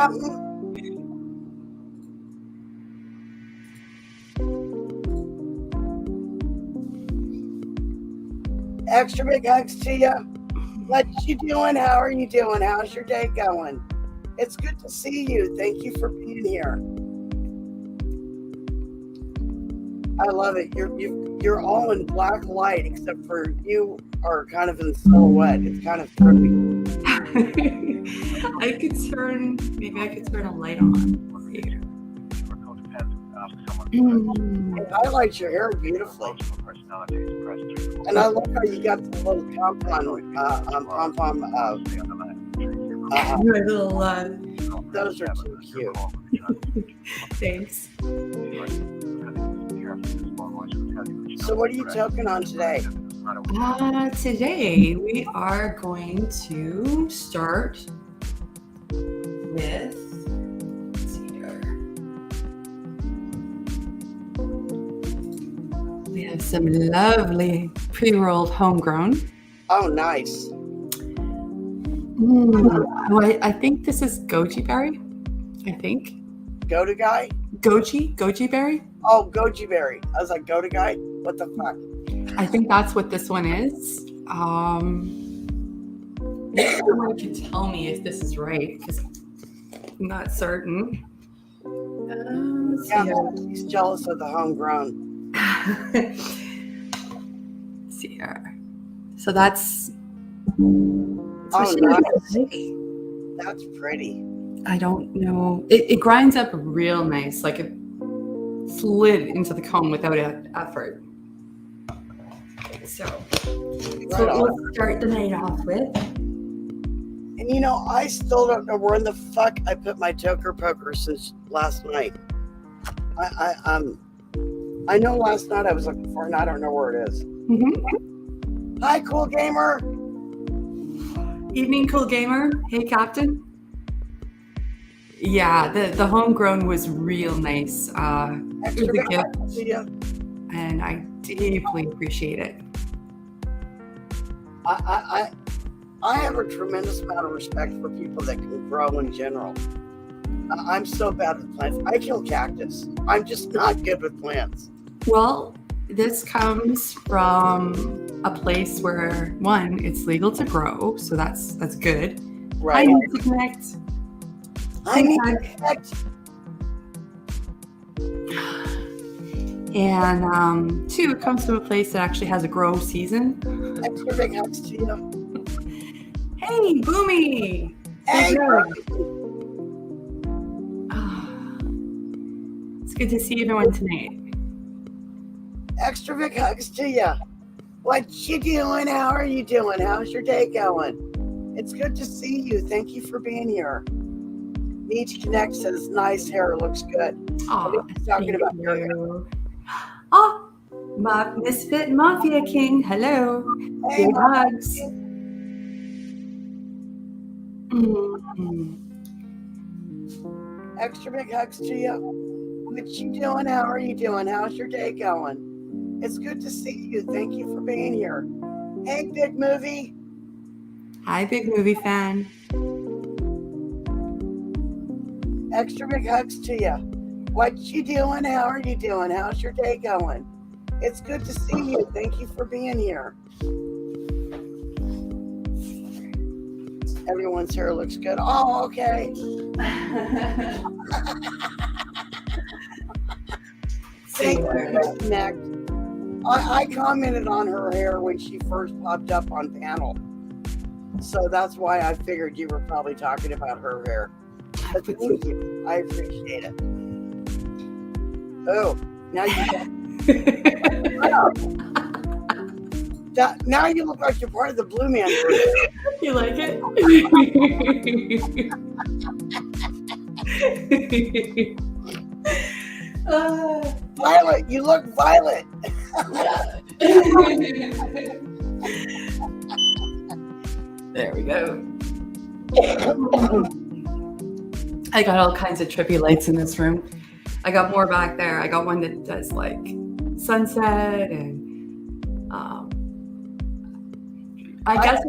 something? Extra big hugs to you. What you doing? How are you doing? How's your day going? It's good to see you. Thank you for being here. I love it. You're all in black light, except for you are kind of in silhouette. It's kind of trippy. Maybe I could turn a light on. I like your hair beautifully. And I love how you got the little pom-pom. Those are too cute. Thanks. So what are you choking on today? Today we are going to start with, let's see here. We have some lovely pre-rolled homegrown. Oh, nice. I think this is goji berry. I think. Goji guy? Goji berry? Oh, goji berry. I was like, goji guy? What the fuck? I think that's what this one is. Maybe someone can tell me if this is right, because I'm not certain. He's jealous of the homegrown. Let's see here. So that's. Nice. That's pretty. I don't know. It grinds up real nice, like it slid into the cone without effort. So we'll start the night off with. And I still don't know where in the fuck I put my toker poker since last night. I know last night I was looking for it, and I don't know where it is. Mm-hmm. Hi, cool gamer. Evening, cool gamer. Hey, Captain. Yeah, the homegrown was real nice. It was a gift, and I deeply appreciate it. I have a tremendous amount of respect for people that can grow in general. I'm so bad with plants. I kill cactus. I'm just not good with plants. Well, this comes from a place where, one, it's legal to grow, so that's good. Right. I need to connect. And two, it comes from a place that actually has a grow season. Extra big hugs to you. Hey, Boomy! Hey, it's good to see everyone tonight. Extra big hugs to you. What you doing? How are you doing? How's your day going? It's good to see you. Thank you for being here. Need to connect. Says nice hair. Looks good. Talking about you. Oh, my Misfit Mafia King. Hello. Hey, big hugs. Extra big hugs to you. What you doing? How are you doing? How's your day going? It's good to see you. Thank you for being here. Hey, Big Movie. Hi, Big Movie fan. Extra big hugs to you. What you doing? How are you doing? How's your day going? It's good to see you. Thank you for being here. Everyone's hair looks good. Oh, okay. Thank you for connect. I commented on her hair when she first popped up on panel. So that's why I figured you were probably talking about her hair. But thank you. I appreciate it. Oh, now now you look like you're part of the Blue Man group. You like it? Violet, you look violet. There we go. I got all kinds of trippy lights in this room. I got more back there. I got one that does like sunset and I guess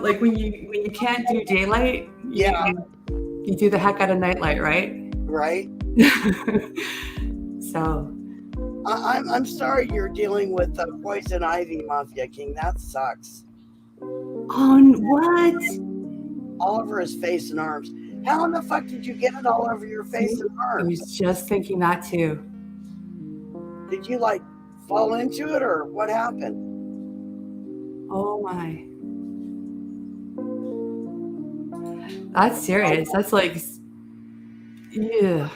like when you can't do daylight, You do the heck out of nightlight, right? right? So, I'm sorry you're dealing with the poison ivy, Mafia King. That sucks. what? All over his face and arms. How in the fuck did you get it all over your face and I arms? was just thinking that too. Did you like fall into it or what happened? Oh my. That's serious. That's like, yeah.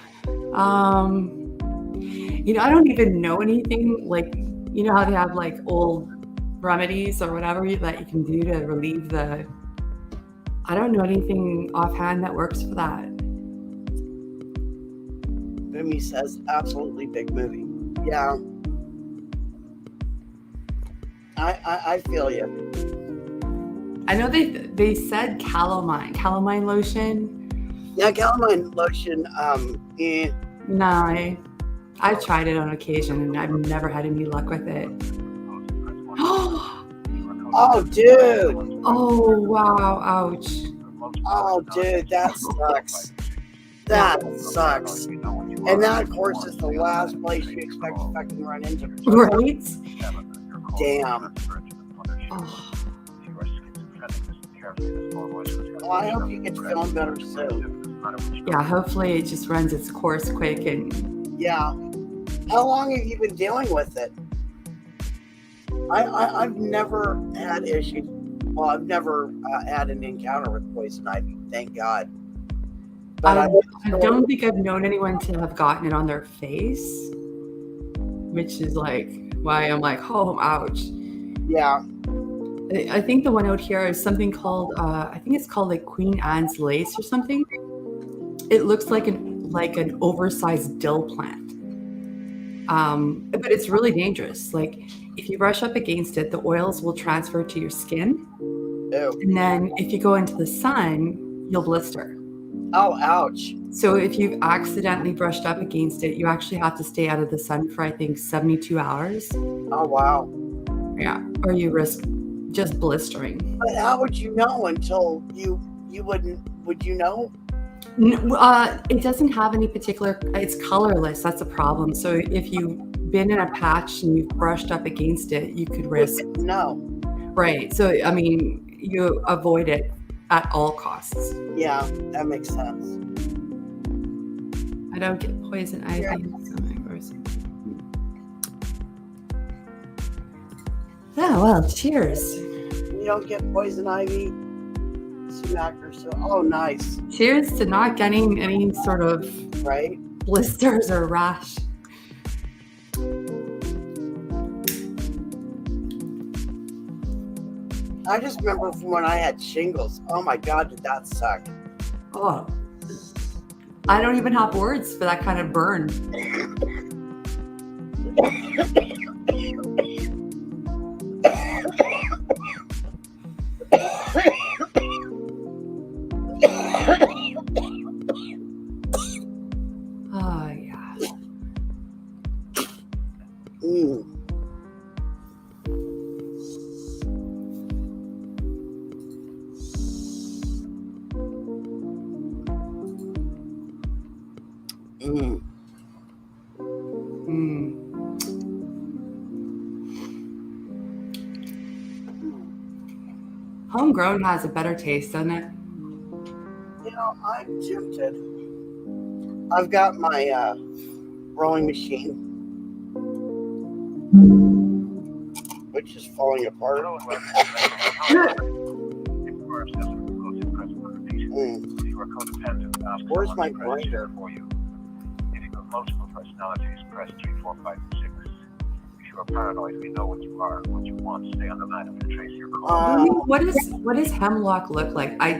I don't even know anything like, how they have like old remedies or whatever that you can do to relieve the. I don't know anything offhand that works for that. Boomy says, absolutely big movie. Yeah. I feel you. I know they said calamine lotion. Yeah, calamine lotion. No, I've tried it on occasion and I've never had any luck with it. Oh, dude. Oh, wow. Ouch. Oh, dude, that sucks. That sucks. And that, of course, is the last place you expect to fucking run into. Right? Damn. Oh. Well, I hope you get feeling better soon. Yeah, hopefully it just runs its course quick and. Yeah. How long have you been dealing with it? I've never had issues. Well, I've never had an encounter with poison ivy, thank God. But I don't think I've known anyone to have gotten it on their face, which is like why I'm like, oh, ouch. Yeah. I think the one out here is something called, I think it's called like Queen Anne's lace or something. It looks like an oversized dill plant. But it's really dangerous. Like if you brush up against it, the oils will transfer to your skin. Ew. And then if you go into the sun, you'll blister. Oh, ouch. So if you've accidentally brushed up against it, you actually have to stay out of the sun for, I think, 72 hours. Oh, wow. Yeah. Or you risk just blistering. But how would you know until you wouldn't, would you know? It doesn't have any particular, it's colorless. That's a problem. So if you've been in a patch and you've brushed up against it, you could risk. No. Right. So, I mean, you avoid it at all costs. Yeah, that makes sense. I don't get poison ivy. Yeah. Oh, well, cheers. You don't get poison ivy, sumac or so. Oh, nice. Cheers to not getting any sort of Right? blisters or rash. I just remember from when I had shingles. Oh my God, did that suck? Oh, I don't even have words for that kind of burn. Oh, yeah. Mm. Mm. Mm. Homegrown has a better taste, doesn't it? You know, I'm tempted. I've got my rolling machine, which is falling apart. Where's my grinder? If you have multiple personalities, press 3, 4, 5, and 6. If you are paranoid, we know what you are, what you want. Stay on the line and we'll trace your call. What does hemlock look like? I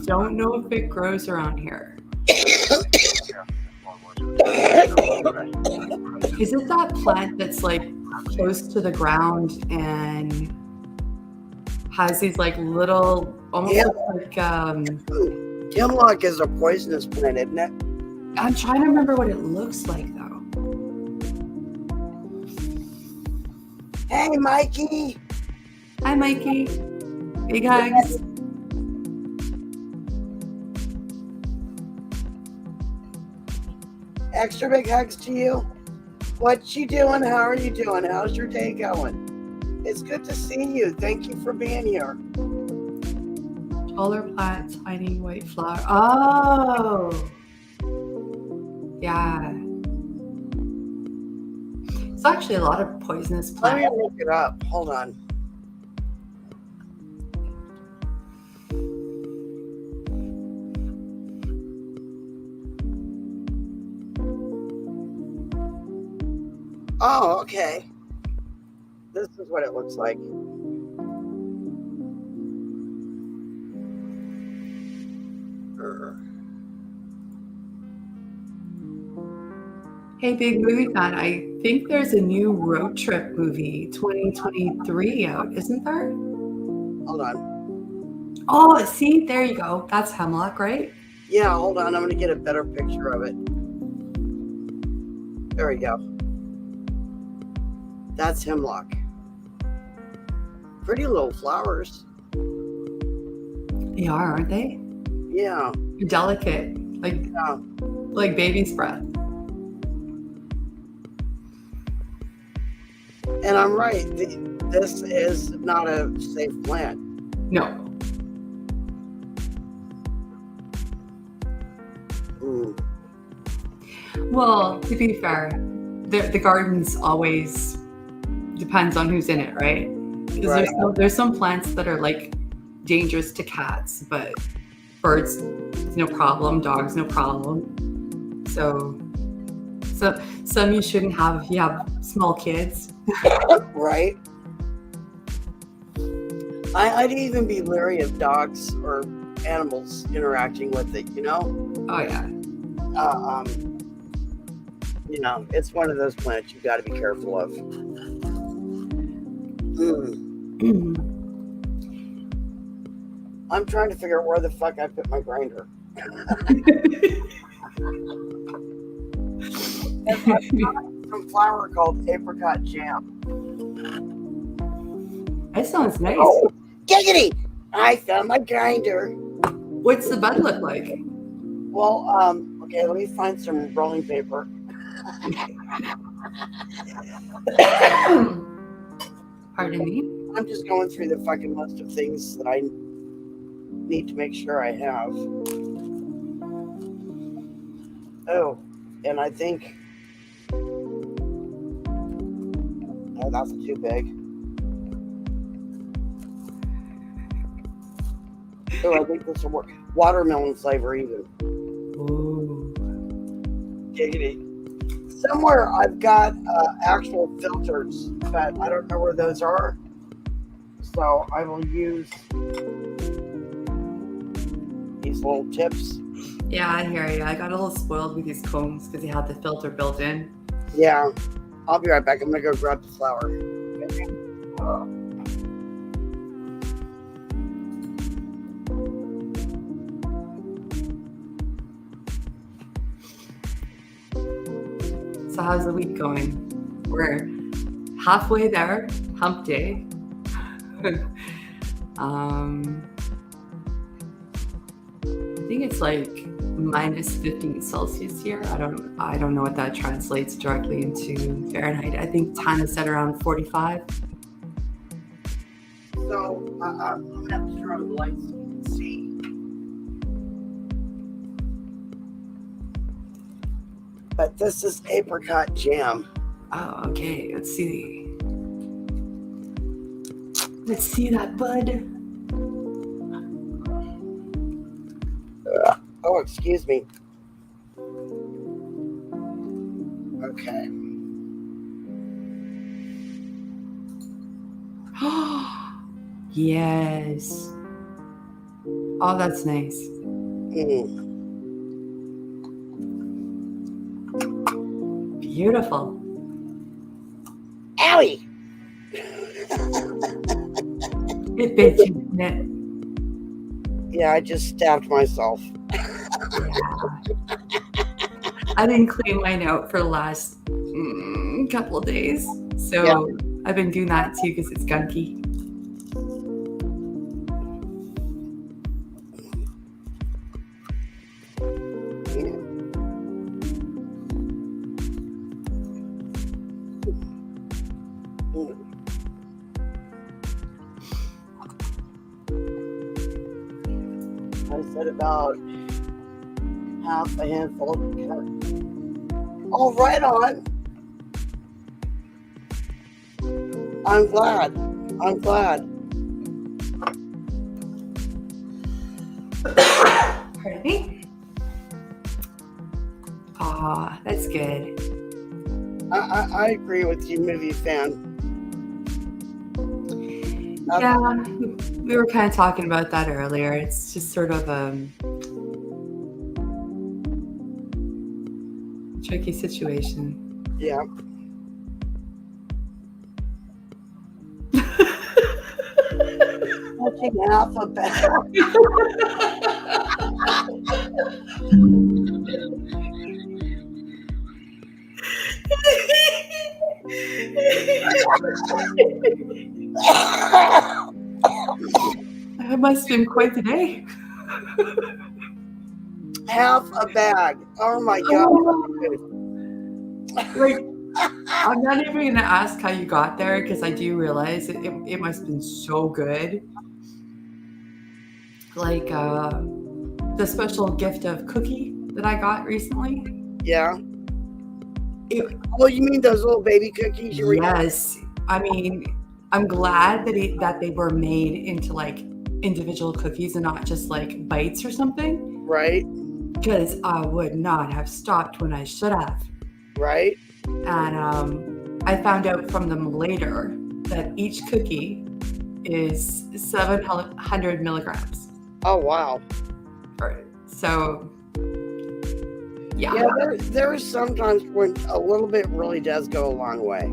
don't know if it grows around here. Is it that plant that's like close to the ground and has these like little, almost like Hemlock is a poisonous plant, isn't it? I'm trying to remember what it looks like though. Hey, Mikey. Hi, Mikey. Big hugs. Extra big hugs to you. What you doing? How are you doing? How's your day going? It's good to see you. Thank you for being here. Taller plant, tiny white flower. Oh, yeah. It's actually a lot of poisonous Let me plants. look it up. Hold on. Oh, okay. This is what it looks like. Hey, big movie fan, I think there's a new road trip movie, 2023 out, isn't there? Hold on. Oh, see, there you go. That's Hemlock, right? Yeah, hold on. I'm going to get a better picture of it. There we go. That's Hemlock. Pretty little flowers. They are, aren't they? Yeah. They're delicate, like baby's breath. And I'm right. This is not a safe plant. No. Mm. Well, to be fair, the garden's always depends on who's in it, right? Because Right. there's some plants that are like dangerous to cats, but birds, no problem. Dogs, no problem. So some you shouldn't have if you have small kids. Right. I'd even be leery of dogs or animals interacting with it, you know? Oh yeah. You know, it's one of those plants you got to be careful of. I'm trying to figure out where the fuck I put my grinder. I've got some flour called apricot jam. That sounds nice. Oh, giggity! I found my grinder. What's the bud look like? Well, okay, let me find some rolling paper. Pardon me. I'm just going through the fucking list of things that I need to make sure I have. Oh, and I think... Oh, that's too big. Oh, I think this will work. Watermelon flavor even. Ooh. Giggity. Somewhere I've got actual filters, but I don't know where those are. So I will use these little tips. Yeah, I hear you. I got a little spoiled with these combs because you had the filter built in. Yeah, I'll be right back. I'm gonna go grab the flour. So how's the week going? We're halfway there, hump day. I think it's like minus 15 Celsius here. I don't know what that translates directly into Fahrenheit. I think Tana said around 45. So I'm gonna have to turn on the lights so you can see. But this is apricot jam. Oh, okay. Let's see. Let's see that bud. Oh, excuse me. Okay. Yes. Oh, that's nice. Mm. Beautiful. Owie! It bit you, didn't it? Yeah, I just stabbed myself. I didn't clean mine out for the last couple of days. So Yeah. I've been doing that too because it's gunky. I said about half a handful. Oh, right on. I'm glad. Pardon me? Ah, that's good. I agree with you, movie fan. Yeah, we were kind of talking about that earlier. It's just sort of a tricky situation. Yeah. Watching alphabet. It must have been quite the day. Half a bag. Oh my god. Like, I'm not even going to ask how you got there because I do realize it must have been so good. Like the special gift of cookie that I got recently. Yeah. Oh, you mean those little baby cookies you were eating? Yes. I mean, I'm glad that they were made into like individual cookies and not just like bites or something. Right. Because I would not have stopped when I should have. Right. And I found out from them later that each cookie is 700 milligrams. Oh, wow. So, yeah. Yeah, there is sometimes when a little bit really does go a long way.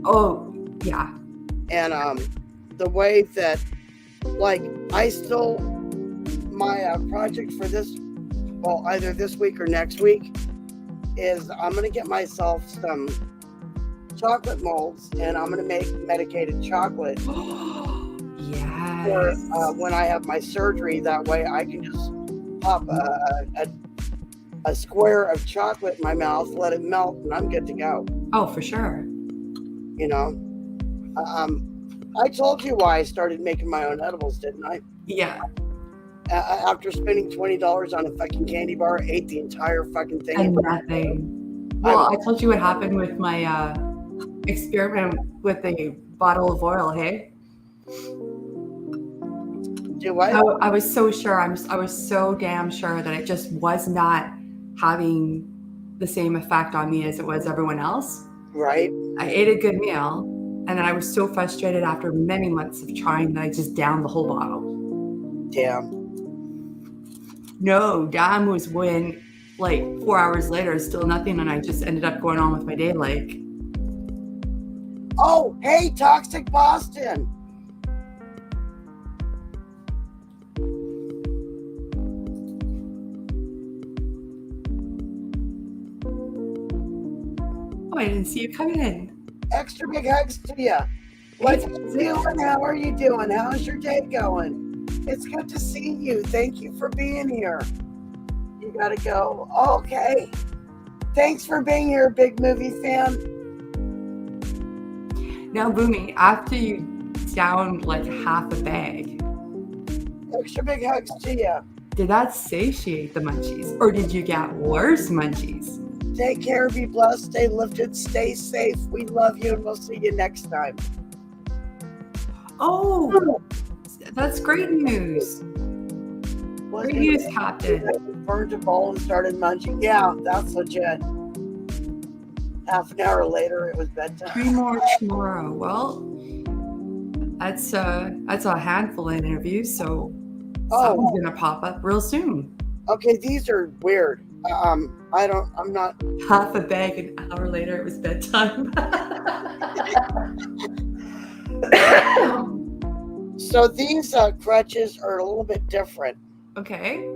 Oh, yeah. And the way that, like, I still, my project for this, well, either this week or next week, is I'm going to get myself some chocolate molds and I'm going to make medicated chocolate Yes. for when I have my surgery. That way I can just pop a square of chocolate in my mouth, let it melt, and I'm good to go. Oh, for sure. You know, I told you why I started making my own edibles, didn't I? Yeah. After spending $20 on a fucking candy bar, ate the entire fucking thing. And nothing. Well, I told you what happened with my experiment with a bottle of oil, hey? Do what? I was so sure. I was so damn sure that it just was not having the same effect on me as it was everyone else. Right. I ate a good meal, and then I was so frustrated after many months of trying that I just downed the whole bottle. Damn. No, damn was when, like, 4 hours later, still nothing, and I just ended up going on with my day like. Oh, hey, Toxic Boston. Oh, I didn't see you coming in. Extra big hugs to you. What you doing? How are you doing? How's your day going? It's good to see you. Thank you for being here. You gotta go. Okay. Thanks for being here, big movie fan. Now, Boomy, after you downed like half a bag, Extra big hugs to you. did that satiate the munchies, or did you get worse munchies? Take care, be blessed, stay lifted, stay safe. We love you, and we'll see you next time. Oh, that's great news. Great news, Captain. Burned a bowl and started munching. Yeah, that's legit. Half an hour later, it was bedtime. 3 more tomorrow. Well, that's a handful of interviews, so something's gonna pop up real soon. Okay, these are weird. I'm not. Half a bag, an hour later, it was bedtime. So these crutches are a little bit different. Okay.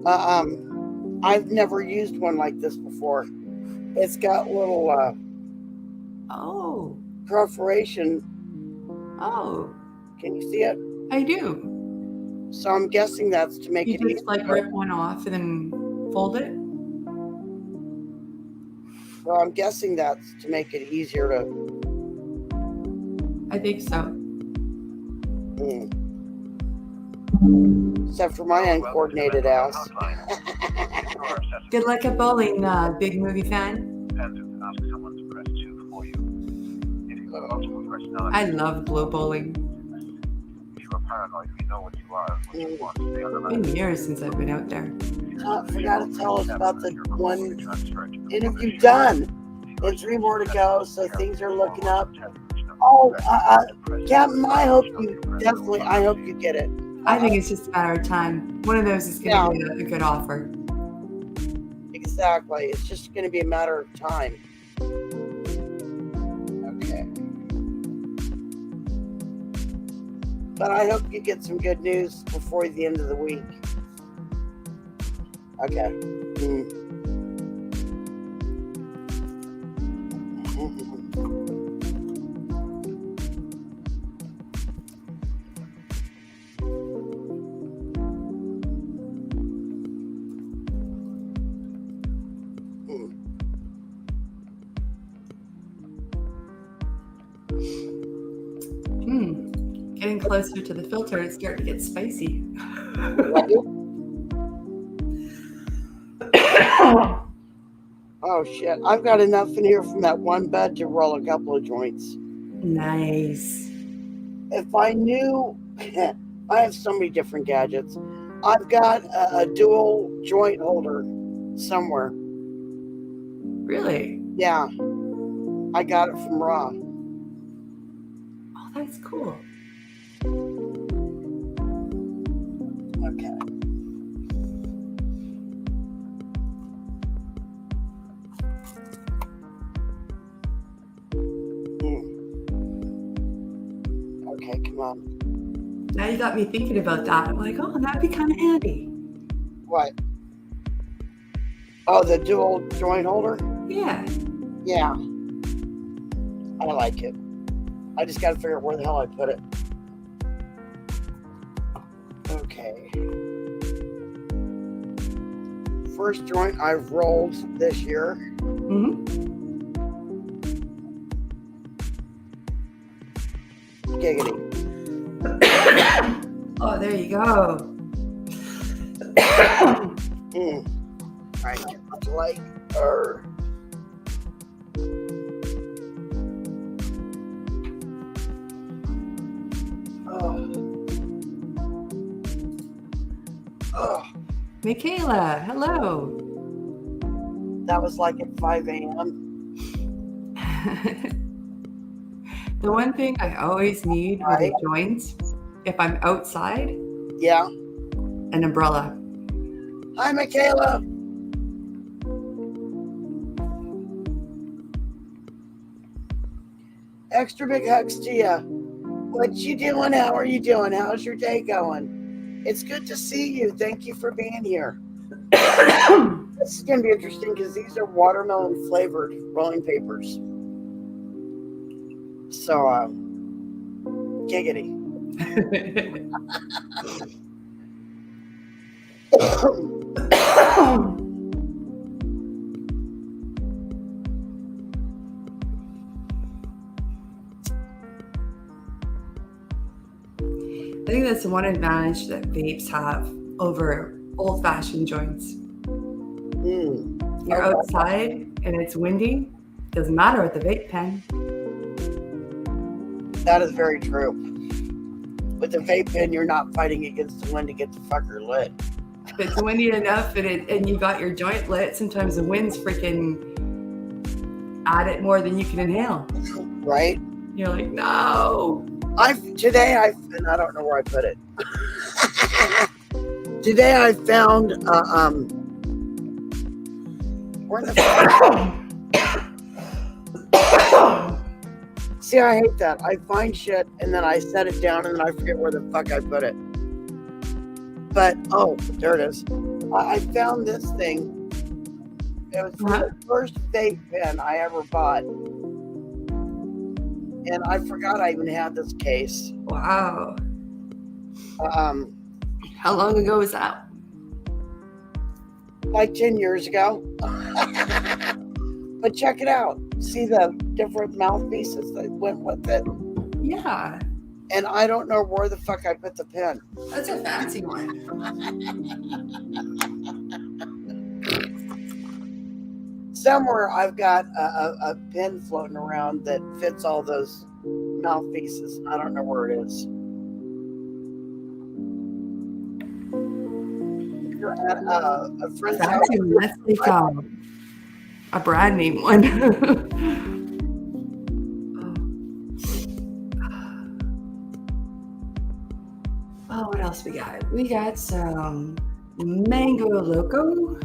I've never used one like this before. It's got little Oh. perforation. Oh. Can you see it? I do. So I'm guessing that's to make You it just easier. like rip one off and then fold it? Well, I'm guessing that's to make it easier to I think so. Except for my uncoordinated ass. Good luck at bowling, big movie fan. And ask someone to press 2 for you. If you have multiple personalities, I love blow bowling. if you are paranoid, we know what you are, what you want. Stay on the It's line. been years since I've been out there. I forgot to tell us about the one interview done. And 3 more to go, so things are looking up. Oh, Captain, I hope you get it. I think it's just a matter of time. One of those is going to be a good offer. Exactly. It's just going to be a matter of time. Okay. But I hope you get some good news before the end of the week. Okay. Getting closer to the filter, it's starting to get spicy. Oh shit! I've got enough in here from that one bed to roll a couple of joints. Nice. If I knew, I have so many different gadgets. I've got a dual joint holder somewhere. Really? Yeah, I got it from Raw. Oh, that's cool. Okay. Okay, come on. Now you got me thinking about that. I'm like, oh, that'd be kind of handy. What? Oh, the dual joint holder? Yeah. Yeah. I like it. I just got to figure out where the hell I put it. Okay. First joint I've rolled this year. Giggity. Oh, there you go. I get the light. Oh. Michaela, hello. That was like at 5 a.m. The one thing I always need with a joint, if I'm outside, Yeah. an umbrella. Hi, Michaela. Extra big hugs to you. What you doing? How are you doing? How's your day going? It's good to see you. Thank you for being here. This is going to be interesting because these are watermelon flavored rolling papers. So, giggity. I think that's the one advantage that vapes have over old-fashioned joints. You're outside and it's windy, doesn't matter with the vape pen. That is very true. With the vape pen, you're not fighting against the wind to get the fucker lit. If it's windy enough and you got your joint lit, sometimes the wind's freaking at it more than you can inhale. Right? You're like, no. Today, and I don't know where I put it. Today I found where the See, I hate that. I find shit and then I set it down and then I forget where the fuck I put it. But oh, there it is. I found this thing. It was the first vape pen I ever bought. And I forgot I even had this case. Wow. How long ago was that? Like 10 years ago. But check it out. See the different mouthpieces that went with it? Yeah, And I don't know where the fuck I put the pen. that's a fancy one. Somewhere I've got a pen floating around that fits all those mouthpieces. I don't know where it is. You're at a friend's house. Fancy one. That's like a brand name one. Oh, what else we got? We got some mango loco.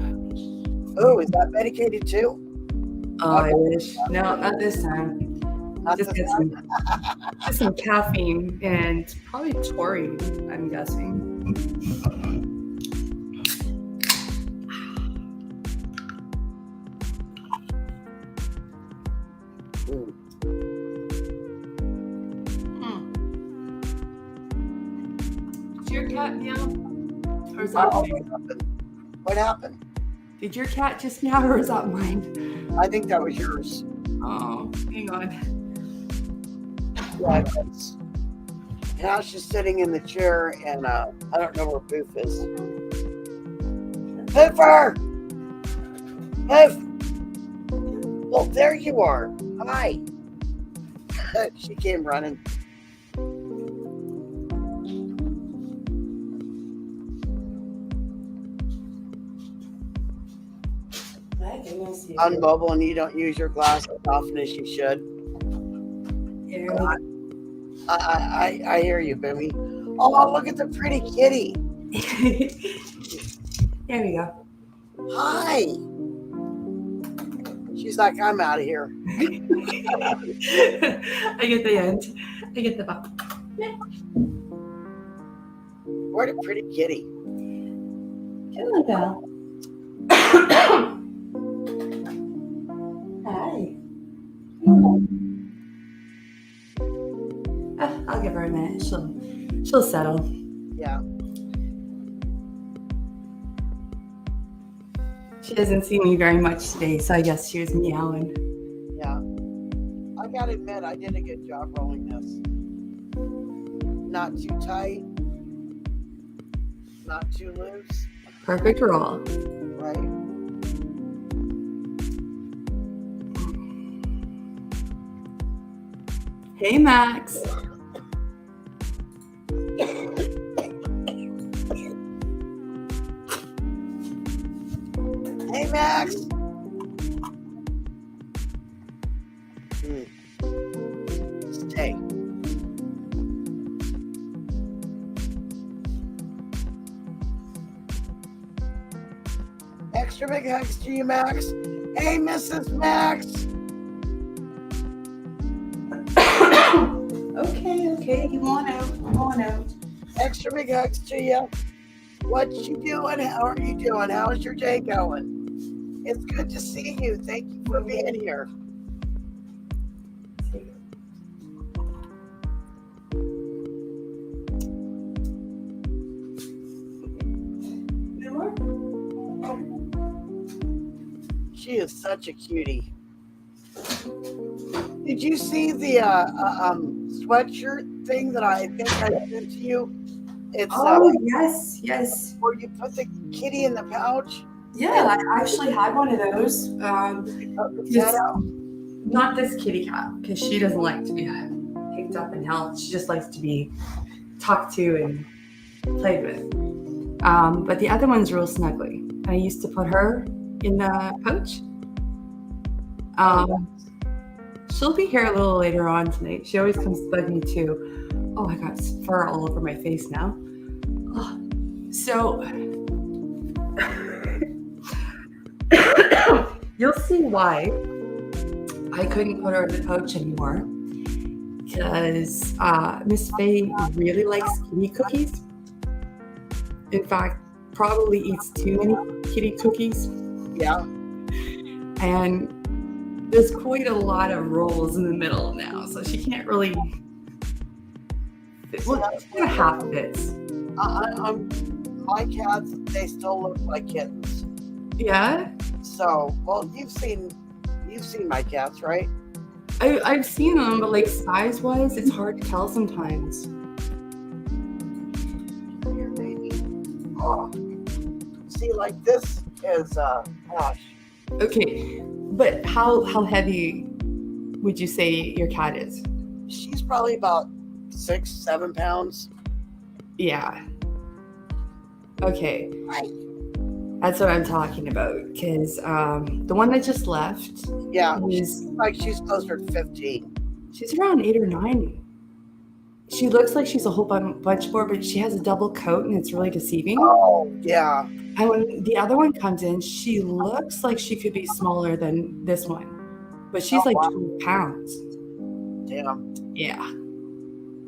Oh, is that medicated too? Oh, I wish. No, not this time. Not Just this get some caffeine and probably taurine, I'm guessing. Did your cat meow? Or is that mine? What happened? Did your cat just meow or is that mine? I think that was yours. Oh, hang on. Yeah, it was. Now she's sitting in the chair, and I don't know where Poof is. Poofer! Poof! Well, there you are. Hi. She came running. On mobile, and you don't use your glass as often as you should. I hear you, Bimmy. Oh, look at the pretty kitty. There we go. Hi. She's like, I'm out of here. I get the end. I get the bop. What a pretty kitty. Hello, Belle. Hi. I'll give her a minute. She'll settle. Yeah. She doesn't see me very much today, so I guess she was meowing. Yeah. I gotta admit, I did a good job rolling this. Not too tight. Not too loose. Perfect roll. Right? Hey, Max. Hey, Max. Stay. Extra big hugs to you, Max. Hey, Mrs. Max. Okay, you want out. Extra big hugs to you. What you doing? How are you doing? How's your day going? It's good to see you. Thank you for being here. She is such a cutie. Did you see the sweatshirt thing that I think I sent to you? It's yes. where you put the kitty in the pouch. Yeah, I actually had one of those. That out. Not this kitty cat, because she doesn't like to be picked up and held. She just likes to be talked to and played with. But the other one's real snuggly. I used to put her in the pouch. She'll be here a little later on tonight. She always comes to bug me too. Oh, I got fur all over my face now. Oh, so you'll see why I couldn't put her in the pouch anymore. Because Miss Faye really likes kitty cookies. In fact, probably eats too many kitty cookies. Yeah. And there's quite a lot of rolls in the middle now, so she can't really. Well, she kind of half fits. My cats, they still look like kittens. Yeah. So, well, you've seen my cats, right? I've seen them, but like size-wise, it's hard to tell sometimes. Here, baby. Oh. See, like this is gosh. Okay, but how heavy would you say your cat is? She's probably about 6-7 pounds. Yeah. Okay. Right. That's what I'm talking about. Because the one that just left Yeah. is She's closer to 15. she's around 8 or 9. She looks like she's a whole bunch more, but she has a double coat and it's really deceiving. Oh, yeah. And when the other one comes in, she looks like she could be smaller than this one, but she's like 12 pounds. Damn. Yeah.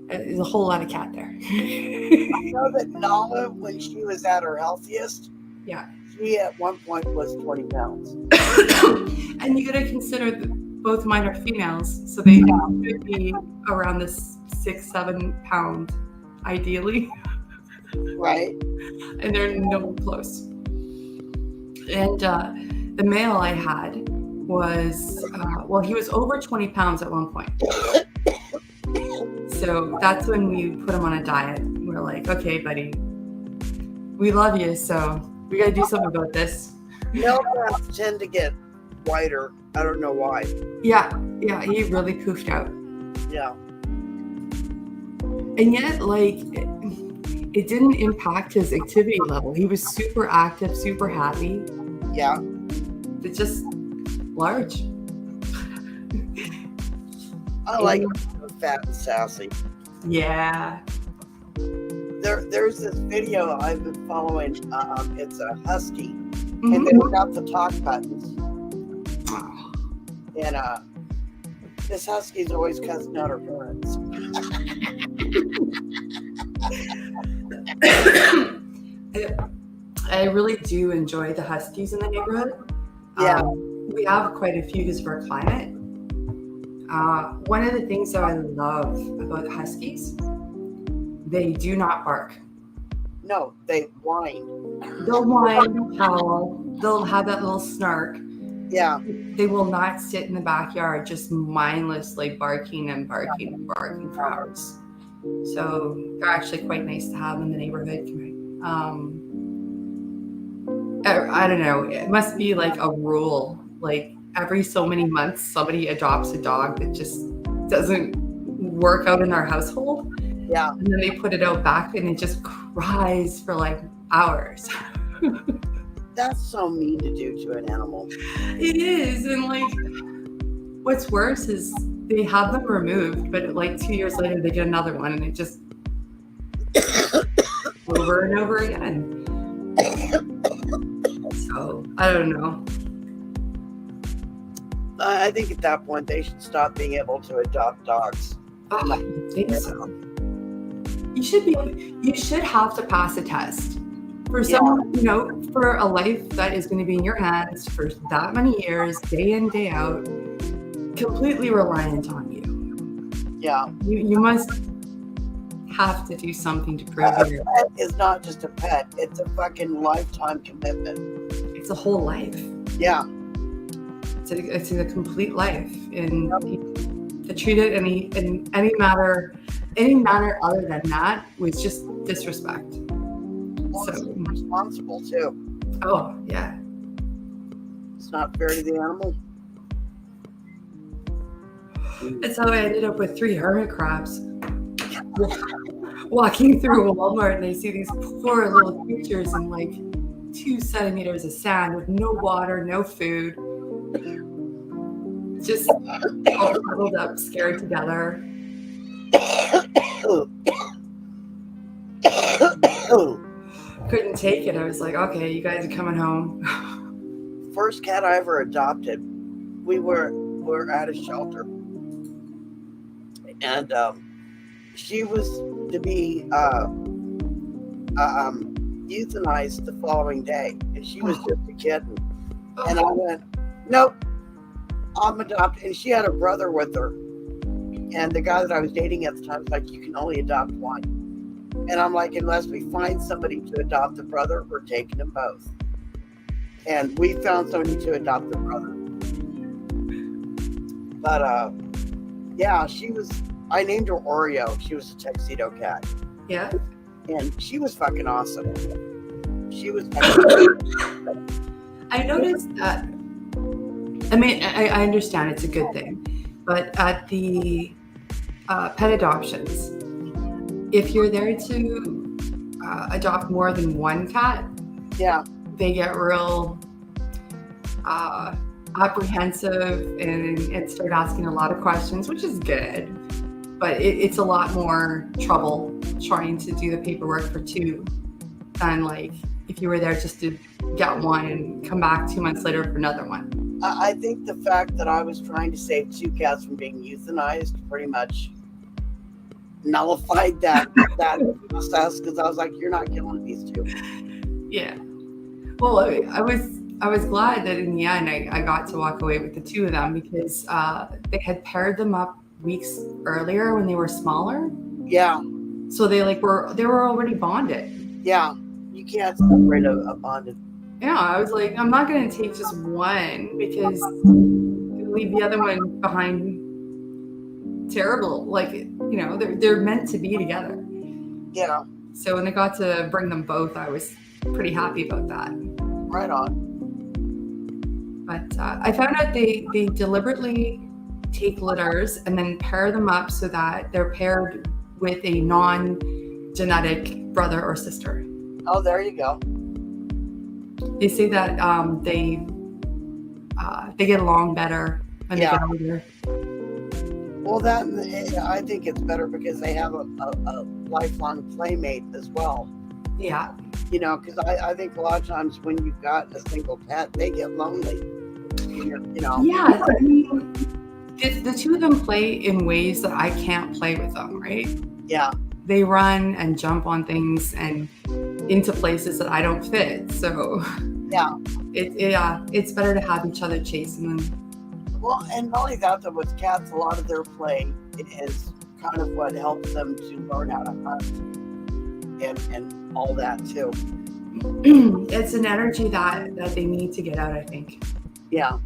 There's a whole lot of cat there. I know that Nala, when she was at her healthiest, Yeah. she at one point was 20 pounds. And you got to consider that both mine are females, so they should be around this 6-7 pound, ideally. Right. And they're no close. And the male I had was, he was over 20 pounds at one point. So that's when we put him on a diet. We're like, okay, buddy, we love you, so we got to do something about this. Male cats tend to get whiter. I don't know why. Yeah, he really poofed out. Yeah. And yet, like, it didn't impact his activity level. He was super active, super happy. Yeah. It's just large. I like fat and sassy. Yeah. There's this video I've been following. It's a husky, Mm-hmm. and they've got the talk buttons. Oh. And this husky's always cussing out her parents. I really do enjoy the huskies in the neighborhood. Yeah. We have quite a few because of our climate. One of the things that I love about the huskies, they do not bark. No, they whine. They'll whine, they'll howl, they'll have that little snark. Yeah. They will not sit in the backyard just mindlessly barking for hours. So they're actually quite nice to have in the neighborhood. I don't know. It must be like a rule. Like every so many months, somebody adopts a dog that just doesn't work out in our household. Yeah. And then they put it out back and it just cries for like hours. That's so mean to do to an animal. It is. And like, what's worse is they have them removed, but like 2 years later, they get another one and it just over and over again. So I don't know. I think at that point they should stop being able to adopt dogs. Oh, I think so. You should have to pass a test for someone, for a life that is going to be in your hands for that many years, day in, day out, completely reliant on you. Yeah. You must have to do something to prove A it. pet is not just a pet. It's a fucking lifetime commitment. It's a whole life. Yeah. It's a complete life. And to treat it in any manner other than that was just disrespect. Well, So it's responsible too. oh yeah. It's not fair to the animal. That's how I ended up with 3 hermit crabs. Walking through Walmart and I see these poor little creatures in like 2 centimeters of sand with no water, no food. Just all huddled up, scared together. Couldn't take it. I was like, okay, you guys are coming home. First cat I ever adopted, we were at a shelter, and she was to be euthanized the following day, and she was just a kitten. And I went, nope, I'm adopted. And she had a brother with her, and the guy that I was dating at the time was like, you can only adopt one. And I'm like, unless we find somebody to adopt the brother, we're taking them both. And we found somebody to adopt the brother. But Yeah, I named her Oreo. She was a tuxedo cat. Yeah. And she was fucking awesome. She was fucking I noticed that. I mean, I understand it's a good thing, but at the pet adoptions, if you're there to adopt more than one cat, yeah, they get real apprehensive and start asking a lot of questions, which is good. But it's a lot more trouble trying to do the paperwork for two than like if you were there just to get one and come back 2 months later for another one. I think the fact that I was trying to save two cats from being euthanized pretty much nullified that process, because I was like, you're not killing these two. Yeah. Well, I was glad that in the end I got to walk away with the two of them, because they had paired them up weeks earlier when they were smaller. Yeah. So they were already bonded. Yeah. You can't separate a bonded. Yeah, I was like, I'm not going to take just one because leave the other one behind terrible. Like, you know, they're meant to be together. Yeah. So when I got to bring them both, I was pretty happy about that. Right on. But I found out they deliberately take litters and then pair them up so that they're paired with a non-genetic brother or sister. Oh, there you go. They say that they get along better when they get older. Well, I think it's better because they have a lifelong playmate as well. Yeah. You know, because I think a lot of times when you've got a single pet, they get lonely. You know. Yeah. I mean, the two of them play in ways that I can't play with them, right? Yeah. They run and jump on things and into places that I don't fit. So yeah, it's better to have each other chasing them. Well, and not only that, though, with cats, a lot of their play is kind of what helps them to learn how to hunt and all that too. It's an energy that they need to get out, I think. Yeah.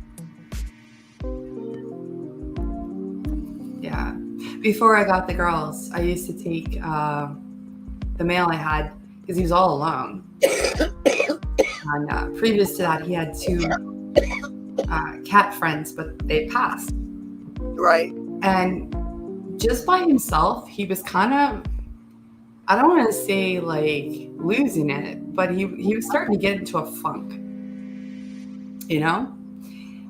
Yeah. Before I got the girls, I used to take the male I had, because he was all alone. And previous to that, he had two cat friends, but they passed. Right. And just by himself, he was kind of, I don't want to say like losing it, but he was starting to get into a funk, you know?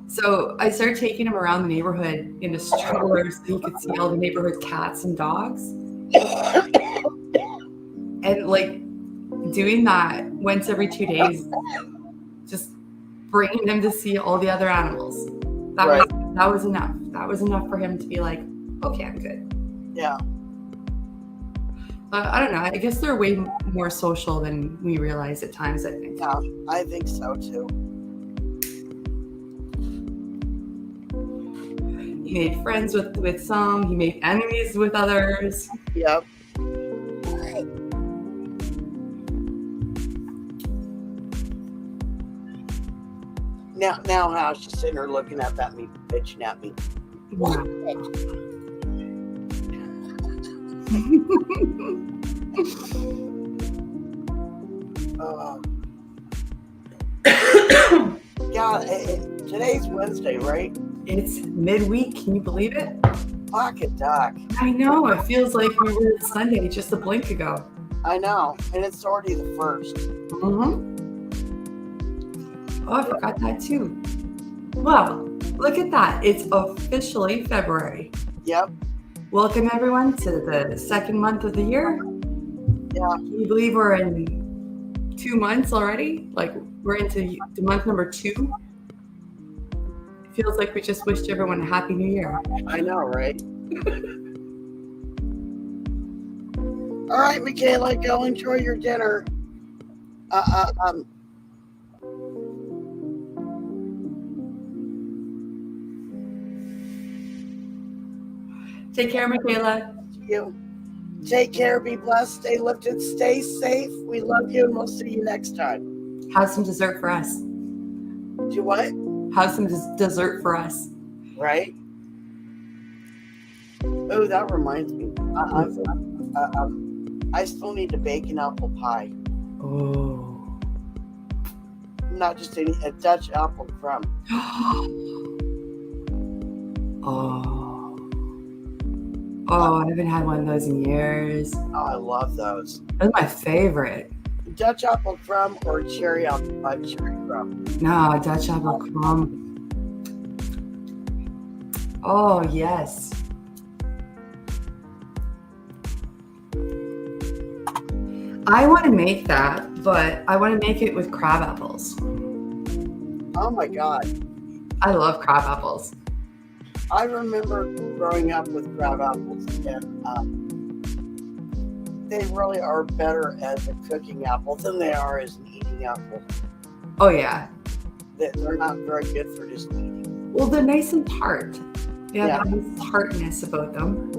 So I started taking him around the neighborhood in a stroller so he could see all the neighborhood cats and dogs. And like doing that once every 2 days, just bringing him to see all the other animals. That was enough. That was enough for him to be like, okay, I'm good. Yeah. I don't know. I guess they're way more social than we realize at times, I think. Yeah, I think so too. He made friends with some. He made enemies with others. Yep. Now how she's sitting there looking up at me, bitching at me. Wow. Yeah, today's Wednesday, right? It's midweek. Can you believe it? Pocket doc. I know. It feels like we were Sunday just a blink ago. I know, and it's already the 1st. Mm-hmm. Oh, I forgot that too. Well, look at that. It's officially February. Yep. Welcome everyone to the second month of the year. Yeah. Can you believe we're in 2 months already? Like we're into the month number 2. It feels like we just wished everyone a happy new year. I know, right? All right, Michaela, go enjoy your dinner. Take care, Michaela. You. Take care, be blessed, stay lifted, stay safe. We love you, and we'll see you next time. Have some dessert for us. Do what? Have some dessert for us. Right? Oh, that reminds me. I still need to bake an apple pie. Oh. Not just a Dutch apple crumb. Oh. Oh, I haven't had one of those in years. Oh, I love those. That's my favorite. Dutch apple crumb or cherry crumb? No, Dutch apple crumb. Oh, yes. I want to make that, but I want to make it with crab apples. Oh my God. I love crab apples. I remember growing up with crab apples, and they really are better as a cooking apple than they are as an eating apple. Oh, yeah. They're not very good for just eating. Well, they're nice and tart. They have Yeah. a nice tartness about them.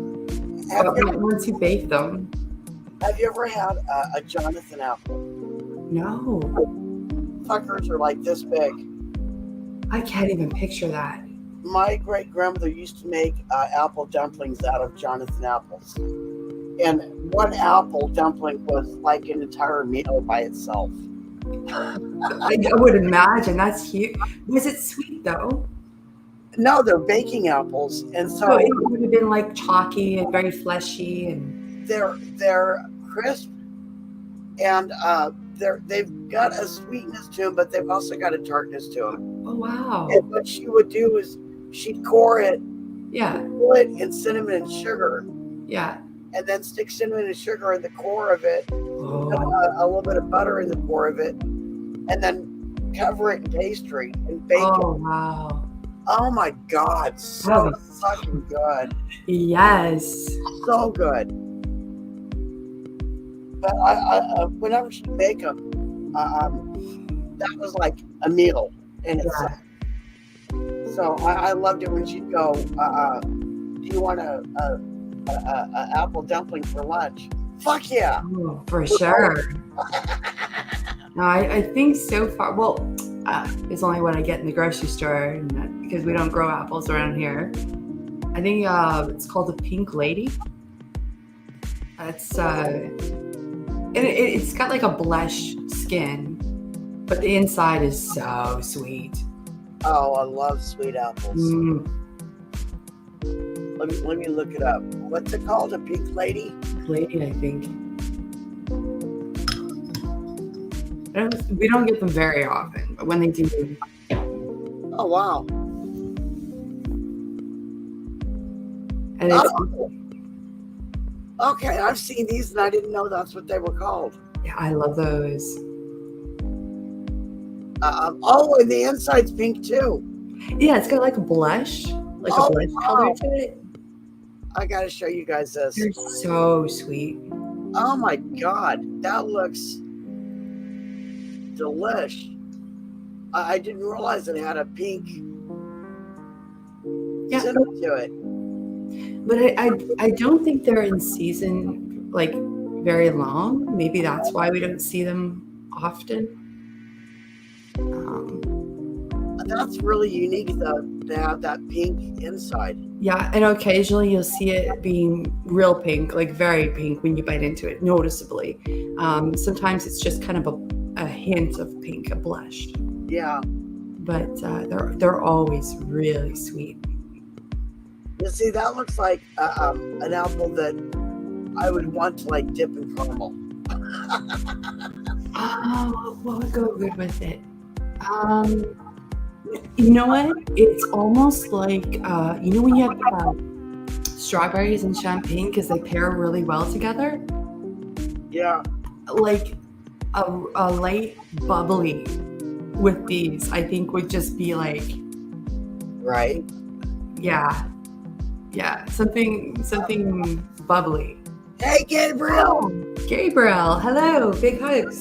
Have But once you bake them, you ever had a Jonathan apple? no. Fuckers are like this big. I can't even picture that. My great grandmother used to make apple dumplings out of Jonathan apples. And one apple dumpling was like an entire meal by itself. I would imagine. That's huge. Was it sweet, though? No, they're baking apples, and So so it would have been like chalky and very fleshy. And they're crisp, and they've got a sweetness to them, but they've also got a tartness to them. oh, wow. And what she would do is she'd core it, Yeah. put it in cinnamon and sugar, Yeah. and then stick cinnamon and sugar in the core of it, Oh, a little bit of butter in the core of it, and then cover it in pastry and bake oh it. wow. Oh my God, so That fucking good. Yes. So good. But I whenever she make them, that was like a meal in itself. So I loved it when she'd go, do you want a apple dumpling for lunch? Fuck yeah. Oh, for sure. No, I think so far. Well, it's only what I get in the grocery store, and because we don't grow apples around here. I think it's called a pink lady. It's it's got like a blush skin, but the inside is so sweet. Oh, I love sweet apples. Mm, Let me look it up. What's it called? A pink lady? lady, I think. We don't get them very often, but when they do, Oh wow. and it's Okay, I've seen these and I didn't know that's what they were called. yeah, I love those. Oh, and the inside's pink too. Yeah, it's got like a blush, like Oh, a blush wow. color to it. I gotta show you guys this. They're so sweet. Oh my God, that looks delish. I didn't realize it had a pink cinnamon to it. But I don't think they're in season like very long. Maybe that's why we don't see them often. That's really unique though, to have that pink inside. Yeah, and occasionally you'll see it being real pink, like very pink when you bite into it, noticeably. Sometimes it's just kind of a hint of pink, a blush. Yeah. But they're always really sweet. You see, that looks like an apple that I would want to like dip in caramel. Oh, what would go good with it? You know what? It's almost like you know when you have strawberries and champagne because they pair really well together. Yeah. Like a light bubbly with these, I think would just be like, Right. yeah, something bubbly. Hey, Gabriel. Oh, Gabriel, hello, big hugs.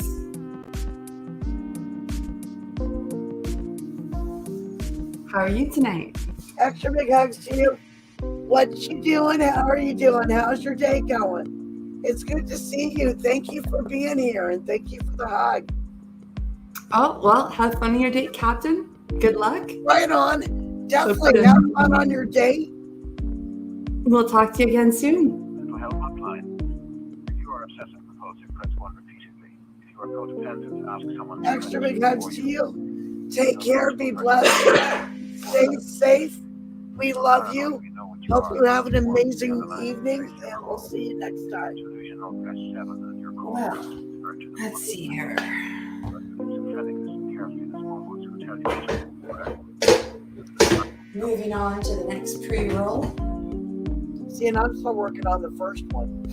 How are you tonight? Extra big hugs to you. What you doing? How are you doing? How's your day going? It's good to see you. Thank you for being here and thank you for the hug. Oh, well, have fun on your date, Captain. Good luck. Right on. Definitely have fun on your date. We'll talk to you again soon. Mental health hotline. If you are obsessive compulsive, press 1 repeatedly. If you are codependent, ask someone. Extra big hugs to you. Take care. Be blessed. Stay safe. We love you. Hope you have an amazing evening, and we'll see you next time. Well, let's see here. Moving on to the next pre-roll. See, and I'm still working on the first one.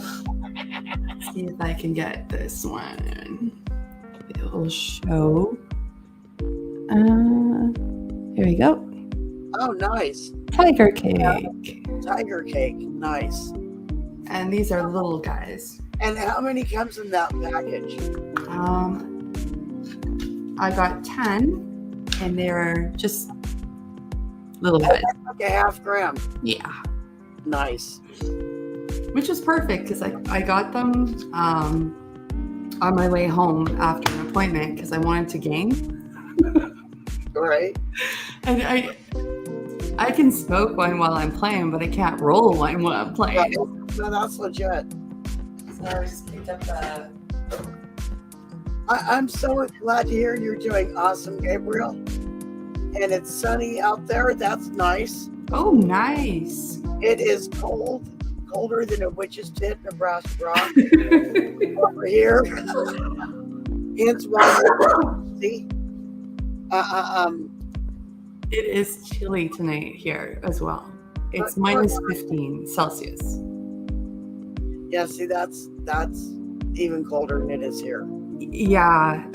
Let's see if I can get this one. It will show. Here we go. Oh, nice. Tiger cake. Tiger cake. Nice. And these are little guys. And how many comes in that package? I got 10, and they're just little guys. Like a half gram. Yeah. Nice. Which is perfect because I got them on my way home after an appointment because I wanted to gain. Right. And I can smoke one while I'm playing, but I can't roll one while I'm playing. No, that's legit. So I just picked up the... I'm so glad to hear you're doing awesome, Gabriel. And it's sunny out there. That's nice. Oh, nice. It is cold. Colder than a witch's tit, Nebraska. Over here. It's warm. See? It is chilly tonight here as well. It's minus 15 Celsius. Yeah, see, that's even colder than it is here. Yeah.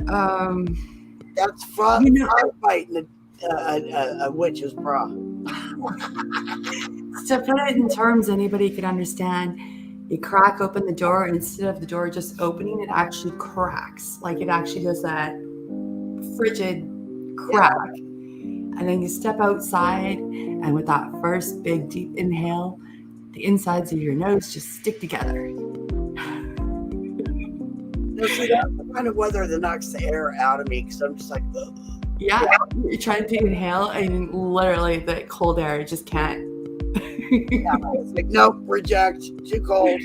That's frostbite in a witch's bra. To put it in terms anybody could understand, you crack open the door, and instead of the door just opening, it actually cracks. Like it actually does that frigid crack. Yeah. And then you step outside, and with that first big deep inhale, the insides of your nose just stick together. No, see, that's the kind of weather that knocks the air out of me because I'm just like, ugh. Yeah, you're trying to inhale, and literally the cold air just can't. Yeah, it's like, nope, reject, too cold.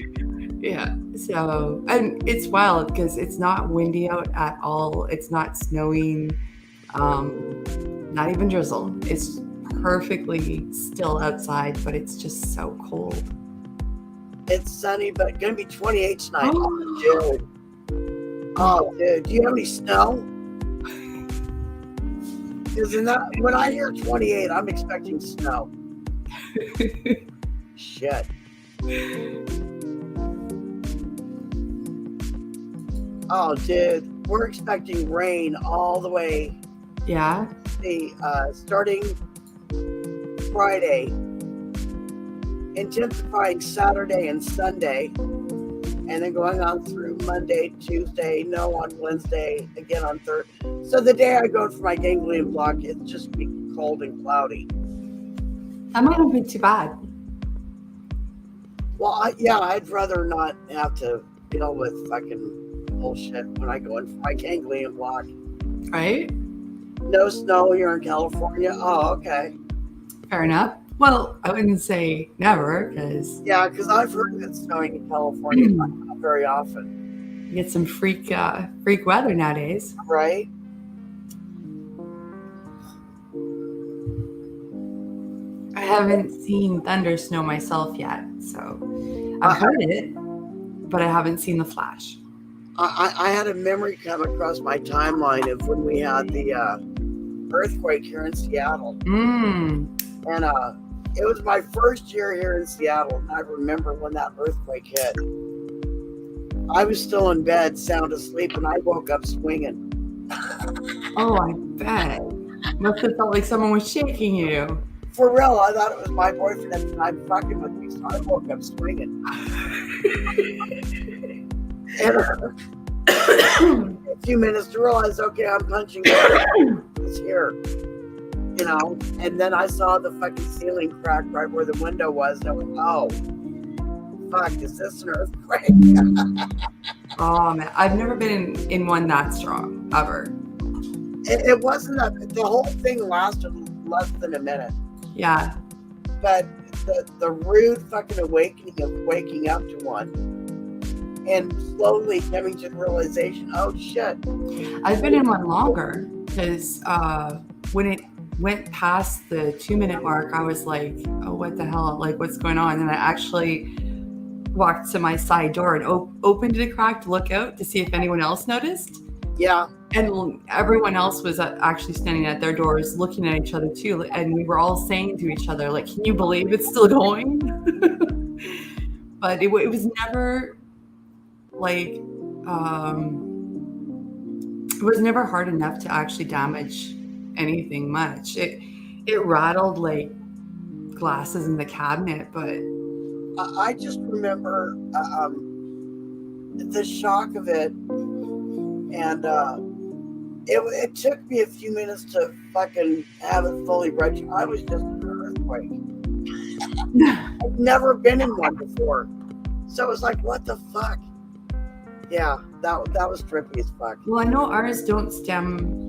Yeah, so, and it's wild because it's not windy out at all. It's not snowing, not even drizzle. It's perfectly still outside, but it's just so cold. It's sunny, but gonna be 28 tonight. Oh, dude, do you have any snow? Because when I hear 28, I'm expecting snow. Shit. Oh, dude, we're expecting rain all the way. Yeah. Starting Friday, intensifying Saturday and Sunday, and then going on through Monday, Tuesday, no on Wednesday, again on Thursday. So the day I go for my ganglion block, it's just be cold and cloudy. That might not be too bad. Well, I'd rather not have to deal with fucking bullshit when I go in for my ganglion block. Right? No snow here in California. Oh, okay. Fair enough. Well, I wouldn't say never, because... Yeah, because I've heard of it snowing in California not very often. You get some freak weather nowadays. Right? I haven't seen thunder snow myself yet, so I've heard it, but I haven't seen the flash. I had a memory come across my timeline of when we had the earthquake here in Seattle. And it was my first year here in Seattle, and I remember when that earthquake hit. I was still in bed, sound asleep, and I woke up swinging. Oh, I bet. Must have felt like someone was shaking you. For real, I thought it was my boyfriend at the time fucking with me, so I woke up swinging. And a few minutes to realize, okay, I'm punching. It's here, you know. And then I saw the fucking ceiling crack right where the window was, and I went, "Oh, fuck! Is this an earthquake?" Oh man, I've never been in one that strong ever. It wasn't that. The whole thing lasted less than a minute. Yeah. But the rude fucking awakening of waking up to one and slowly coming to the realization, oh shit. I've been in one longer because when it went past the 2-minute mark, I was like, oh, what the hell? Like, what's going on? And I actually walked to my side door and opened it a crack to look out to see if anyone else noticed. Yeah. And everyone else was actually standing at their doors looking at each other too. And we were all saying to each other, like, can you believe it's still going? But it was never like, it was never hard enough to actually damage anything much. It rattled like glasses in the cabinet, but I just remember the shock of it, and it took me a few minutes to fucking have it fully registered. I was just in an earthquake. I've never been in one before, so it was like, what the fuck? Yeah, that was trippy as fuck. Well, I know ours don't stem.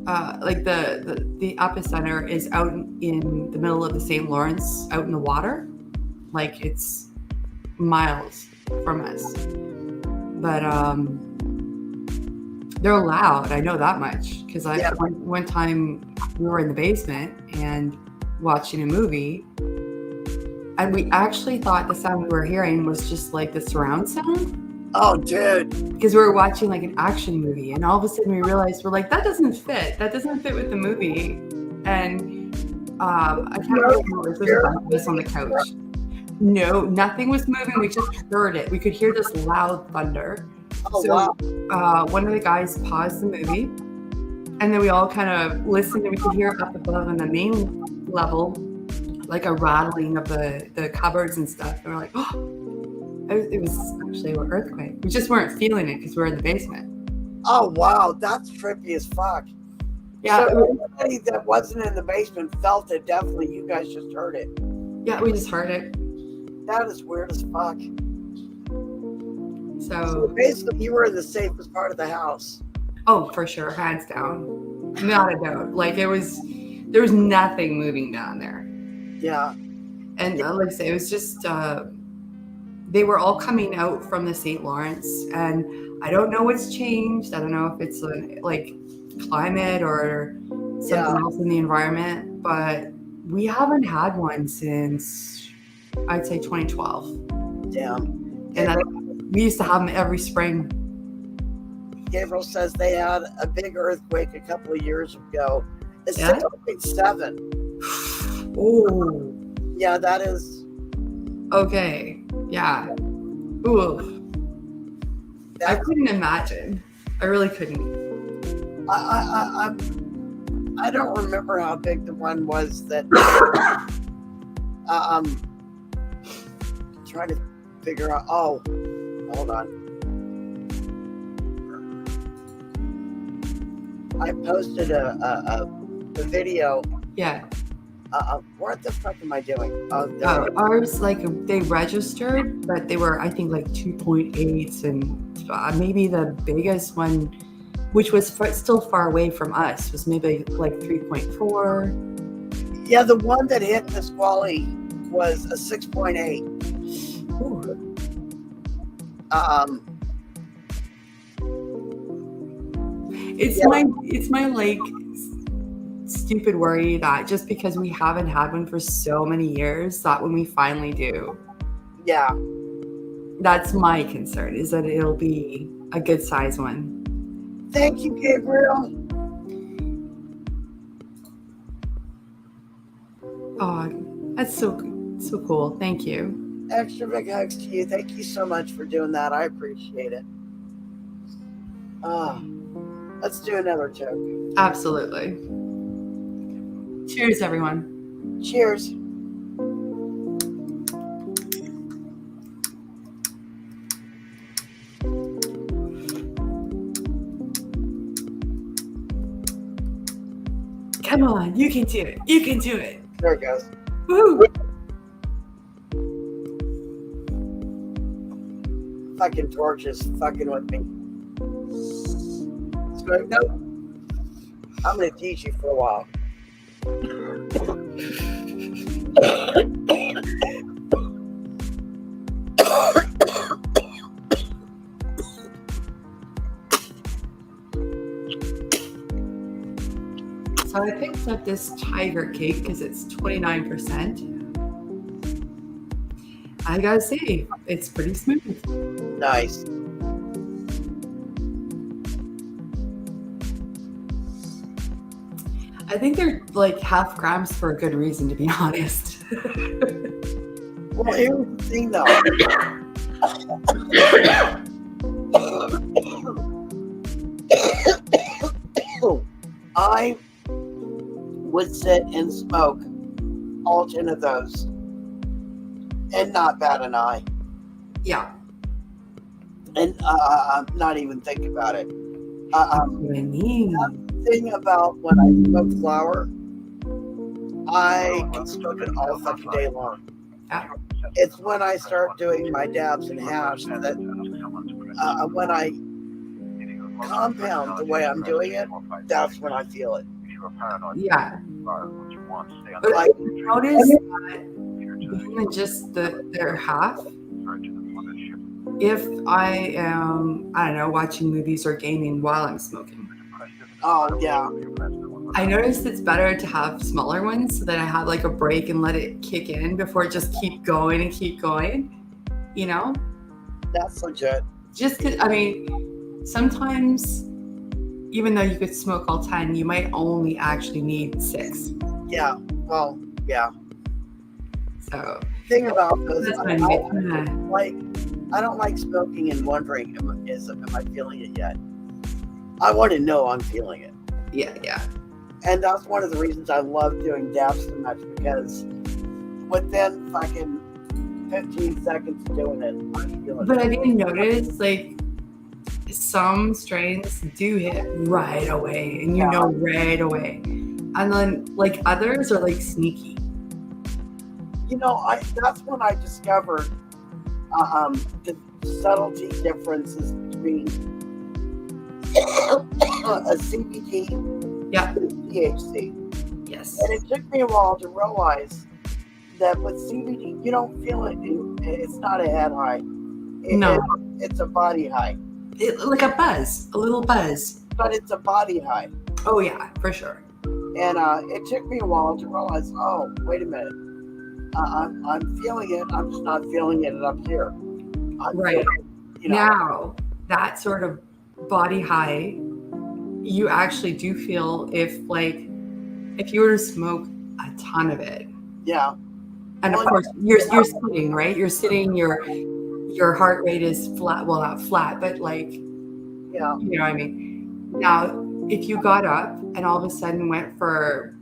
Like the epicenter is out in the middle of the St. Lawrence, out in the water. Like it's miles from us. But they're loud. I know that much because one time we were in the basement and watching a movie, and we actually thought the sound we were hearing was just like the surround sound. Oh, dude. Because we were watching like an action movie, and all of a sudden we realized we're like, that doesn't fit with the movie. And I can't remember if there was a bunch of us on the couch. No, nothing was moving. We just heard it. We could hear this loud thunder. Oh, so, wow. One of the guys paused the movie, and then we all kind of listened, and we could hear up above on the main level, like a rattling of the cupboards and stuff. And we're like, oh. It was actually an earthquake. We just weren't feeling it because we were in the basement. Oh, wow. That's trippy as fuck. Yeah. So everybody that wasn't in the basement felt it. Definitely. You guys just heard it. Yeah, we just heard it. That is weird as fuck. So basically, you were in the safest part of the house. Oh, for sure. Hands down. Not a doubt. Like there was nothing moving down there. Yeah. And like I say, it was just... they were all coming out from the St. Lawrence, and I don't know what's changed. I don't know if it's like climate or something else in the environment, but we haven't had one since I'd say 2012. Damn. And we used to have them every spring. Gabriel says they had a big earthquake a couple of years ago. It's 6.7. Oh. Yeah, that is. Okay. Yeah. Ooh. I couldn't imagine. I really couldn't. I don't remember how big the one was that. Trying to figure out. Oh, hold on. I posted a video. Yeah. What the fuck am I doing? Ours, like, they registered, but they were, I think, like 2.8s, and maybe the biggest one, which was still far away from us, was maybe like 3.4. Yeah, the one that hit Nisqually was a 6.8. It's my like stupid worry that just because we haven't had one for so many years, that when we finally do, that's my concern, is that it'll be a good size one. Thank you, Gabriel. Oh, that's so cool. Thank you. Extra big hugs to you. Thank you so much for doing that. I appreciate it. Let's do another joke. Absolutely. Cheers, everyone. Cheers. Come on, you can do it. You can do it. There it goes. Woo! Fucking torches fucking with me. Nope. I'm gonna teach you for a while. picked up this tiger cake because it's 29%. I gotta say, it's pretty smooth. Nice. I think they're like half grams for a good reason, to be honest. Well, here's the thing, though. I would sit and smoke all 10 of those and not bat an eye Yeah. and not even think about it. That's what I mean. The thing about when I smoke flower, I can smoke it all fucking day long. Yeah. It's when I start doing my dabs and hash that when I compound the way I'm doing it, that's when I feel it. Yeah. But Like, I noticed that even just their half, if I am, I don't know, watching movies or gaming while I'm smoking, oh yeah, I noticed it's better to have smaller ones so that I have like a break and let it kick in before it just keep going and keep going, you know? that's legit. Just because, I mean, sometimes even though you could smoke all 10, you might only actually need 6. Yeah, well, yeah. So Thing about those, that's I what I mean. don't like smoking and wondering, am I feeling it yet? I want to know I'm feeling it. Yeah. And that's one of the reasons I love doing dabs so much, because within fucking 15 seconds of doing it, I'm feeling But it. I didn't notice, like, some strains do hit right away, and you know right away. And then, like, others are, like, sneaky. You know, that's when I discovered the subtlety differences between a CBD Yeah. and THC. Yes. And it took me a while to realize that with CBD, you don't feel it. It's not a head high. No. It's a body high. Like a little buzz. But it's a body high. Oh, yeah, for sure. And it took me a while to realize, oh, wait a minute. I'm feeling it. I'm just not feeling it up here. Right. You know, Now, that sort of body high, you actually do feel if you were to smoke a ton of it. yeah. And of course, you're sitting, right? You're sitting, your heart rate is flat. Well, not flat, but like, Yeah. you know what I mean? Now, if you got up and all of a sudden went for,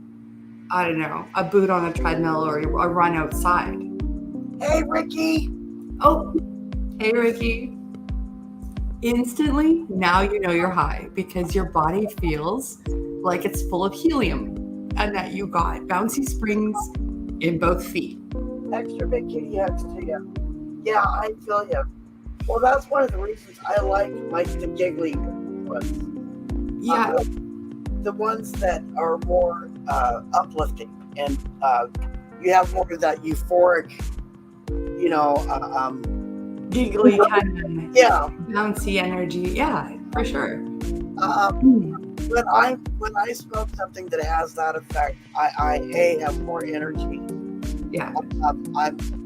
I don't know, a boot on a treadmill or a run outside. Hey, Ricky. Oh, hey, Ricky. Instantly, now you know you're high because your body feels like it's full of helium and that you got bouncy springs in both feet. Extra big kitty hugs to you. Yeah, I feel you. Well, that's one of the reasons I like the giggly ones. Yeah. The ones that are more uplifting, and you have more of that euphoric, Giggly kind of yeah. bouncy energy. Yeah, for sure. When I smoke something that has that effect, I have more energy. Yeah.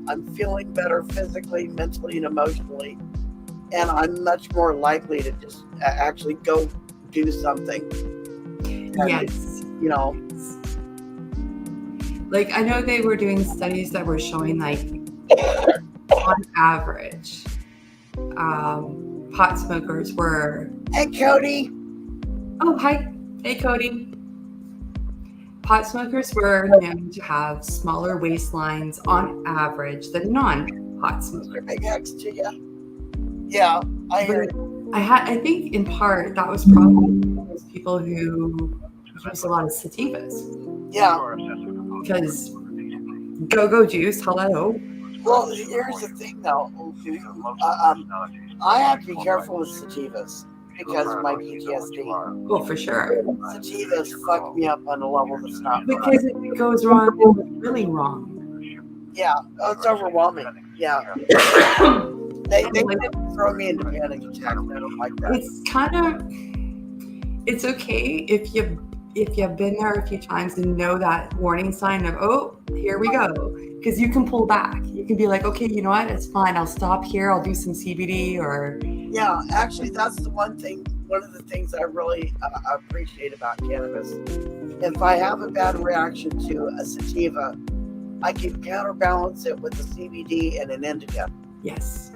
I'm feeling better physically, mentally, and emotionally, and I'm much more likely to just actually go do something. And, Yes. Like, I know they were doing studies that were showing, like, on average, pot smokers were... Hey, Cody. Oh, hi. Hey, Cody. Pot smokers were known to have smaller waistlines on average than non-pot smokers. Big hugs to you. Yeah, I hear it. I think in part that was probably those people who use a lot of sativas. Yeah. Because go-go juice, hello. Well, here's the thing, though. I have to be careful with sativas because of my PTSD. Oh, for sure. Sativas fuck me up on a level that's not right. Because if it goes wrong, it goes really wrong. Yeah, it's overwhelming. Yeah. They throw me into panic attacks. I don't like that. It's kind of, it's okay if if you've been there a few times and know that warning sign of, oh, here we go, because you can pull back. You can be like, okay, you know what? It's fine. I'll stop here. I'll do some CBD or. Yeah, actually, that's the one thing. One of the things I really appreciate about cannabis. If I have a bad reaction to a sativa, I can counterbalance it with a CBD and an indica. Yes.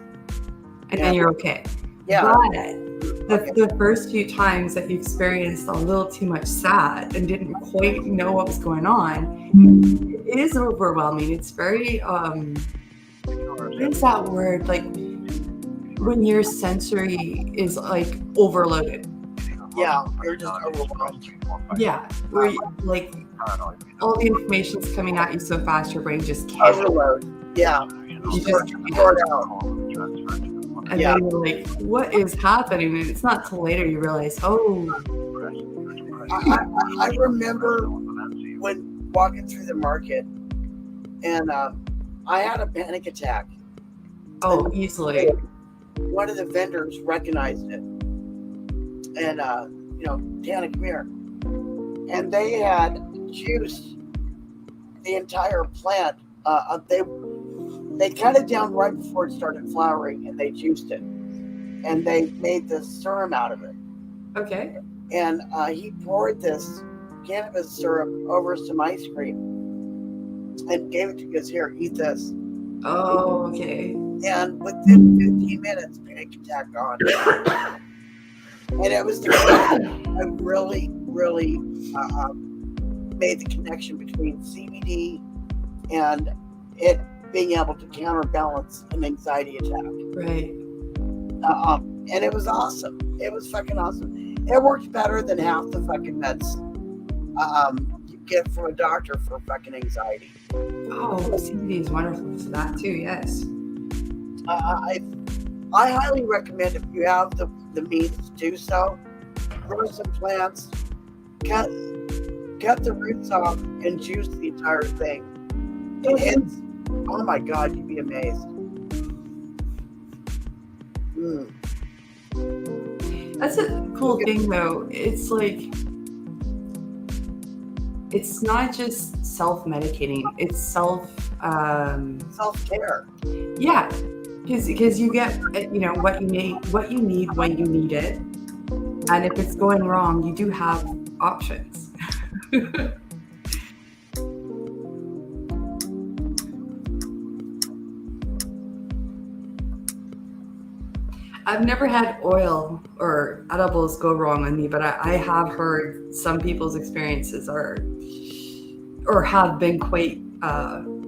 And then you're okay. Yeah. But the first few times that you experienced a little too much sad and didn't quite know what was going on, it is overwhelming. It's very, what is that word? Like when your sensory is like overloaded. Yeah, you're just overwhelmed. Yeah, where you, like all the information's coming at you so fast, your brain just can't. Overload. Yeah. You just sort out. And then you're like, what is happening? And it's not till later you realize, oh. I remember when walking through the market and I had a panic attack. Oh, easily. One of the vendors recognized it. And, Tana, come here. And they had juiced the entire plant. They cut it down right before it started flowering, and they juiced it. And they made the serum out of it. Okay. And he poured this cannabis syrup over some ice cream and gave it to me. He goes, here, eat this. Oh, okay. And within 15 minutes, panic attack gone. And it was the I really, really made the connection between CBD and it being able to counterbalance an anxiety attack. Right. And it was awesome. It was fucking awesome. It worked better than half the fucking meds you get from a doctor for fucking anxiety. Oh, CBD is wonderful for that too, yes. I highly recommend if you have the means to do so, grow some plants, cut the roots off, and juice the entire thing. It's, oh my God, you'd be amazed. That's a cool thing though. It's like, it's not just self-medicating, it's self-care. Yeah, because you get, what you need when you need it. And if it's going wrong, you do have options. I've never had oil or edibles go wrong on me, but I have heard some people's experiences are or have been quite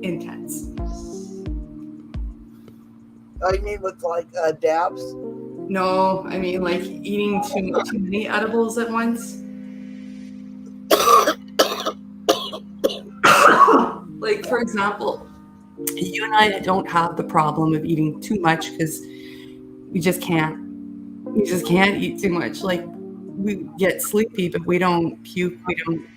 intense. Oh, you mean with like dabs? No, I mean like eating too many edibles at once. Like for example, you and I don't have the problem of eating too much because we just can't eat too much. Like we get sleepy, but we don't puke. We don't,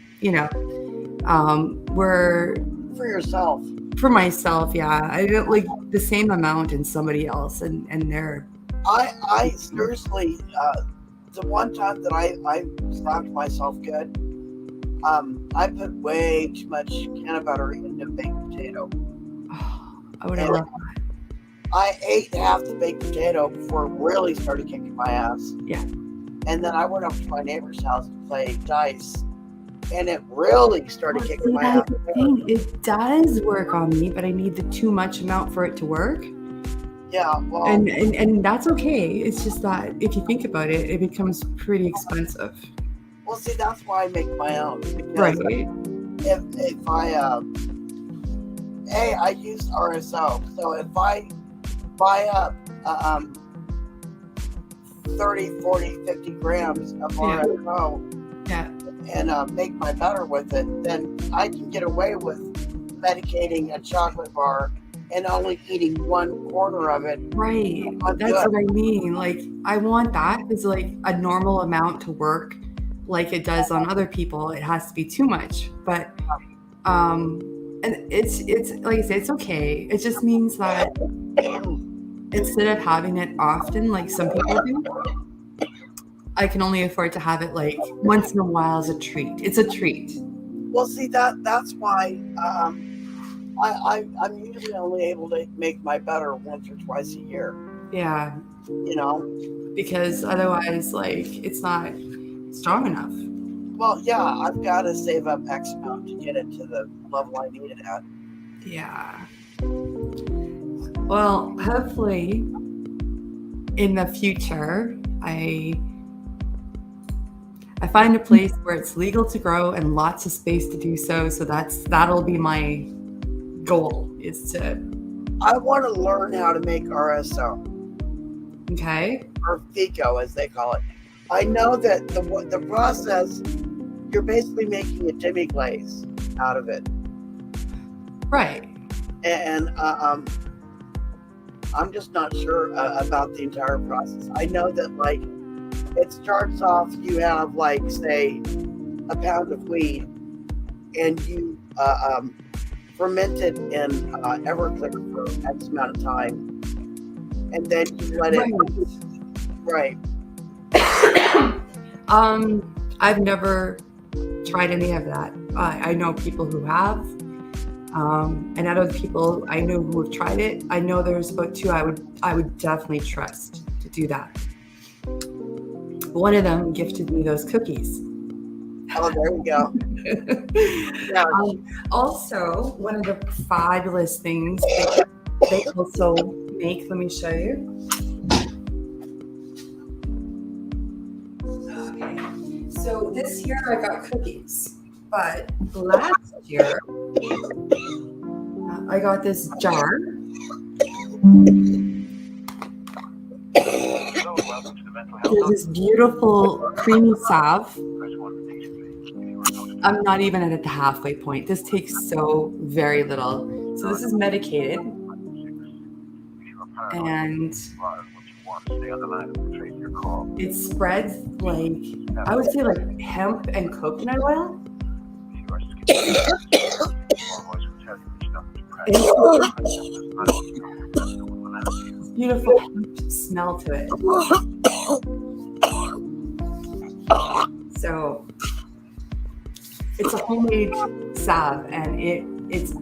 we're For yourself. for myself. Yeah. I don't like the same amount in somebody else and they're, I seriously, the one time that I slapped myself good, I put way too much can of butter into baked potato. I would have loved that. I ate half the baked potato before it really started kicking my ass. Yeah. And then I went up to my neighbor's house to play dice, and it really started kicking my ass. It does work on me, but I need the too much amount for it to work. Yeah, well, And that's okay. It's just that if you think about it, it becomes pretty expensive. well, see, that's why I make my own. Because Right. if I I use RSO, so if I buy up 30, 40, 50 grams of RSO Yeah. and make my butter with it, then I can get away with medicating a chocolate bar and only eating 1/4 of it. Right. I'm That's good. what I mean. Like, I want that as like a normal amount to work like it does on other people. It has to be too much. But and it's like I say, it's okay. It just means that instead of having it often, like some people do, I can only afford to have it like once in a while as a treat. It's a treat. Well, see that's why I'm usually only able to make my butter once or twice a year. Yeah, You know. because otherwise, like, it's not strong enough. Well, yeah, I've got to save up X amount to get it to the level I need it at. Yeah. Well, hopefully in the future, I find a place where it's legal to grow and lots of space to do so. So that'll be my goal, is to. I want to learn how to make RSO, Okay. or FICO as they call it. I know that the process, you're basically making a demi glaze out of it, Right. and I'm just not sure about the entire process. I know that like it starts off, you have like say a pound of weed, and you ferment it in Everclear for X amount of time, and then you let it. Right. I've never tried any of that. I know people who have, and out of the people I know who have tried it, I know there's about 2 I would definitely trust to do that. One of them gifted me those cookies. Oh, there we go. Yeah. Also, one of the fabulous things they also make, let me show you. Okay, so this year I got cookies, but last year I got this jar. Hello, welcome to the mental health. There's this beautiful creamy salve. Press 1 for patients, please. If you are notified. I'm not even at the halfway point. This takes so very little. So this is medicated, If you are paranoid, and what you want, stay on the line and we'll trace your call. it spreads like, I would say like hemp and coconut oil. If you are schizophrenic, your voice will tell you which number to press. It's beautiful hemp smell to it. So it's a homemade salve, and it's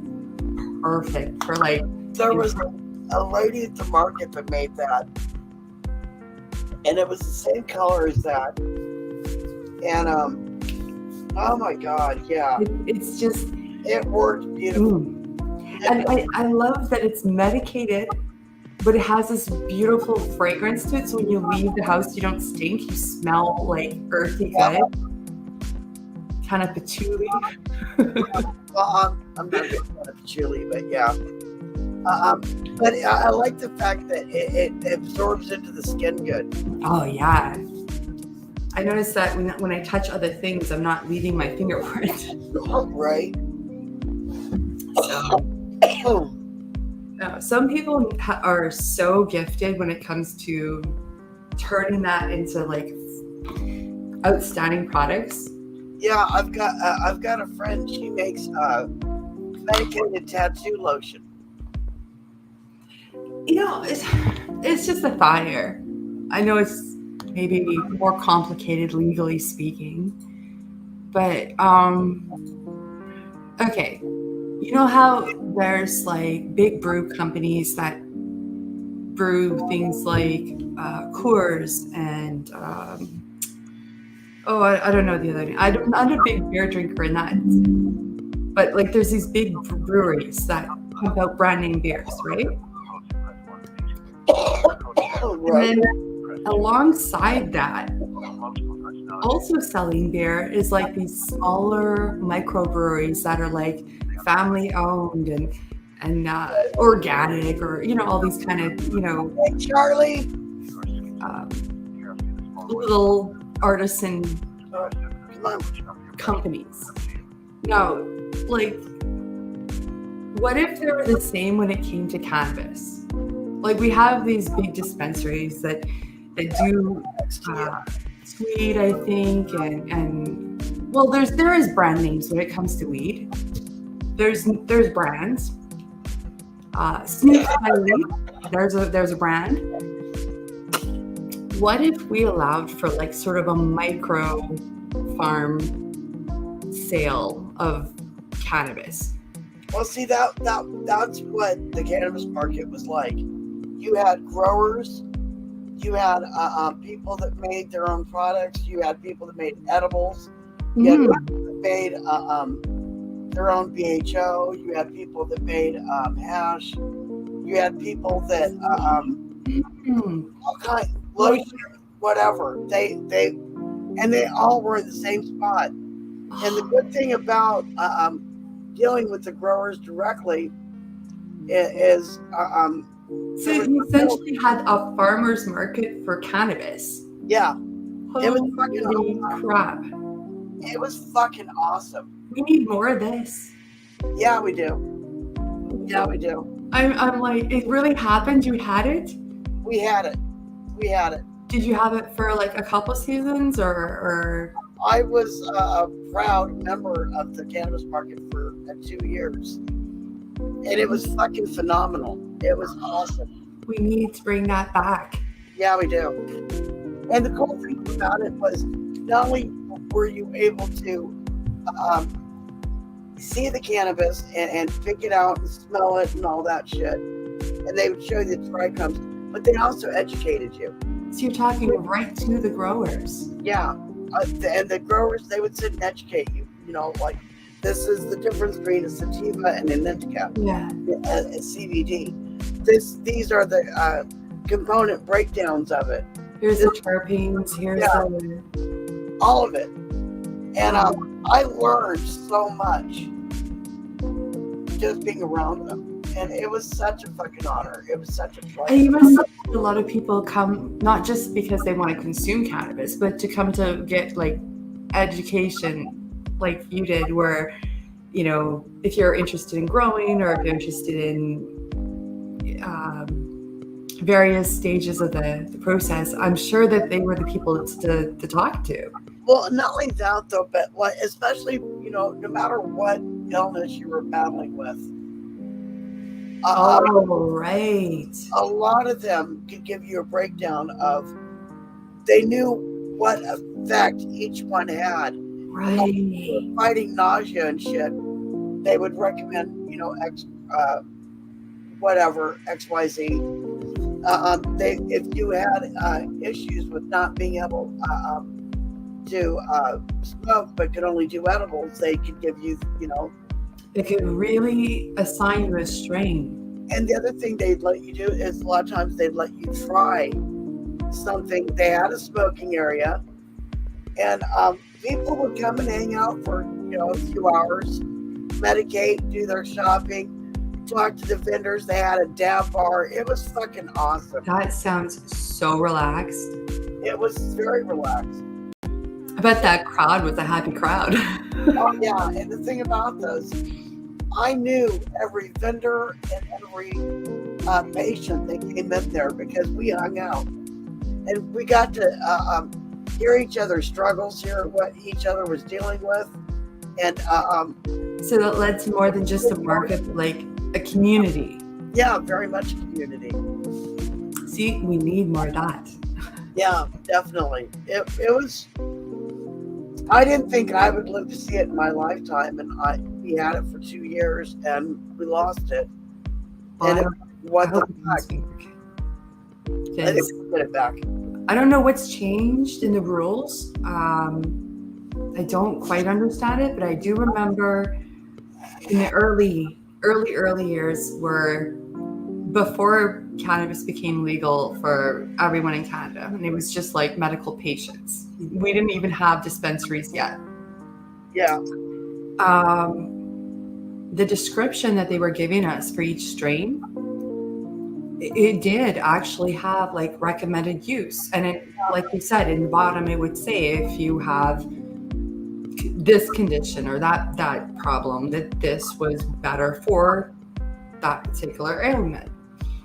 perfect for like. There was a lady at the market that made that, and it was the same color as that. And oh my God, yeah, It's just. it worked beautiful. And I love that it's medicated, but it has this beautiful fragrance to it. So when you leave the house, you don't stink. You smell like earthy good, kind of patchouli. Well, I'm not big fan of patchouli, but yeah. But I like the fact that it absorbs into the skin good. Oh yeah. I noticed that when I touch other things, I'm not leaving my fingerprint. Right. So, some people are so gifted when it comes to turning that into like outstanding products. Yeah, I've got a friend. She makes medicated tattoo lotion. You know, it's just a fire. I know it's maybe more complicated legally speaking, but okay. You know how there's like big brew companies that brew things like Coors and I don't know the other name. I'm not a big beer drinker in that, but like there's these big breweries that pump out brand name beers, right? And then alongside that, also selling beer is like these smaller microbreweries that are like family owned and organic, or all these kind of Hey, Charlie. little artisan Come on. companies. Now, like, what if they were the same when it came to cannabis? Like, we have these big dispensaries that do weed, I think, and well, there is brand names when it comes to weed. There's brands. Snoop Dogg, there's a brand. What if we allowed for like sort of a micro farm sale of cannabis? Well, see that's what the cannabis market was like. You had growers, you had people that made their own products, you had people that made edibles, you had people that made their own BHO, you had people that made hash, you had people that all kind lotion, whatever. They all were in the same spot. And the good thing about dealing with the growers directly is so you essentially had a farmer's market for cannabis. Yeah. Holy It was fucking awesome. crap. It was fucking awesome. We need more of this. Yeah, we do. Yeah, we do. I'm like, it really happened? You had it? We had it. We had it. Did you have it for like a couple seasons or? I was a proud member of the cannabis market for 2 years. And it was fucking phenomenal. It was awesome. We need to bring that back. Yeah, we do. And the cool thing about it was not only were you able to see the cannabis and pick it out and smell it and all that shit, and they would show you the trichomes, but they also educated you. So you're talking right to the growers. Yeah. And the growers, they would sit and educate you. You know, like, this is the difference between a sativa and an indica. Yeah. A CBD. These are the component breakdowns of it. Here's the terpenes. Here's all of it. And I learned so much just being around them. And it was such a fucking honor. It was such a pleasure. And you must have had a lot of people come, not just because they want to consume cannabis, but to come to get like education like you did, where, you know, if you're interested in growing or if you're interested in various stages of the process, I'm sure that they were the people to talk to. Well, not only that though, but like, especially, you know, no matter what illness you were battling with. Right. A lot of them could give you a breakdown of, they knew what effect each one had. Right. Fighting nausea and shit, they would recommend, you know, XYZ. If you had issues with not being able to smoke but could only do edibles, they could give you, you know. They could really assign you a strain. And the other thing they'd let you do is a lot of times they'd let you try something. They had a smoking area, and people would come and hang out for, you know, a few hours, medicate, do their shopping, talk to the vendors. They had a dab bar. It was fucking awesome. That sounds so relaxed. It was very relaxed. I bet that crowd was a happy crowd. Oh yeah, and the thing about those, I knew every vendor and every patient that came in there because we hung out, and we got to hear each other's struggles, hear what each other was dealing with, and so that led to more than just a market, like a community. Yeah, very much community. See, we need more of that. Yeah, definitely. It was. I didn't think I would live to see it in my lifetime, and we had it for 2 years, and we lost it. And what the fuck? I think we'll get it back. I don't know what's changed in the rules. I don't quite understand it, but I do remember in the early years where before cannabis became legal for everyone in Canada, and it was just like medical patients. We didn't even have dispensaries yet. Yeah. The description that they were giving us for each strain, it did actually have like recommended use. And it, like we said, in the bottom, it would say if you have this condition or that problem, that this was better for that particular ailment.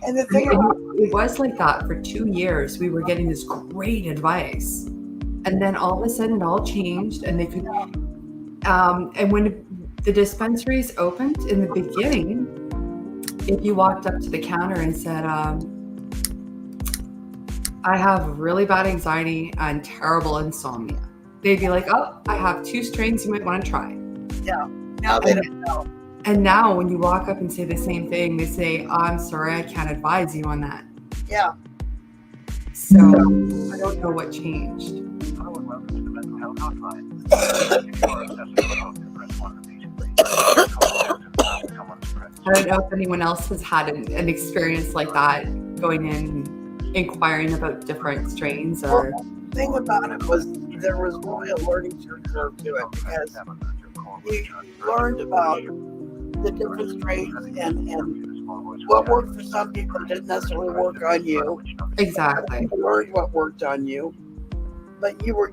And the thing about it was like that for 2 years. We were getting this great advice, and then all of a sudden it all changed, and they could. And when the dispensaries opened in the beginning, if you walked up to the counter and said, I have really bad anxiety and terrible insomnia. They'd be like, oh, I have 2 strains you might want to try. Yeah. Now they don't know. And now when you walk up and say the same thing, they say, oh, I'm sorry, I can't advise you on that. Yeah. So I don't know what changed. Hello and welcome to the mental health hotline. If you are accessible at home, press 1 of these three. Someone's pressed. I don't know if anyone else has had an experience like that, going in, inquiring about different strains or. Well, the thing about it was there was really a learning curve to it because you learned about the different strains and what worked for some people didn't necessarily work on you. Exactly. You learned what worked on you, but you were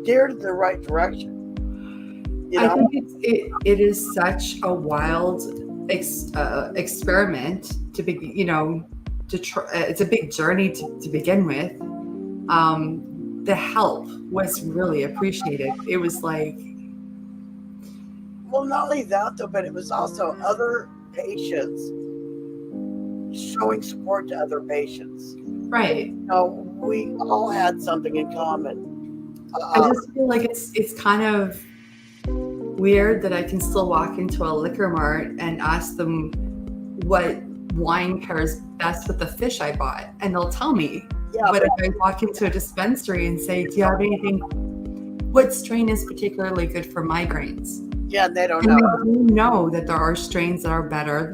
steered in the right direction. You know? I think it is such a wild experiment to be, to try. It's a big journey to begin with. The help was really appreciated. It was like, well, not only that though, but it was also other patients showing support to other patients. right. You know, we all had something in common. I just feel like it's kind of weird that I can still walk into a liquor mart and ask them what wine pairs best with the fish I bought, and they'll tell me. Yeah, But if I walk into a dispensary and say, do you have anything, what strain is particularly good for migraines? yeah, they don't And know. they do know that there are strains that are better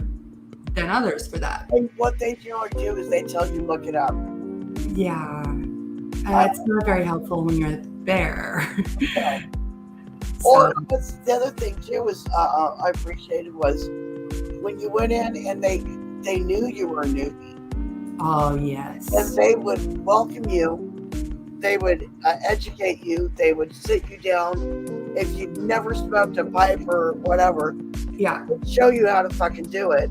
than others for that. And what they generally do is they tell you look it up. Yeah. It's not very helpful when you're there. Okay. So, Or what's the other thing too was I appreciated was when you went in and they knew you were a newbie oh, yes. and they would welcome you, they would educate you, they would sit you down. If you'd never smoked a pipe or whatever, Yeah. they'd show you how to fucking do it,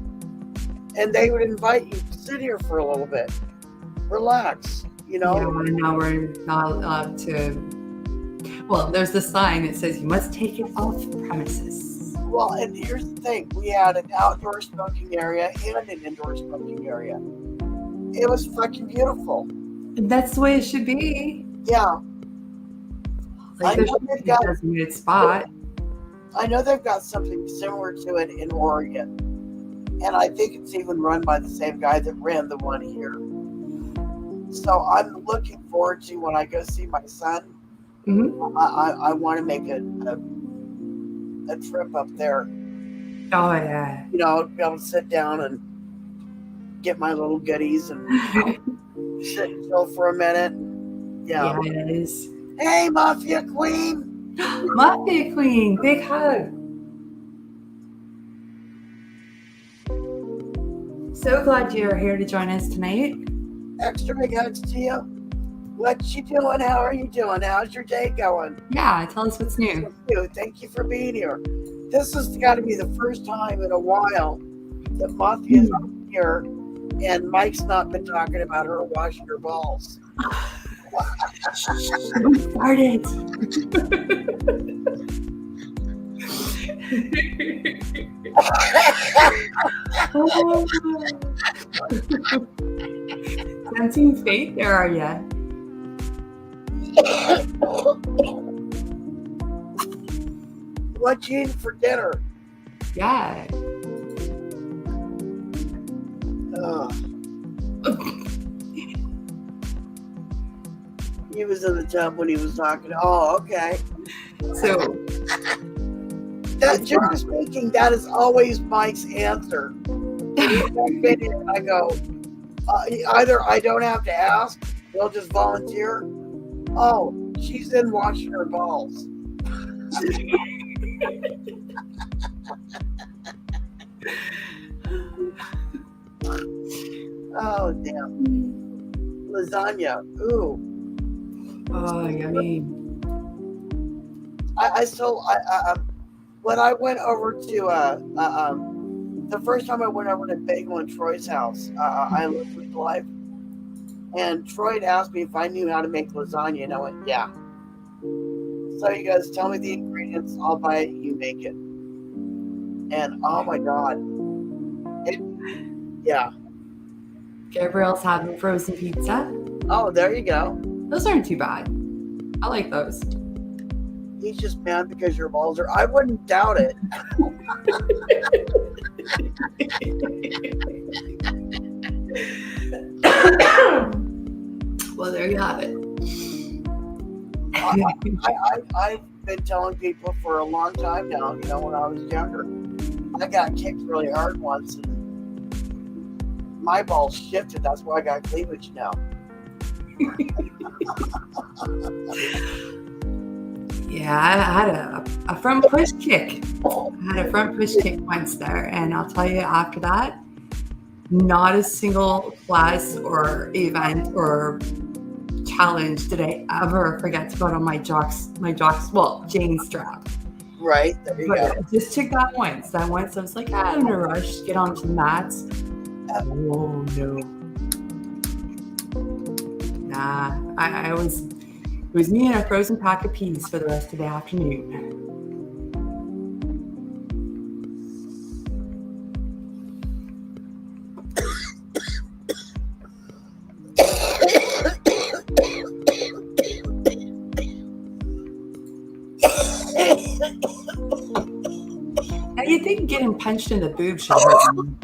and they would invite you to sit here for a little bit, relax. You know. Yeah, and now we're not allowed to. Well, there's the sign that says you must take it off premises. Well, and here's the thing: we had an outdoor smoking area and an indoor smoking area. It was fucking beautiful. And that's the way it should be. Yeah, Like I there know should they've be a got- designated spot. I know they've got something similar to it in Oregon, and I think it's even run by the same guy that ran the one here. So I'm looking forward to when I go see my son. Mm-hmm. I want to make a trip up there. Oh, yeah. You know, be able to sit down and get my little goodies and sit and chill for a minute. Yeah. Yes. Hey, Mafia Queen. Mafia Queen, big hug. So glad you're here to join us tonight. Extra big hugs to you. What you doing? How are you doing? How's your day going? Yeah, tell us what's new. Thank you for being here. This has got to be the first time in a while that Mafia's here and Mike's not been talking about her washing her balls. We started. Sensing fate, there are ya? What you eating for dinner? Yeah. He was in the tub when he was talking. Oh, okay. So, That, generally speaking, that is always Mike's answer. I go, either I don't have to ask, they'll just volunteer. Oh, she's in washing her balls. Oh, damn. Lasagna. Ooh. oh, yummy. When I went over to the first time I went over to Bagel and Troy's house, I lived with life, and Troy had asked me if I knew how to make lasagna, and I went, yeah. So you guys tell me the ingredients, I'll buy it, you make it. And oh my god, yeah. Gabriel's having frozen pizza. Oh, there you go. Those aren't too bad. I like those. He's just mad because your balls are. I wouldn't doubt it. Well, there you have it. I've been telling people for a long time now. You know, when I was younger, I got kicked really hard once, and my balls shifted. That's why I got cleavage now. Yeah, I had a front push kick. I had a front push kick once there, and I'll tell you after that, not a single class or event or challenge did I ever forget to put on my jocks, well, chain strap. Right, there you But go. I just took that once. I was like, I'm in a rush, get onto the mats. Oh no. Nah, I was, it was me and a frozen pack of peas for the rest of the afternoon. Now you'd think getting punched in the boob should hurt me.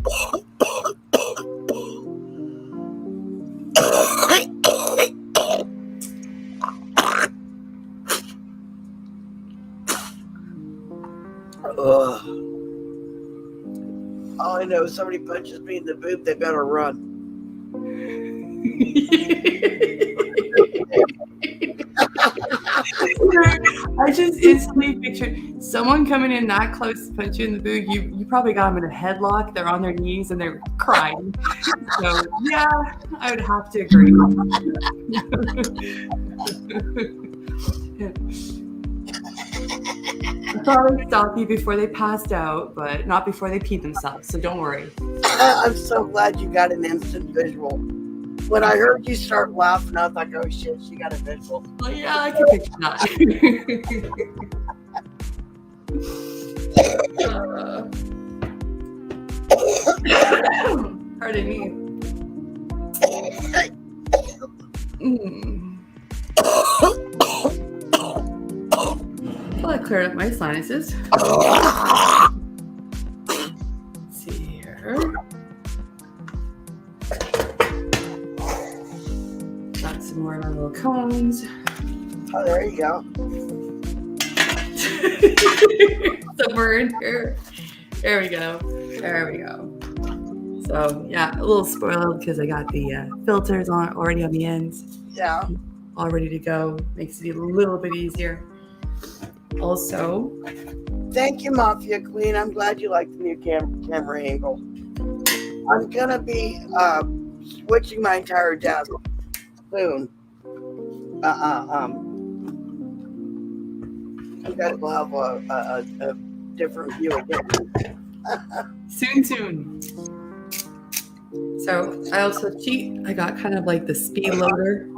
Ugh. All I know is somebody punches me in the boob, they better run. I just instantly pictured someone coming in that close to punch you in the boob. You probably got them in a headlock. They're on their knees and they're crying. So yeah, I would have to agree. I'd probably stop you before they passed out, but not before they peed themselves. So don't worry. I'm so glad you got an instant visual. When I heard you start laughing, I was like, oh shit, she got a visual. Well, yeah, I can picture that. Pardon me. Well, I cleared up my sinuses. Let's see here. Got some more of my little cones. Oh, there you go. Somewhere in here. There we go. There we go. So yeah, a little spoiled because I got the filters on already on the ends, Yeah. all ready to go. Makes it a little bit easier. Also, Thank you, Mafia Queen. I'm glad you like the new camera angle. I'm gonna be switching my entire desk soon. I'm gonna have a different view again. soon. So I also cheat. I got kind of like the speed loader.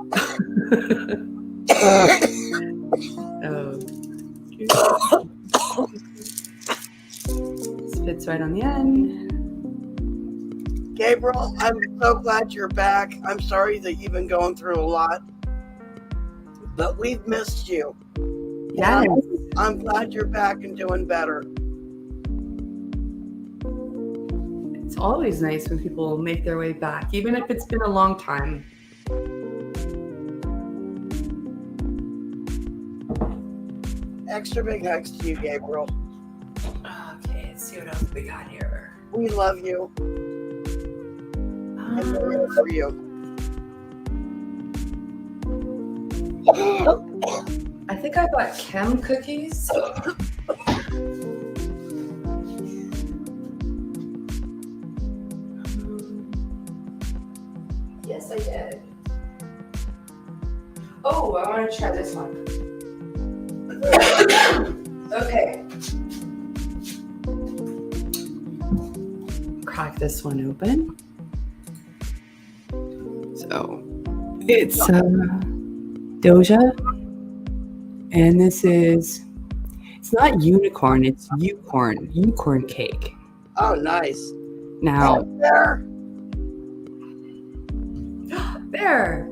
This fits right on the end. Gabriel, I'm so glad you're back. I'm sorry that you've been going through a lot, but we've missed you. Yeah. I'm glad you're back and doing better. It's always nice when people make their way back, even if it's been a long time. Extra big hugs to you, Gabriel. Okay, let's see what else we got here. We love you. And we're here for you. I think I bought Chem cookies. Yes, I did. Oh, I want to try this one. Okay. Crack this one open. So it's Doja, and this is, it's not unicorn, it's unicorn cake. Oh, nice. Now There. there,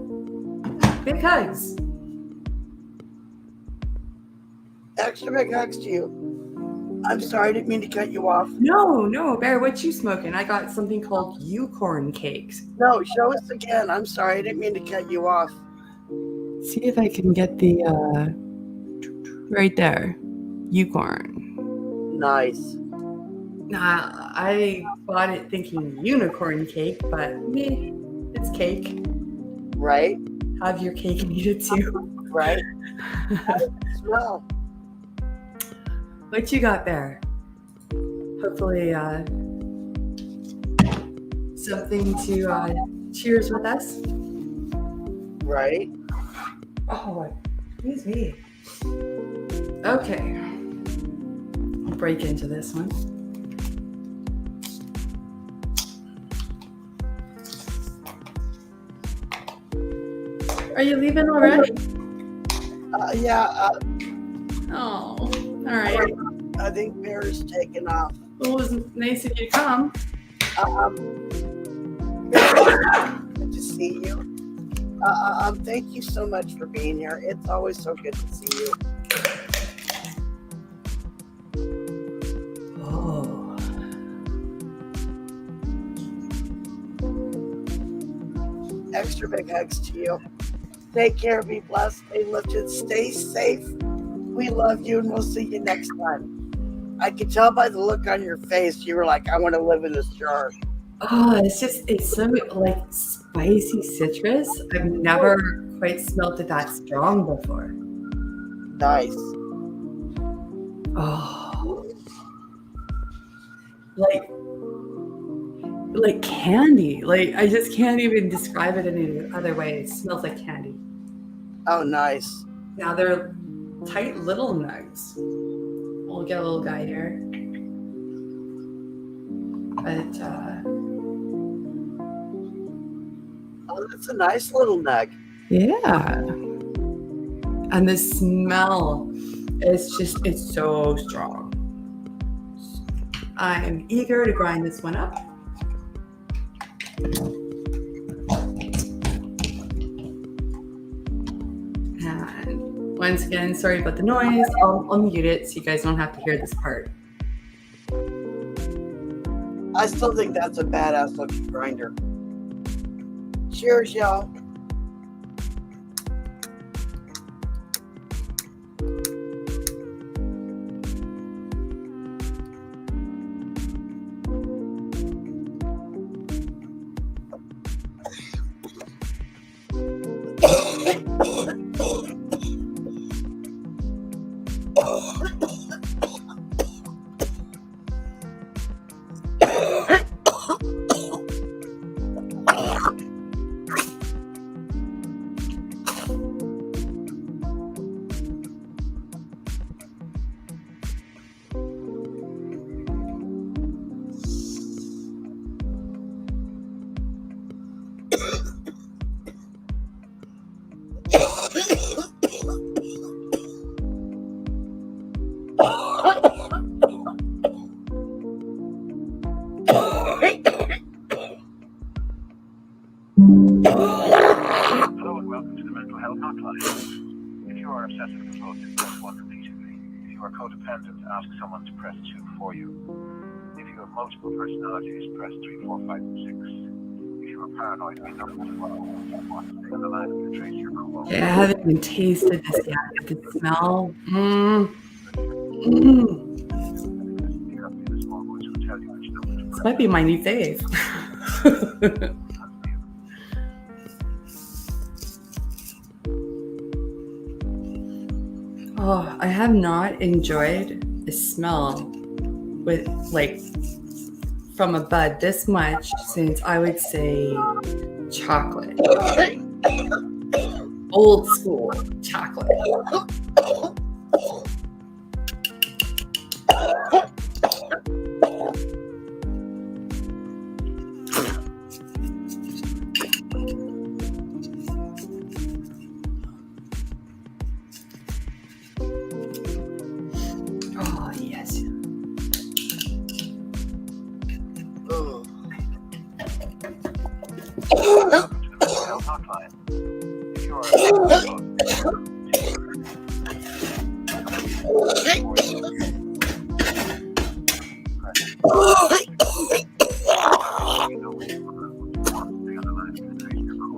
Big hugs. Extra big hugs to you. I'm sorry, I didn't mean to cut you off. No, Bear, what you smoking? I got something called unicorn cakes. No, show us again. I'm sorry, I didn't mean to cut you off. See if I can get the right there. Unicorn. Nice. Nah, I bought it thinking unicorn cake, but it's cake. Right? Have your cake and eat it too. Right? Smell. What you got there? Hopefully something to cheers with us. Right? Oh, excuse me. Okay. I'll break into this one. Are you leaving already? Yeah, Oh, all right. I think Bear's taking off. Well, it was nice of you to come. Good to see you. Thank you so much for being here. It's always so good to see you. Oh. Extra big hugs to you. Take care, be blessed, stay lifted, stay safe. We love you, and we'll see you next time. I could tell by the look on your face, you were like, I want to live in this jar. Oh, it's so like spicy citrus. I've never quite smelled it that strong before. Nice. Oh, like candy. Like I just can't even describe it any other way. It smells like candy. Oh, nice. Now they're tight little nugs. We'll get a little guy here, but Oh, that's a nice little nug. yeah. And the smell is it's so strong. I'm eager to grind this one up. And once again, sorry about the noise. I'll mute it so you guys don't have to hear this part. I still think that's a badass looking grinder. Cheers, y'all. Hello and welcome to the Mental Health Hotline. If you are obsessive compulsive, press 1 repeatedly. If you are codependent, ask someone to press 2 for you. If you have multiple personalities, press 3, 4, 5, and 6. If you are paranoid, we know what you want to stay on the line and trace your call. Yeah, I haven't even tasted this yet. I can smell. This might be my new fave. Oh, I have not enjoyed the smell with from a bud this much since I would say chocolate. Old school chocolate. Oh, yes. Welcome to the Mental Health Hotline. If you you are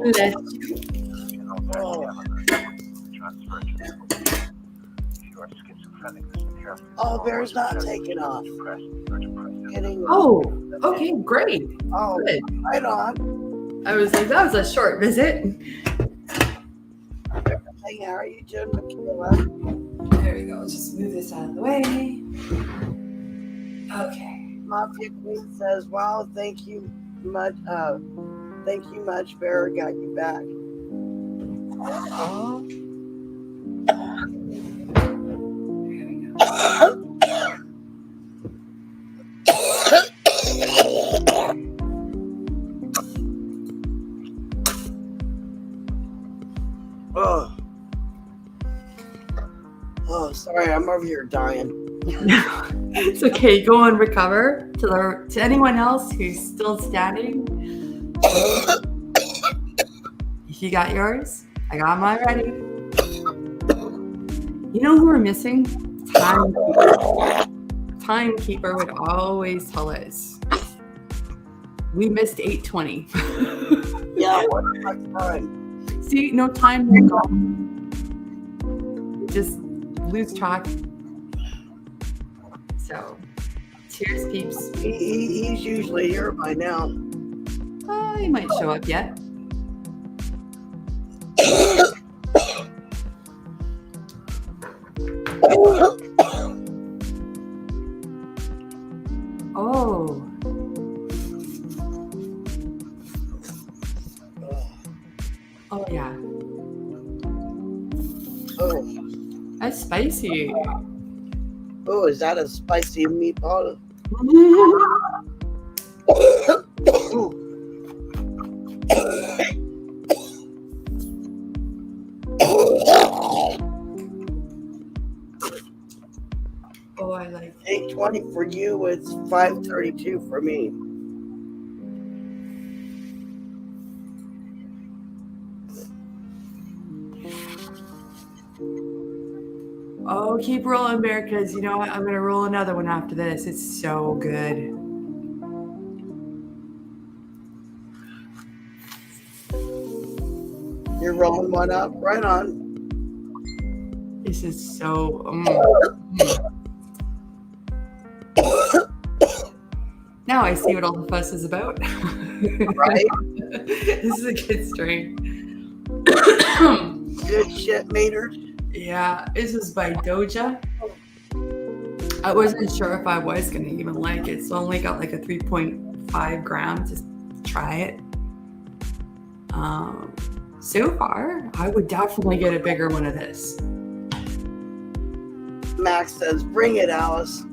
Bless Oh, Bear's not taking off. Getting. Oh, okay, great. Oh, Good. right on. I was like, that was a short visit. Hey, how are you doing, Michaela? There we go. Let's just move this out of the way. Okay. Mafia Queen says, "Wow, thank you much. Thank you much. Bear got you back." Oh, oh, sorry, I'm over here dying. It's okay. Go and recover. To anyone else who's still standing, if you got yours, I got mine ready. You know who we're missing? Timekeeper. Timekeeper would always tell us we missed 8:20. Yeah, what the time? See, no time, no go. Just lose track. So, cheers, peeps. He's usually here by now. He might show up yet. Oh. Oh, yeah. Oh, That's spicy. oh, is that a spicy meatball? Oh, I like 8:20 for you. It's 5:32 for me. Oh, keep rolling, Bear, because you know what? I'm going to roll another one after this. It's so good. You're rolling one up. Right on. This is so... Now I see what all the fuss is about. Right? This is a good strain. Good shit, Mater. Yeah, this is by Doja. I wasn't sure if I was going to even like it, so I only got like a 3.5 gram to try it. So far, I would definitely get a bigger one of this. Max says, "Bring it, Alice."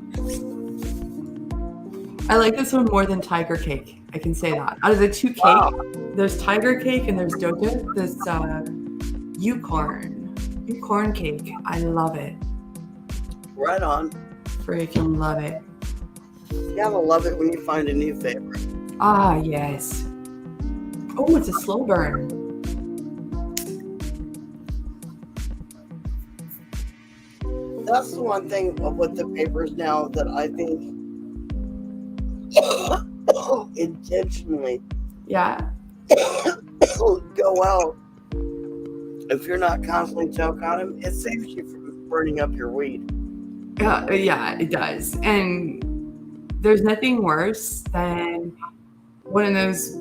I like this one more than Tiger Cake. I can say that. Out of the two cake, there's Tiger Cake and there's Doja. There's Unicorn cake. I love it. Right on. Freaking love it. You gotta love it when you find a new favorite. Ah, yes. Oh, it's a slow burn. That's the one thing with the papers now that I think intentionally Yeah. go out. If you're not constantly choking on them, it saves you from burning up your weed. Yeah, it does. And there's nothing worse than one of those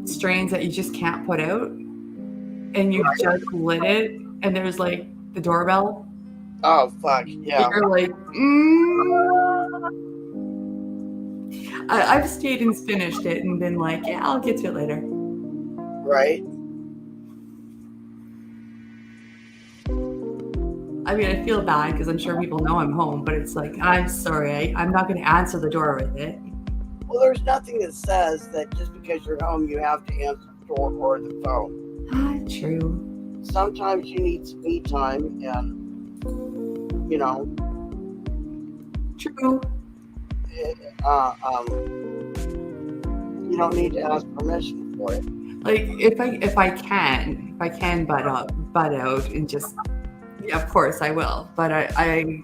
strains that you just can't put out and you just lit it and there's like the doorbell. Oh, fuck, yeah. You're like, I've stayed and finished it and been like, yeah, I'll get to it later. Right? I mean, I feel bad because I'm sure people know I'm home, but it's like, I'm sorry, I'm not going to answer the door with it. Well, there's nothing that says that just because you're home, you have to answer the door or the phone. True. Sometimes you need some me time, and, you know, True. you don't need to ask permission for it. Like if I can butt out and just, yeah, of course I will. But I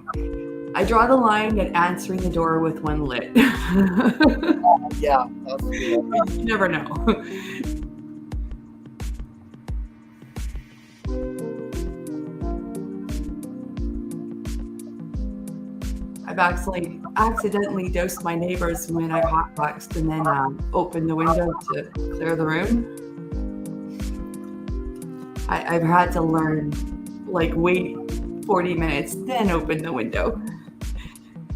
draw the line at answering the door with one lit. Yeah, that's good. You never know. I've accidentally dosed my neighbors when I hotboxed and then opened the window to clear the room. I've had to learn, like, wait 40 minutes, then open the window.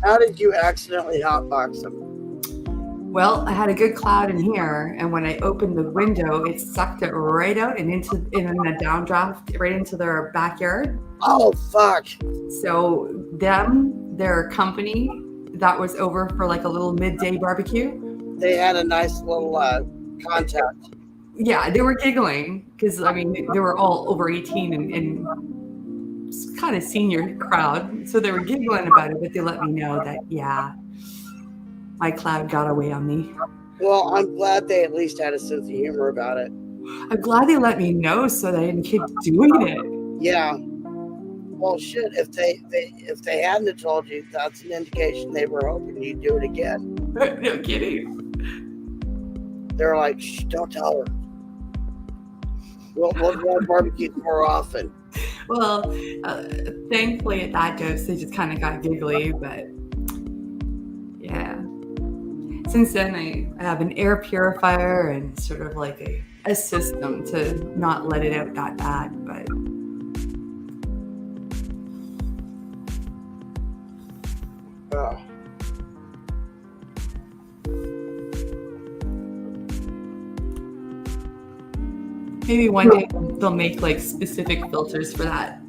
How did you accidentally hotbox them? Well, I had a good cloud in here, and when I opened the window, it sucked it right out and in a downdraft right into their backyard. Oh, fuck. So their company that was over for like a little midday barbecue. They had a nice little contact. Yeah, they were giggling because, I mean, they were all over 18 and kind of senior crowd. So they were giggling about it, but they let me know that, yeah, my cloud got away on me. Well, I'm glad they at least had a sense of humor about it. I'm glad they let me know so that I didn't keep doing it. Yeah. Well, shit, if they hadn't have told you, that's an indication they were hoping you'd do it again. No kidding. They're like, shh, don't tell her. We'll go barbecue more often. Well, thankfully at that dose, they just kind of got giggly, but yeah. Since then, I have an air purifier and sort of like a system to not let it out that bad, but maybe one day they'll make like specific filters for that.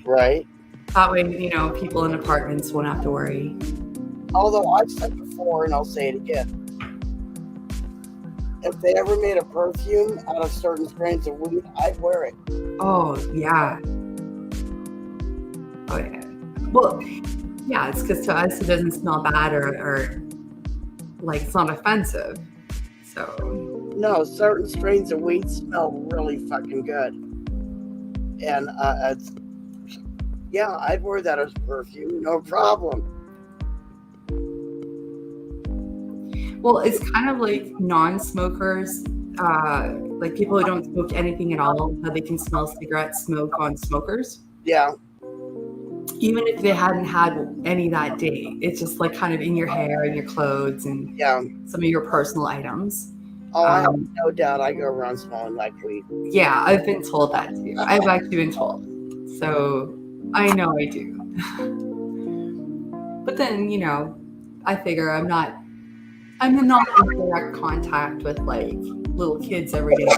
Right. That way, you know, people in apartments won't have to worry. Although I've said before, and I'll say it again, if they ever made a perfume out of certain strains of weed, I'd wear it. Oh, yeah. Oh, yeah. Well, yeah, it's because to us it doesn't smell bad or like it's not offensive. So. No, certain strains of weed smell really fucking good. And yeah, I'd wear that as perfume, no problem. Well, it's kind of like non-smokers, like people who don't smoke anything at all, how they can smell cigarette smoke on smokers. Yeah. Even if they hadn't had any that day, it's just like kind of in your hair and your clothes and some of your personal items. Oh, I have no doubt I go around smelling like weed. Yeah, I've been told that too. I've actually been told. So I know I do. But then, you know, I figure I'm not in direct contact with like little kids every day.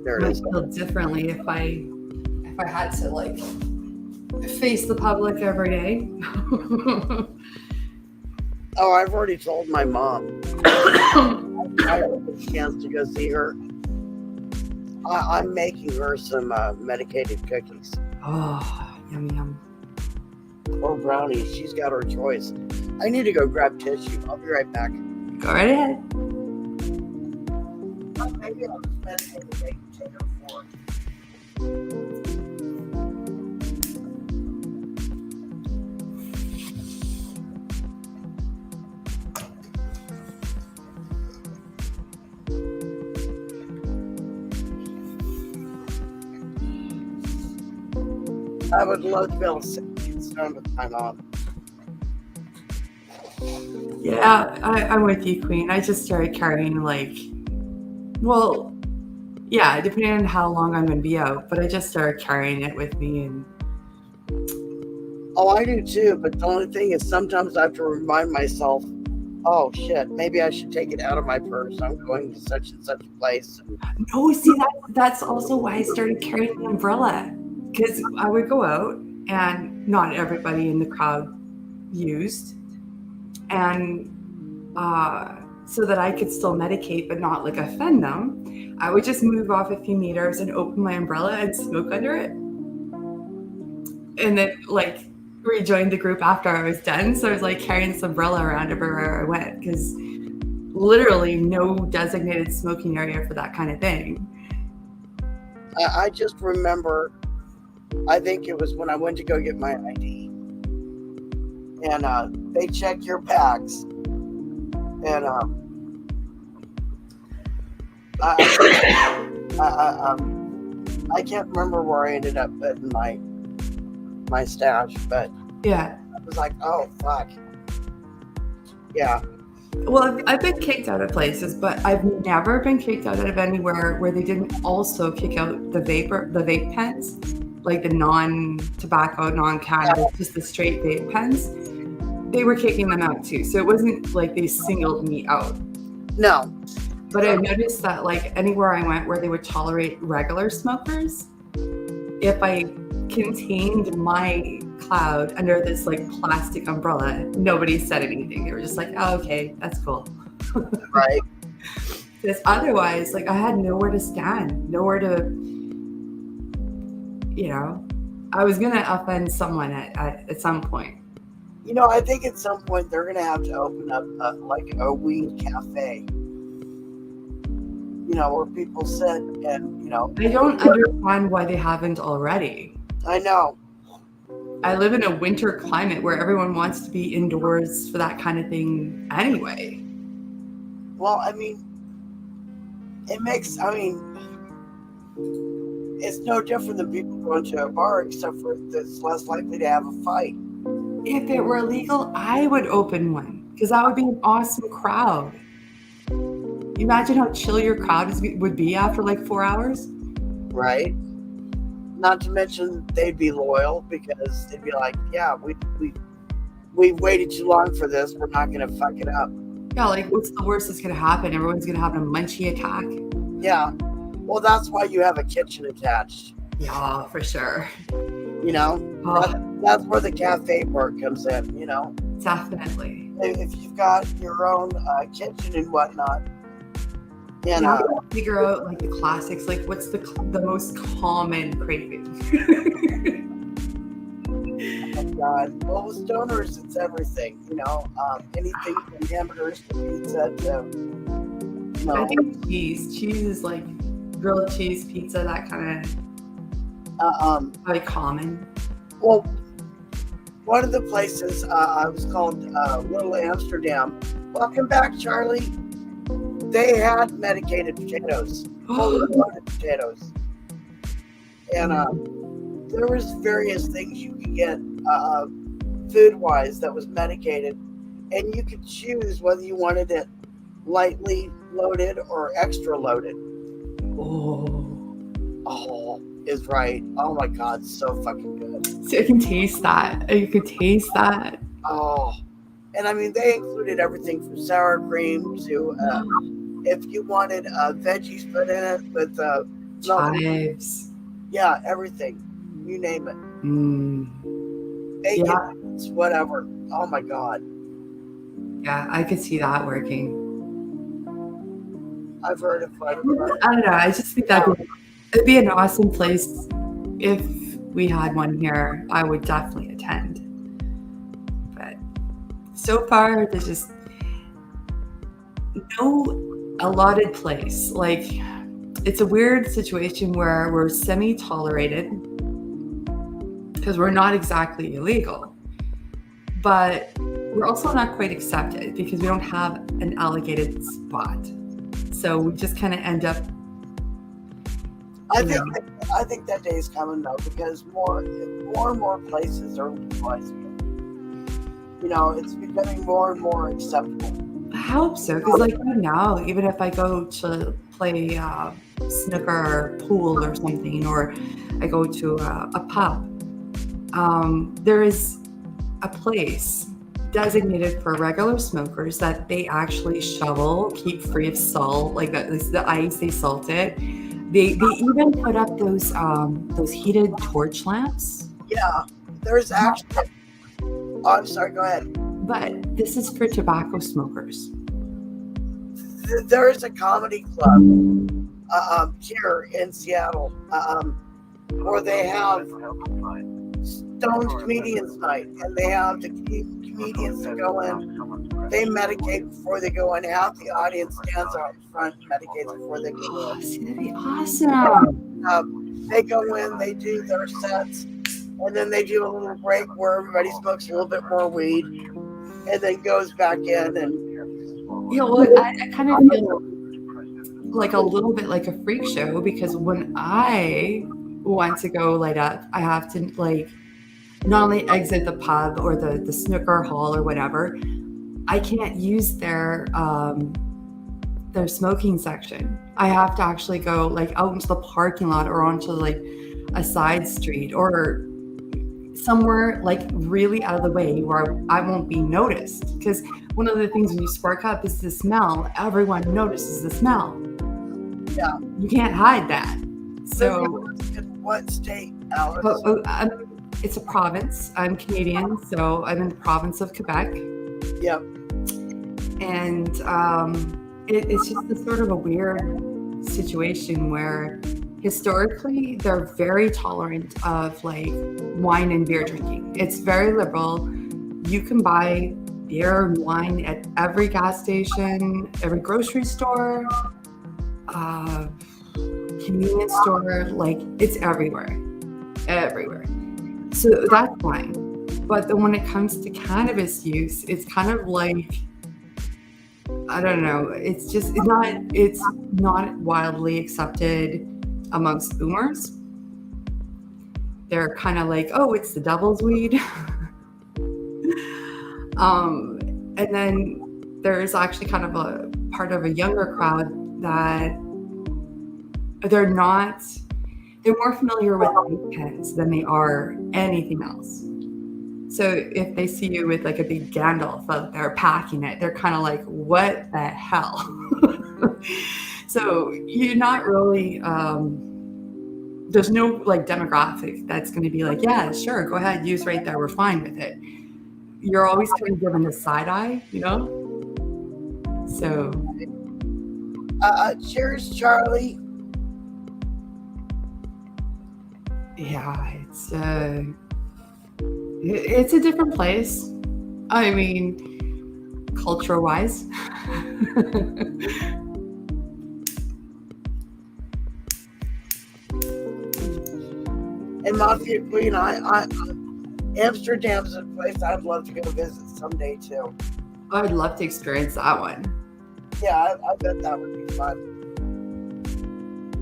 There it is. I feel differently if I had to like face the public every day. Oh, I've already told my mom. I have a chance to go see her. I'm making her some medicated cookies. Oh, yum yum. Or brownies. She's got her choice. I need to go grab tissue. I'll be right back. Go right ahead. Maybe I'll just medicate the baby take her for it. I would love to be able to sit and stand with my mom. Yeah, I'm with you, Queen. I just started carrying like, well, yeah, depending on how long I'm going to be out, but I just started carrying it with me. And oh, I do too, but the only thing is sometimes I have to remind myself, oh shit, maybe I should take it out of my purse. I'm going to such and such a place. no, see, that's also why I started carrying the umbrella, because I would go out and not everybody in the crowd used, and so that I could still medicate but not like offend them, I would just move off a few meters and open my umbrella and smoke under it, and then like rejoined the group after I was done. So I was like carrying this umbrella around everywhere I went because literally no designated smoking area for that kind of thing. I just remember, I think it was when I went to go get my ID, and they check your bags, and I can't remember where I ended up putting my stash, but Yeah. I was like, oh fuck, yeah. Well, I've been kicked out of places, but I've never been kicked out of anywhere where they didn't also kick out the vape pens, like the non-tobacco, non-cannabis, just the straight vape pens. They were kicking them out too. So it wasn't like they singled me out. No. But I noticed that like anywhere I went where they would tolerate regular smokers, if I contained my cloud under this like plastic umbrella, nobody said anything. They were just like, oh, okay, that's cool. Right. Because otherwise, like I had nowhere to stand, nowhere to, I was going to offend someone at some point. I think at some point they're going to have to open up like a weed cafe. Where people sit and, I don't understand why they haven't already. I know. I live in a winter climate where everyone wants to be indoors for that kind of thing anyway. Well, it's no different than people going to a bar, except for it's less likely to have a fight. If it were illegal, I would open one because that would be an awesome crowd. Imagine how chill your crowd would be after like 4 hours. Right. Not to mention they'd be loyal because they'd be like, yeah, we waited too long for this. We're not going to fuck it up. Yeah, like what's the worst that's going to happen? Everyone's going to have a munchie attack. Yeah. Well, that's why you have a kitchen attached. Yeah, for sure. That's where the cafe part comes in, Definitely. If you've got your own kitchen and whatnot. Figure out like the classics, like what's the most common craving. Oh God. Well, with stoners, it's everything, anything from hamburgers to pizza to, I think cheese is like grilled cheese, pizza, that kind of very common. Well, one of the places was called Little Amsterdam. Welcome back, Charlie. They had medicated potatoes, fully loaded potatoes, and there was various things you could get food-wise that was medicated, and you could choose whether you wanted it lightly loaded or extra loaded. Oh, is right. Oh my God, so fucking good. So you can taste that. You could taste that. Oh, and they included everything from sour cream to if you wanted veggies put in it with chives. Yeah, everything. You name it. Bacon, whatever. Oh my God. Yeah, I could see that working. I've heard of like. I don't know. I just think it'd be an awesome place if we had one here. I would definitely attend. But so far, there's just no allotted place. Like, it's a weird situation where we're semi-tolerated because we're not exactly illegal, but we're also not quite accepted because we don't have an allocated spot. So we just kind of end up. I think that day is coming though, because more and more places are legalizing it. It's becoming more and more acceptable. I hope so, because like right now, even if I go to play snooker or pool or something, or I go to a pub, there is a place designated for regular smokers that they actually shovel, keep free of salt, like the ice, they salt it. They even put up those heated torch lamps. Yeah, there's actually. Oh, I'm sorry. Go ahead. But this is for tobacco smokers. There is a comedy club here in Seattle where they have Stones Comedians Night, and they have the comedians that go in. They medicate before they go in. Half the audience stands out front, meditates before they go Oh, in. see, that'd be awesome. They go in, they do their sets, and then they do a little break where everybody smokes a little bit more weed, and then goes back in. And Yeah, well, I kind of feel like a little bit like a freak show, because when I want to go light up, I have to like not only exit the pub or the snooker hall or whatever, I can't use their smoking section. I have to actually go like out into the parking lot or onto like a side street or somewhere like really out of the way where I won't be noticed. Because one of the things when you spark up is the smell. Everyone notices the smell. Yeah, you can't hide that. So, in what state, Alice? it's a province. I'm Canadian, so I'm in the province of Quebec. Yep. And it's just a sort of a weird situation where historically they're very tolerant of like wine and beer drinking. It's very liberal. You can buy beer and wine at every gas station, every grocery store, convenience store, like it's everywhere. So that's fine. But then when it comes to cannabis use, it's kind of like, I don't know, it's not wildly accepted amongst boomers. They're kind of like, oh, it's the devil's weed. And then there's actually kind of a part of a younger crowd that they're more familiar with vape pens than they are anything else. So if they see you with like a big Gandalf out there packing it, they're kind of like, what the hell? So you're not really, there's no like demographic that's going to be like, yeah, sure, go ahead, use right there, we're fine with it. You're always kind of given the side eye, you know? So. Cheers, Charlie. Yeah, it's a different place. I mean, culture-wise. And Mafia Queen, Amsterdam's a place I'd love to go visit someday too. I'd love to experience that one. Yeah, I bet that would be fun.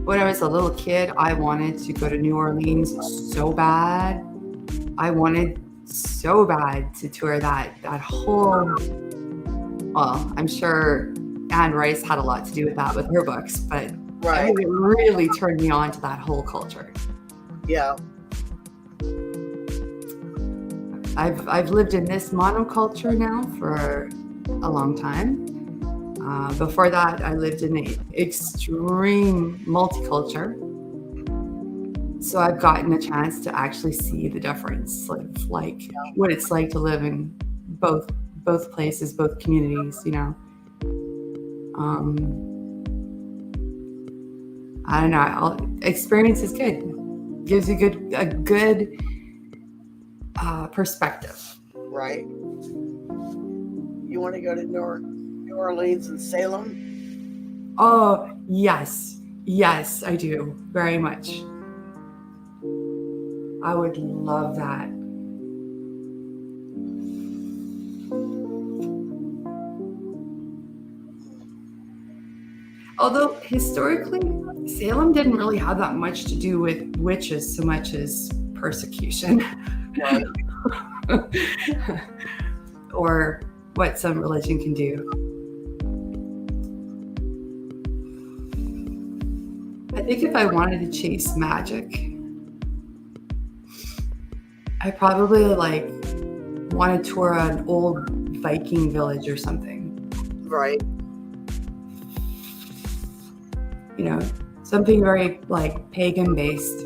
When I was a little kid, I wanted to go to New Orleans so bad. I wanted so bad to tour that whole, well, I'm sure Anne Rice had a lot to do with that with her books, but right. It really turned me on to that whole culture. Yeah. I've lived in this monoculture now for a long time. Before that, I lived in an extreme multiculture. So I've gotten a chance to actually see the difference, like what it's like to live in both places, both communities, you know. I don't know. Experience is good. Gives you a good perspective. Right. You want to go to New Orleans and Salem? Oh, yes, I do very much. I would love that. Although historically, Salem didn't really have that much to do with witches so much as persecution. Right. Or what some religion can do. I think if I wanted to chase magic, I probably want to tour an old Viking village or something. Right. You know, something very pagan based.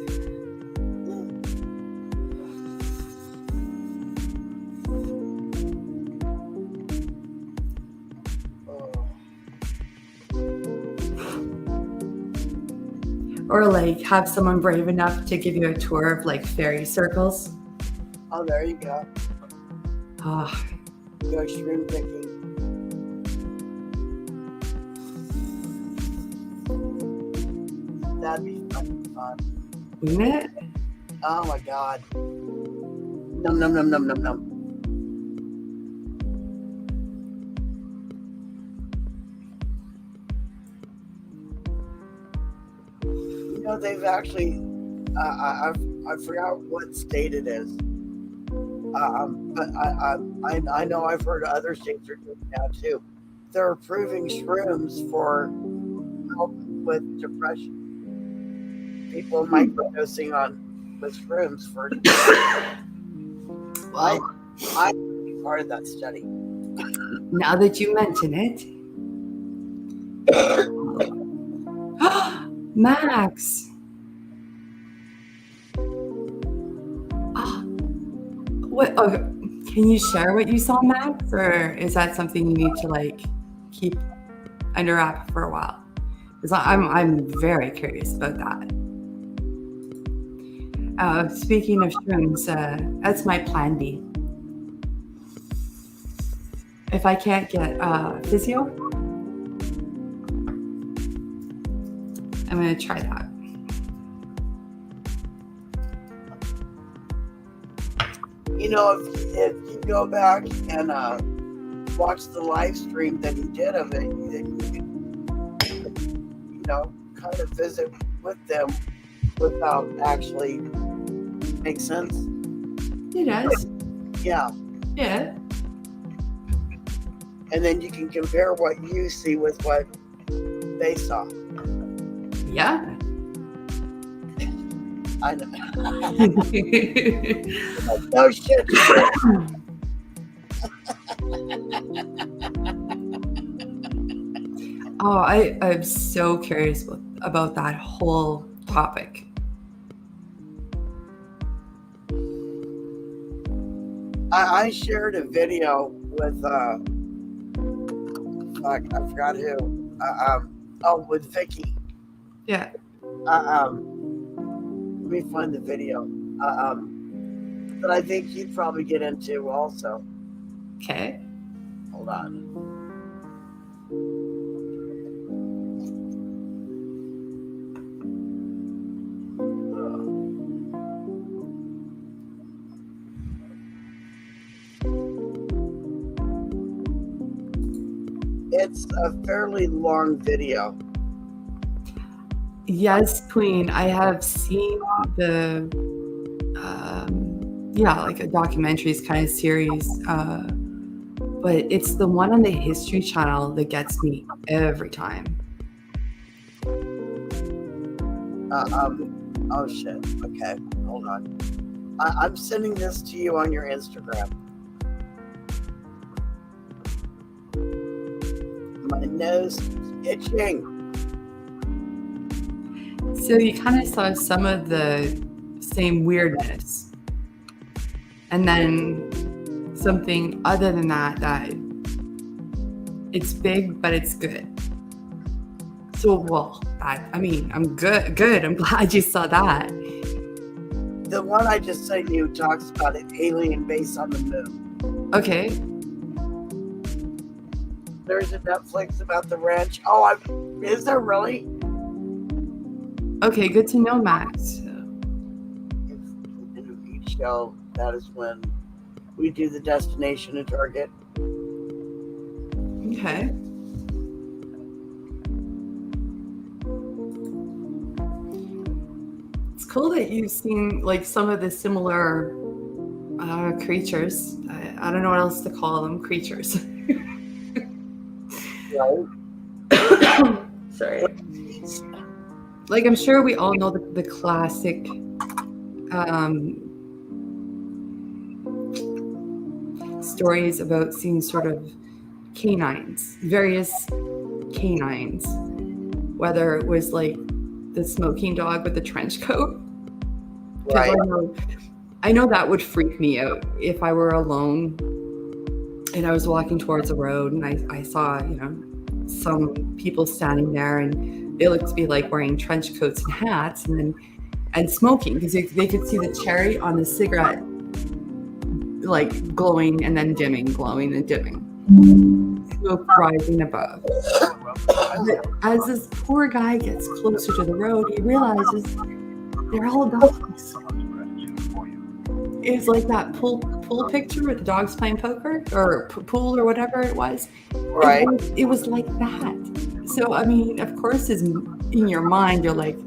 Or have someone brave enough to give you a tour of fairy circles. Oh, there you go. Ah, Go shroom picking. That'd be fucking fun. wouldn't it? Oh my god. Num num num num num num. You know, they've actually, I forgot what state it is. But I know I've heard other states are doing now too. They're approving shrooms for help with depression. People microdosing with shrooms for. Well, I be part of that study. now that you mention it. Max. What? Oh, can you share what you saw, Max, or is that something you need to like keep under wrap for a while? Because I'm very curious about that. Speaking of shrooms, that's my plan B. If I can't get physio, I'm gonna try that. You know, if you go back and watch the live stream that he did of it, then you can, you know, kind of visit with them without actually make sense. It does. Yeah. Yeah. And then you can compare what you see with what they saw. Yeah. I know. No shit. Oh, I'm so curious about that whole topic. I shared a video with fuck, I forgot who. With Vicky. Yeah. Let me find the video. That I think you'd probably get into also. Okay. Hold on. It's a fairly long video. Yes, Queen. I have seen the, like a documentaries kind of series, but it's the one on the History Channel that gets me every time. Oh shit. Okay, hold on. I'm sending this to you on your Instagram. My nose is itching. So you kind of saw some of the same weirdness, and then something other than that it's big, but it's good. So, well, I'm good. I'm glad you saw that. The one I just sent you talks about an alien base on the moon. Okay. There's a Netflix about the ranch. Oh, is there really? Okay, good to know, Max. In each show, that is when we do the destination and target. Okay. It's cool that you've seen like some of the similar creatures. I don't know what else to call them, creatures. Right? Sorry. Like, I'm sure we all know the classic stories about seeing sort of canines, various canines, whether it was like the smoking dog with the trench coat. Right. I know that would freak me out if I were alone and I was walking towards a road and I saw, some people standing there and they looked to be like wearing trench coats and hats and smoking because they could see the cherry on the cigarette like glowing and then dimming, glowing and dimming. Smoke rising above. But as this poor guy gets closer to the road, he realizes they're all dogs. It's like that pool picture with the dogs playing poker or pool or whatever it was. Right. It was like that. So, I mean, of course, in your mind, you're like,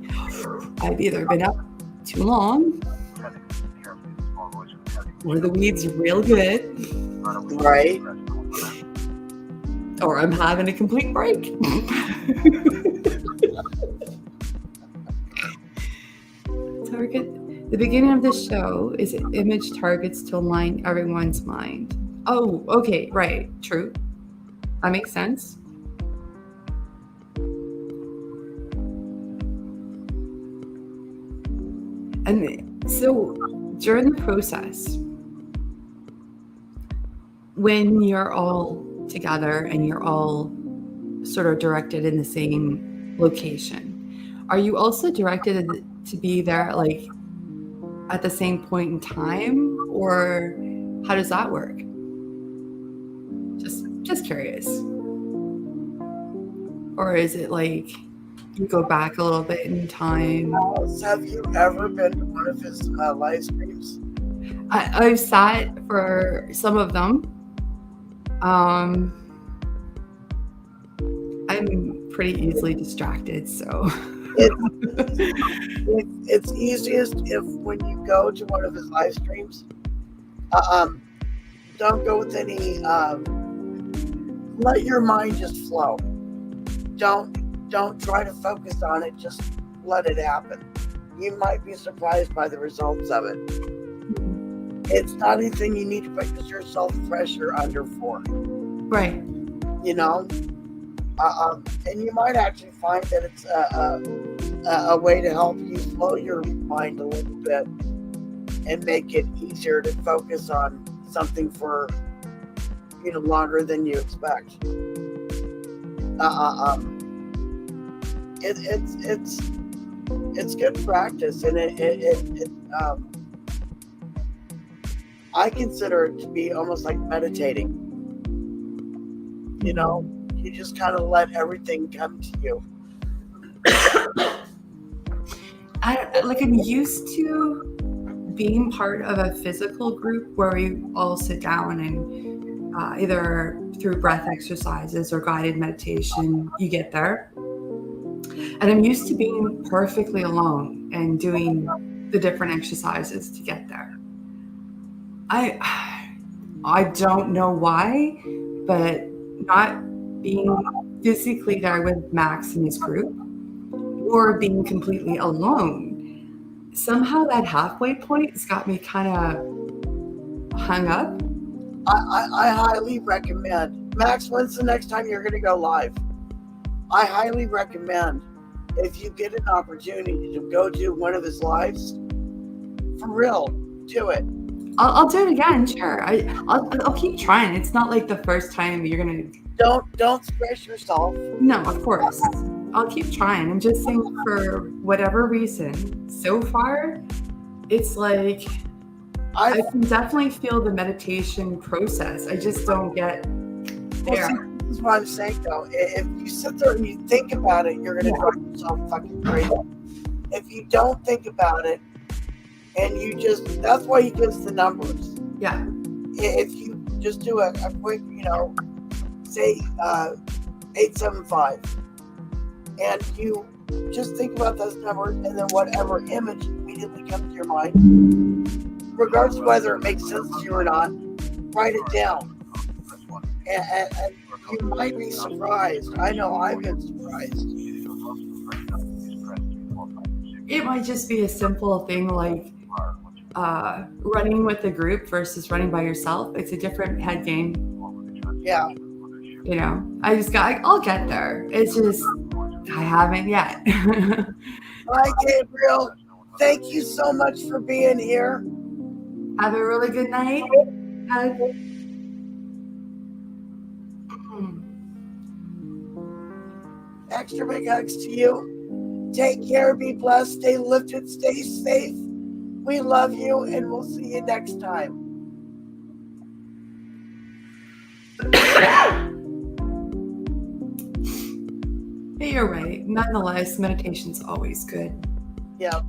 I've either been up too long or the weed's real good. Right. Or I'm having a complete break. The beginning of the show is image targets to align everyone's mind. Oh, okay, right, true. That makes sense. And so during the process, when you're all together and you're all sort of directed in the same location, are you also directed to be there like at the same point in time, or how does that work? Just curious. Or is it like you go back a little bit in time? Have you ever been to one of his live streams? I've sat for some of them. I'm pretty easily distracted, so it's easiest if when you go to one of his live streams, don't go with any. Let your mind just flow. Don't try to focus on it. Just let it happen. You might be surprised by the results of it. It's not anything you need to put yourself pressure under for. Right. You know. And you might actually find that it's a way to help you slow your mind a little bit and make it easier to focus on something for longer than you expect. It's good practice, and I consider it to be almost like meditating. You just kind of let everything come to you. I'm used to being part of a physical group where we all sit down and either through breath exercises or guided meditation, you get there. And I'm used to being perfectly alone and doing the different exercises to get there. I don't know why, but not being physically there with Max and his group or being completely alone, somehow that halfway point has got me kind of hung up. I highly recommend. Max, when's the next time you're going to go live? I highly recommend, if you get an opportunity to go do one of his lives, for real, do it. I'll do it again, sure. I'll keep trying. It's not like the first time you're gonna. Don't stress yourself. No, of course. I'll keep trying. I'm just saying, for whatever reason, so far, it's like I can definitely feel the meditation process. I just don't get there. Well, see, this is what I'm saying, though. If you sit there and you think about it, you're gonna drive yourself fucking crazy. If you don't think about it, and that's why he gives the numbers. Yeah. If you just do a quick, say 875, and you just think about those numbers, and then whatever image immediately comes to your mind, regardless of whether it makes sense to you or not, write it down. And you might be surprised. I know I've been surprised. It might just be a simple thing like running with a group versus running by yourself. It's a different head game. Yeah. I'll get there. It's just, I haven't yet. Hi, Gabriel. Thank you so much for being here. Have a really good night. Extra big hugs to you. Take care, be blessed, stay lifted, stay safe. We love you, and we'll see you next time. you're right. Nonetheless, meditation's always good. Yeah.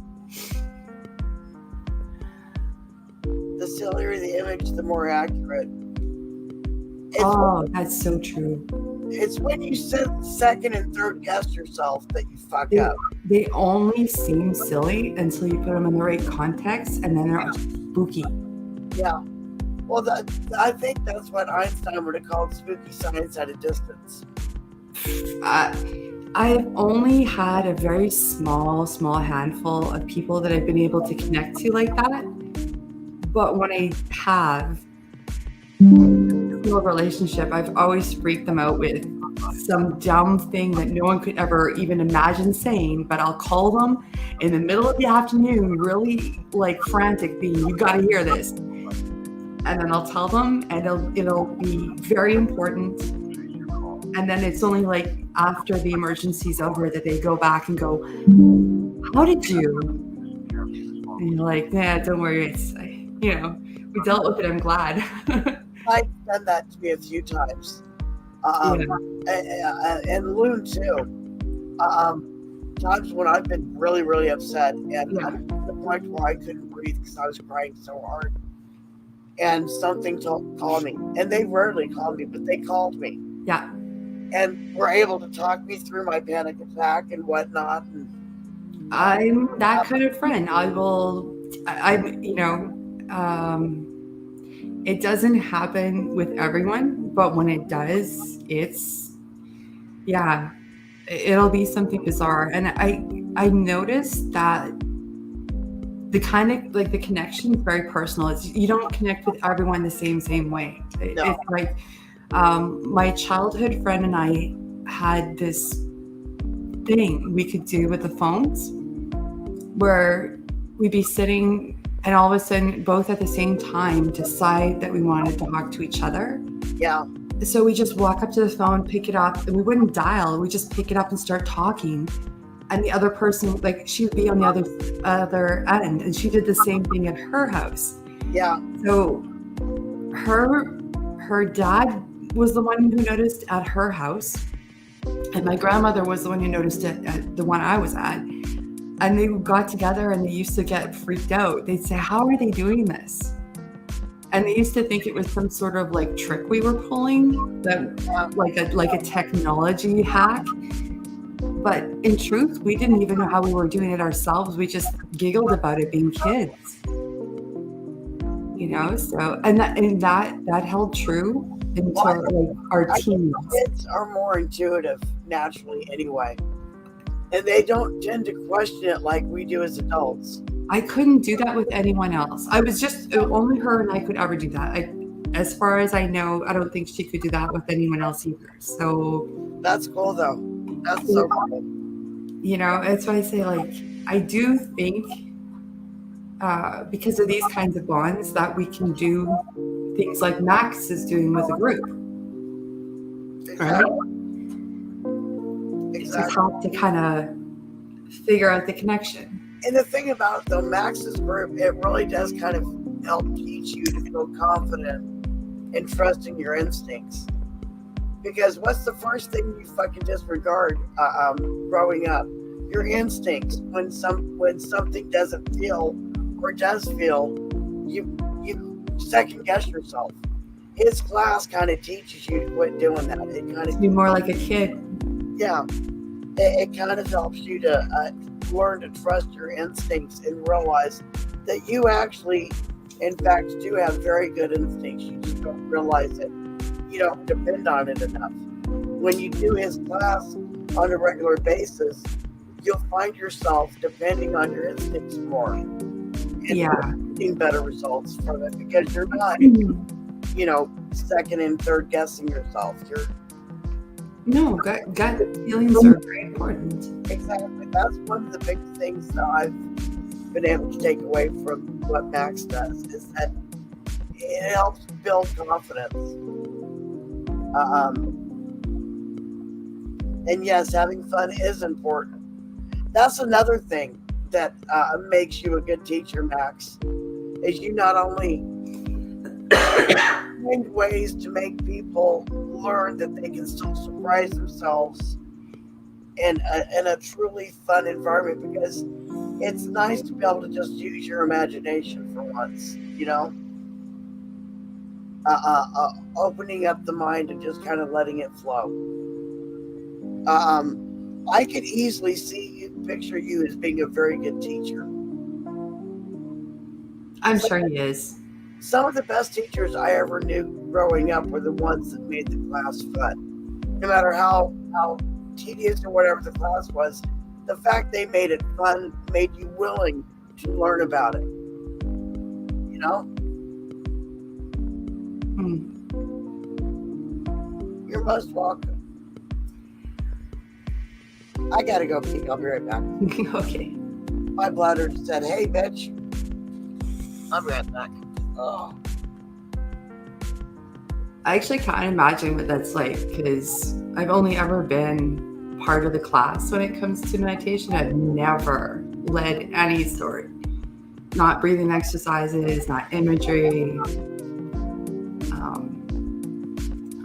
The sillier the image, the more accurate. That's so true. It's when you second and third guess yourself that you fuck up. They only seem silly until you put them in the right context, and then they're spooky. Yeah. Well, I think that's what Einstein would have called spooky science at a distance. I've only had a very small handful of people that I've been able to connect to like that. But when I have a relationship, I've always freaked them out with some dumb thing that no one could ever even imagine saying, but I'll call them in the middle of the afternoon, really like frantic, being, you got to hear this. And then I'll tell them, and it'll be very important. And then it's only like after the emergency's over that they go back and go, how did you? And you're like, nah, don't worry. It's, we dealt with it. I'm glad. I've done that to me a few times. And Loon too. Times when I've been really, really upset, and I'm to the point where I couldn't breathe because I was crying so hard. And something called me, and they rarely call me, but they called me. Yeah. And were able to talk me through my panic attack and whatnot. And I'm that kind of friend. It doesn't happen with everyone, but when it does, it'll be something bizarre. And I noticed that the kind of like the connection is very personal. You don't connect with everyone the same way. No. It's like my childhood friend and I had this thing we could do with the phones where we'd be sitting and all of a sudden both at the same time decide that we wanted to talk to each other. Yeah. So we just walk up to the phone, pick it up, and we wouldn't dial. We just pick it up and start talking. And the other person, like, she would be on the other end, and she did the same thing at her house. Yeah. So her dad was the one who noticed at her house, and my grandmother was the one who noticed it at the one I was at. And they got together and they used to get freaked out. They'd say, how are they doing this? And they used to think it was some sort of like trick we were pulling, like a technology hack. But in truth, we didn't even know how we were doing it ourselves. We just giggled about it being kids. So and that held true until like our teens. Kids are more intuitive naturally anyway. And they don't tend to question it like we do as adults. I couldn't do that with anyone else. I was just, only her and I could ever do that. As far as I know, I don't think she could do that with anyone else either. So that's cool though. That's so cool. That's why I say, like, I do think because of these kinds of bonds that we can do things like Max is doing with a group. Exactly. Right? Exactly. Just have to kind of figure out the connection. And the thing about it, though, Max's group, it really does kind of help teach you to feel confident and trusting your instincts. Because what's the first thing you fucking disregard growing up? Your instincts. When something doesn't feel or does feel, you second guess yourself. His class kind of teaches you to quit doing that. It kind of be more like a kid. Yeah, it kind of helps you to learn to trust your instincts and realize that you actually, in fact, do have very good instincts. You just don't realize it. You don't depend on it enough. When you do his class on a regular basis, you'll find yourself depending on your instincts more. And getting better results from it because you're not, second and third guessing yourself. No, gut feelings are very important. Exactly. That's one of the big things that I've been able to take away from what Max does is that it helps build confidence. And yes, having fun is important. That's another thing that makes you a good teacher, Max, is you not only find ways to make people learn that they can still surprise themselves in a truly fun environment, because it's nice to be able to just use your imagination for once, opening up the mind and just kind of letting it flow. I could easily picture you as being a very good teacher. I'm sure he is. Some of the best teachers I ever knew growing up were the ones that made the class fun. No matter how tedious or whatever the class was, the fact they made it fun made you willing to learn about it. You're most welcome. I gotta go pee. I'll be right back. Okay. My bladder said, "Hey, bitch." I'll be right back. Oh. I actually can't imagine what that's like, because I've only ever been part of the class when it comes to meditation. I've never led any sort. Not breathing exercises, not imagery.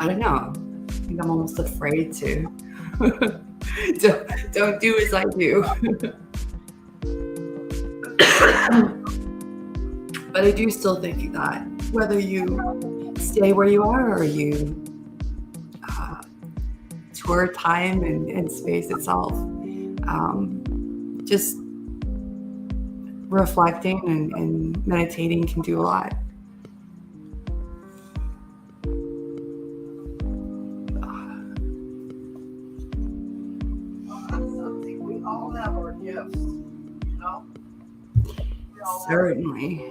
I don't know. I think I'm almost afraid to. Don't do as I do. But I do still think that whether you stay where you are or you tour time and space itself, just reflecting and meditating can do a lot. We all have our gifts, Certainly.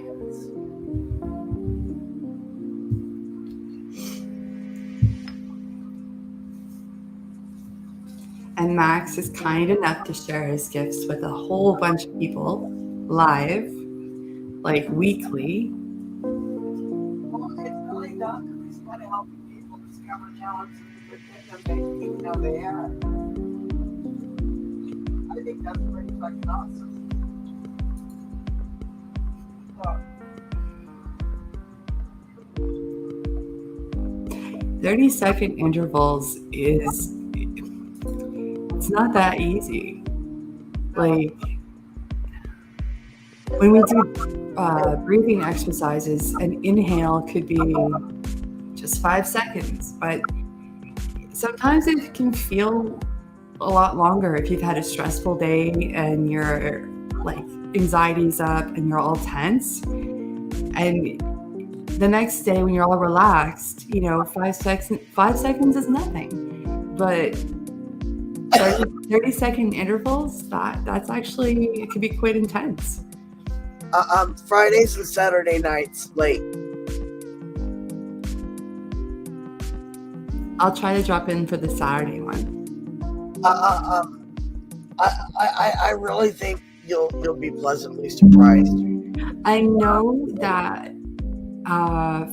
And Max is kind enough to share his gifts with a whole bunch of people live, like weekly. Well, it's really done because he's kind of helping people discover talents that they didn't know they had. I think that's pretty fucking awesome. 30-second intervals it's not that easy. Like when we do breathing exercises, an inhale could be just 5 seconds, but sometimes it can feel a lot longer if you've had a stressful day and your like anxiety's up and you're all tense. And the next day when you're all relaxed, 5 seconds is nothing. But 30-second intervals, that's actually, it can be quite intense. Fridays and Saturday nights late. I'll try to drop in for the Saturday one. I really think you'll be pleasantly surprised. I know that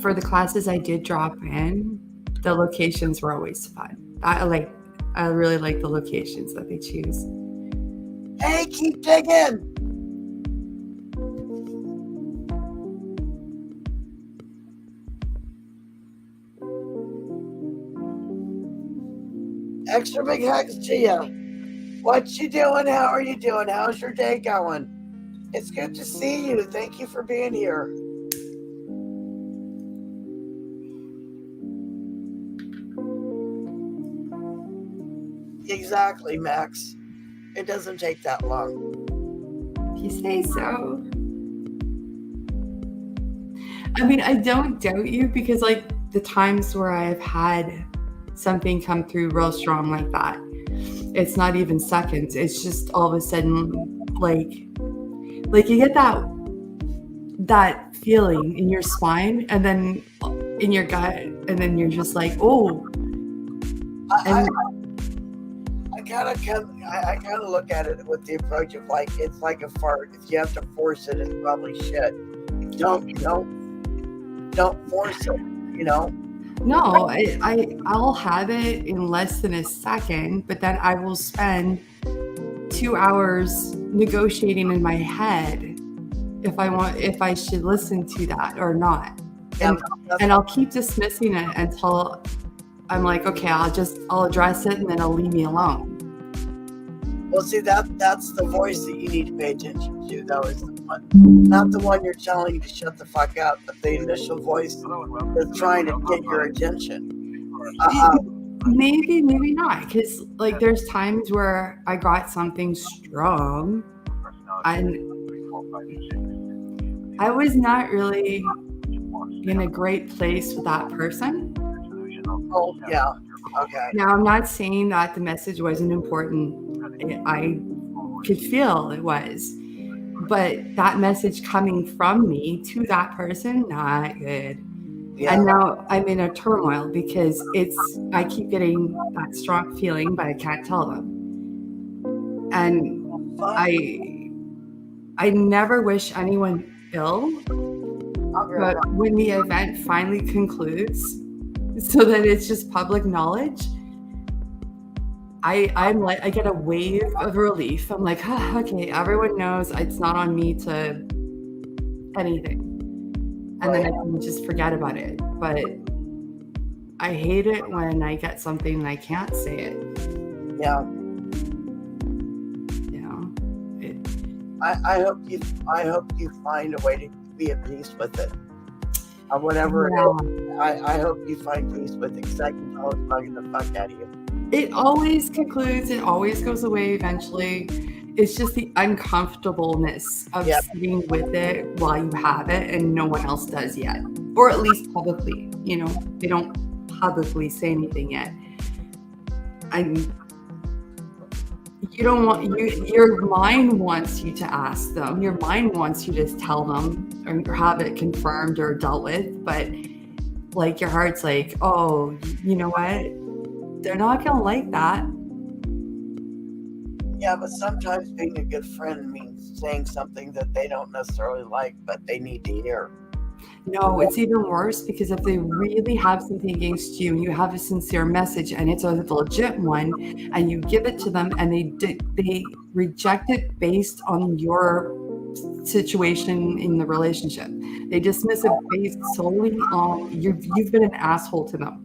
for the classes I did drop in, the locations were always fun. I really like the locations that they choose. Hey, keep digging. Extra big hugs to you. What you doing? How are you doing? How's your day going? It's good to see you. Thank you for being here. Exactly, Max. It doesn't take that long. If you say so. I mean, I don't doubt you, because like the times where I've had something come through real strong like that, it's not even seconds. It's just all of a sudden, like you get that feeling in your spine and then in your gut, and then you're just like, oh. I kind of look at it with the approach of like, it's like a fart. If you have to force it, it's probably shit. Don't force it. No, I'll have it in less than a second, but then I will spend 2 hours negotiating in my head if I should listen to that or not. And I'll keep dismissing it until I'm like, okay, I'll address it and then it'll leave me alone. Well, see, that's the voice that you need to pay attention to, though, is the one, not the one you're telling to shut the fuck up, but the initial voice Hello and welcome that's trying to get your attention. Maybe not, because like there's times where I got something strong and I was not really in a great place with that person. Oh, yeah. Okay. Now, I'm not saying that the message wasn't important. I could feel it was. But that message coming from me to that person, not good. Yeah. And now I'm in a turmoil because I keep getting that strong feeling, but I can't tell them. And I never wish anyone ill, but when the event finally concludes, so that it's just public knowledge, I get a wave of relief. I'm like, okay, everyone knows it's not on me to anything. And then I can just forget about it. But I hate it when I get something and I can't say it. Yeah. I hope you find a way to be at peace with it. Or whatever it is. I hope you find peace with it, because I can tell it's bugging the fuck out of you. It always concludes, it always goes away eventually. It's just the uncomfortableness of sitting with it while you have it and no one else does yet. Or at least publicly, they don't publicly say anything yet. And you don't want, your mind wants you to ask them. Your mind wants you to tell them or have it confirmed or dealt with. But like your heart's like, oh, you know what? They're not going to like that. Yeah, but sometimes being a good friend means saying something that they don't necessarily like, but they need to hear. No, it's even worse, because if they really have something against you and you have a sincere message and it's a legit one and you give it to them and they reject it based on your situation in the relationship. They dismiss it based solely on you've been an asshole to them.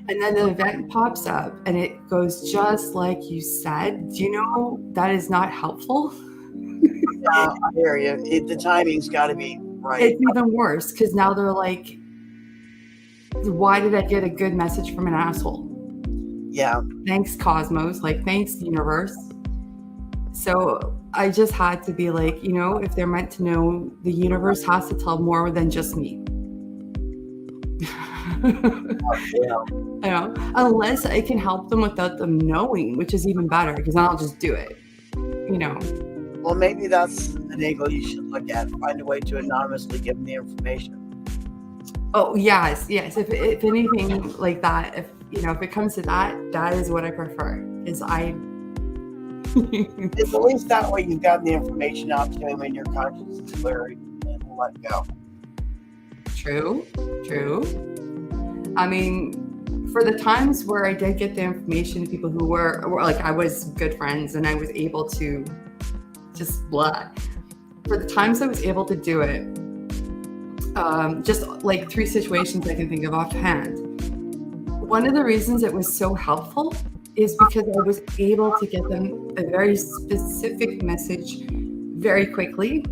And then the event pops up and it goes just like you said. Do you know that is not helpful? Yeah, I hear you. The timing's got to be right. It's even worse, because now they're like, why did I get a good message from an asshole? Yeah. Thanks, Cosmos. Like, thanks, universe. So I just had to be like, if they're meant to know, the universe has to tell more than just me. Unless I can help them without them knowing, which is even better, because I'll just do it. Well, maybe that's an angle you should look at. Find a way to anonymously give them the information. Oh, yes. If anything like that, if it comes to that is what I prefer. It's at least that way you've gotten the information out to him and your conscience is clear and let go. True. I mean, for the times where I did get the information to people who were like, I was good friends and I was able to just for the times I was able to do it, just like 3 situations I can think of offhand. One of the reasons it was so helpful is because I was able to get them a very specific message very quickly.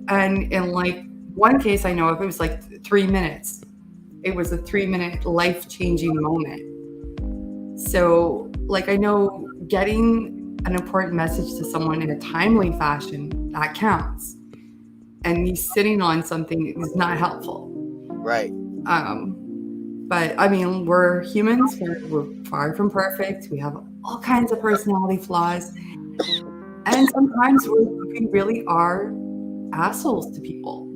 And in like one case I know of, it was like 3 minutes. It was a 3-minute life-changing moment. So like, I know getting an important message to someone in a timely fashion, that counts. And me sitting on something is not helpful. Right. But I mean, we're humans. We're far from perfect. We have all kinds of personality flaws. And sometimes we really are assholes to people,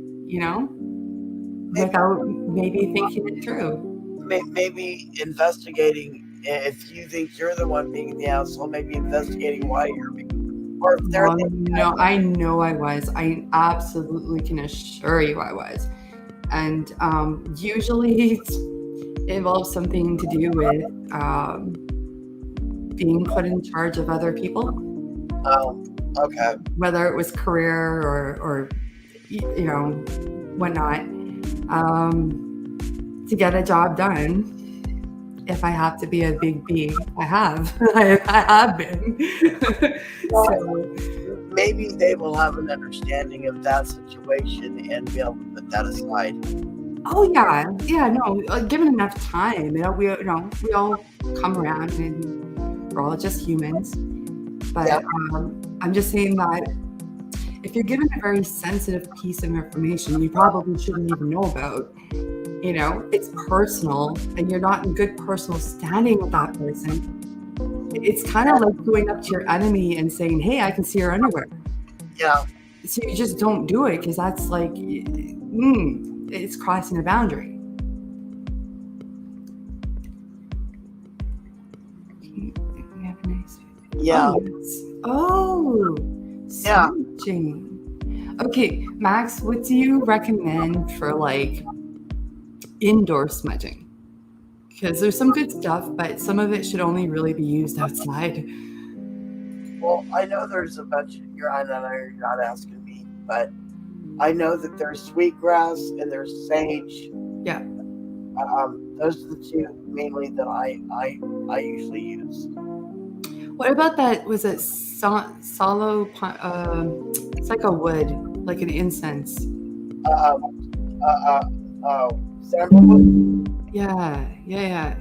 without maybe thinking it through. Maybe investigating, if you think you're the one being the asshole, maybe investigating why you're being, or if they're no, I know I was. I absolutely can assure you I was. And usually it involves something to do with being put in charge of other people. Oh, okay. Whether it was career or whatnot, to get a job done. if I have to be a big bee. I have. I have been. So, Maybe they will have an understanding of that situation and be able to put that aside. oh yeah, no. Given enough time, we all come around, and we're all just humans. But Yeah. I'm just saying that if you're given a very sensitive piece of information, you probably shouldn't even know about. It's personal, and you're not in good personal standing with that person. It's kind of like going up to your enemy and saying, "Hey, I can see your underwear." Yeah. So you just don't do it because that's like, it's crossing a boundary. You have a nice. Yeah. Oh, Yeah. smudging. Okay, Max, what do you recommend for like indoor smudging? Because there's some good stuff, but some of it should only really be used outside. Well, I know there's a bunch of I know you're not asking me, but I know that there's sweetgrass and there's sage. Yeah. Those are the two mainly that I usually use. What about that? Was it solo? It's like a wood, like an incense. Sandalwood. Yeah.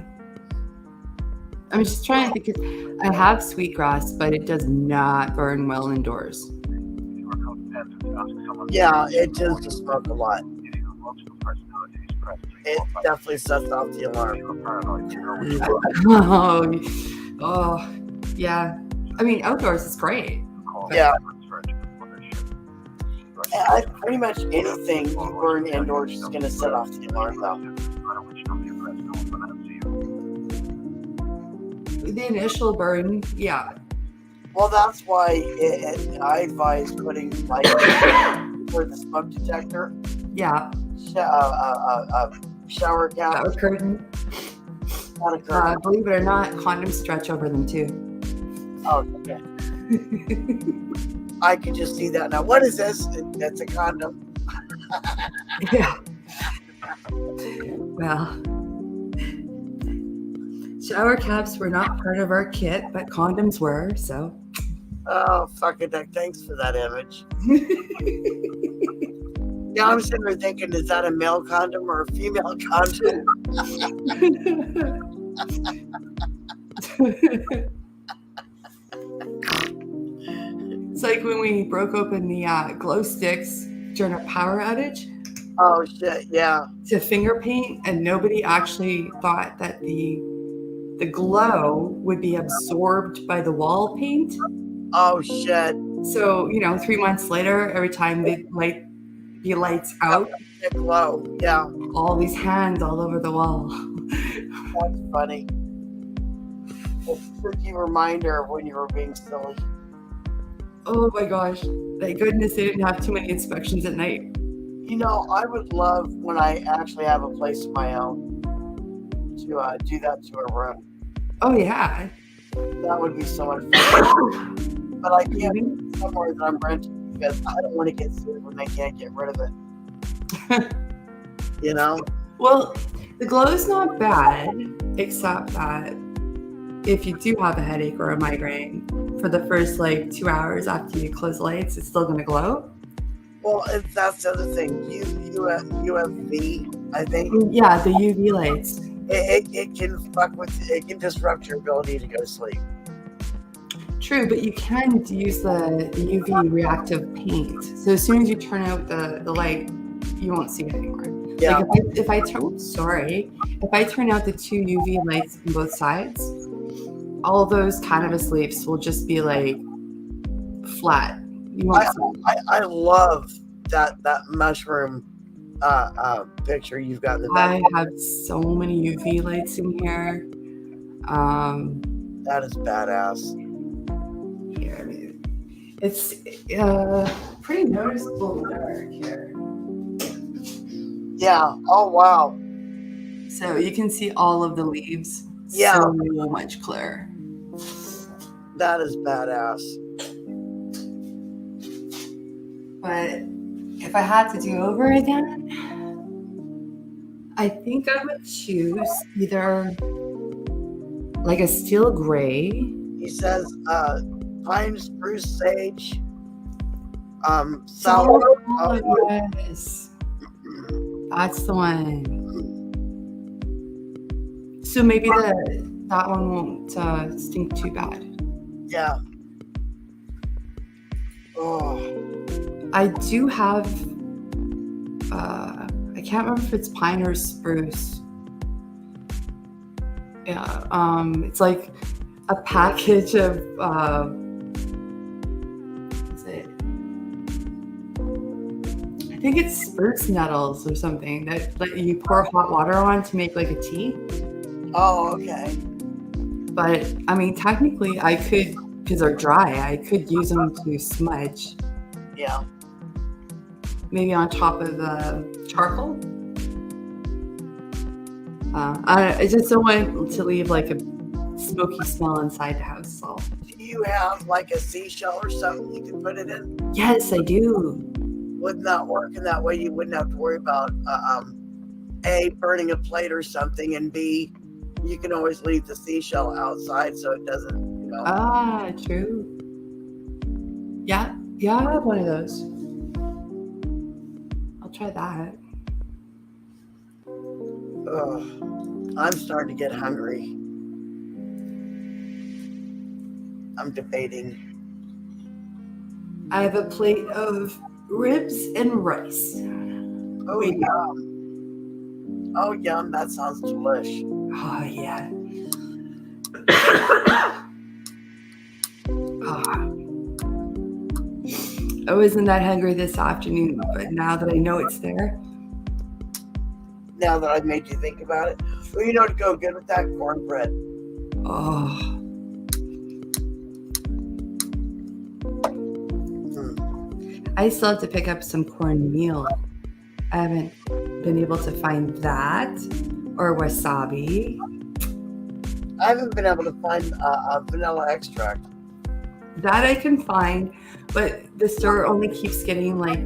I'm just trying to think. I have sweetgrass, but it does not burn well indoors. If you are codependent, ask someone. Yeah, it tends to smoke a lot. If you have multiple personalities, press 3 It 4 5. definitely sets off the If alarm. you are paranoid, you know which one. Oh, yeah. I mean, outdoors is great. Call Yeah. transfer to ownership. Pretty much anything you burn indoors is going to set off the alarm, though. No matter which number you press, no one's going to answer you. The initial burn, yeah. Well, that's why I advise putting light for the smoke detector, Yeah. shower cap, Shower curtain. not a curtain. Believe it or not, condoms stretch over them too. Oh, okay. I could just see that now. What is this? That's a condom. Yeah. Well, shower caps were not part of our kit, but condoms were, so. Oh, fucking heck. Thanks for that image. Yeah, I'm sitting there thinking, is that a male condom or a female condom? It's like when we broke open the glow sticks during a power outage Oh, shit. Yeah. to finger paint, and nobody actually thought that the glow would be absorbed by the wall paint. Oh, shit. So, 3 months later, every time the lights out, The glow. Yeah. all these hands all over the wall. That's funny. A freaking reminder of when you were being silly. Oh my gosh. Thank goodness they didn't have too many inspections at night. I would love when I actually have a place of my own to do that to a room. Oh, yeah. That would be so much fun. But I can't be somewhere that I'm renting because I don't want to get sued when they can't get rid of it. Well, the glow is not bad, except that if you do have a headache or a migraine, for the first 2 hours after you close the lights, it's still going to glow. Well, that's the other thing. UFV, I think. Yeah, the UV lights. It can it can disrupt your ability to go to sleep. True, but you can use the UV reactive paint. So as soon as you turn out the light, you won't see it anymore. Yeah. Like if I turn out the 2 UV lights on both sides, all those cannabis leaves will just be flat. You won't see it. I love that mushroom picture you've got in the back. I have so many UV lights in here. That is badass. Here, it's pretty noticeable dark here. Yeah. Oh, wow. So you can see all of the leaves. Yeah. So much clearer. That is badass. But if I had to do over again, I think I would choose either like a steel gray. He says pine, spruce, sage, sour. Yes. That's the one. So maybe that one won't stink too bad. Yeah. Oh, I do have, I can't remember if it's pine or spruce. Yeah, it's like a package of, what's it? I think it's spruce nettles or something that you pour hot water on to make like a tea. oh, okay. But I mean, technically, I could, because they're dry, I could use them to smudge. Yeah. Maybe on top of the charcoal. I just don't want to leave like a smoky smell inside the house. So. Do you have like a seashell or something you can put it in? Yes, I do. Would that work? And that way you wouldn't have to worry about A, burning a plate or something, and B, you can always leave the seashell outside so it doesn't, Ah, true. Yeah, I have one of those. I'll try that. Ugh, I'm starting to get hungry. I'm debating. I have a plate of ribs and rice. Oh, yum. Oh, yum. That sounds delish. Oh, yeah. I wasn't that hungry this afternoon, but now that I know it's there. Now that I've made you think about it. Well, you know to go good with that cornbread. Oh. I still have to pick up some cornmeal. I haven't been able to find that or wasabi. I haven't been able to find vanilla extract. That I can find, but the store only keeps getting like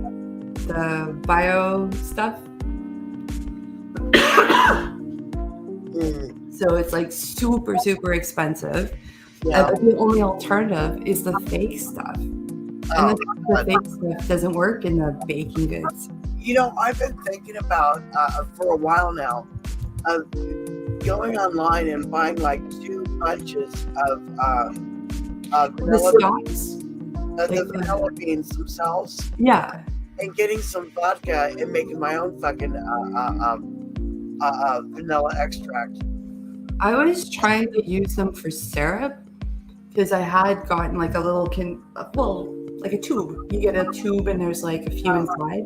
the bio stuff. So it's like super, super expensive. Yeah. The only alternative is the fake stuff. Oh, And the fake stuff doesn't work in the baking goods. you know, I've been thinking about for a while now of going online and buying like 2 bunches of vanilla, The stocks. the vanilla beans themselves, Yeah. and getting some vodka and making my own fucking vanilla extract. I was trying to use them for syrup because I had gotten like a little like a tube. You get a tube and there's like a few inside.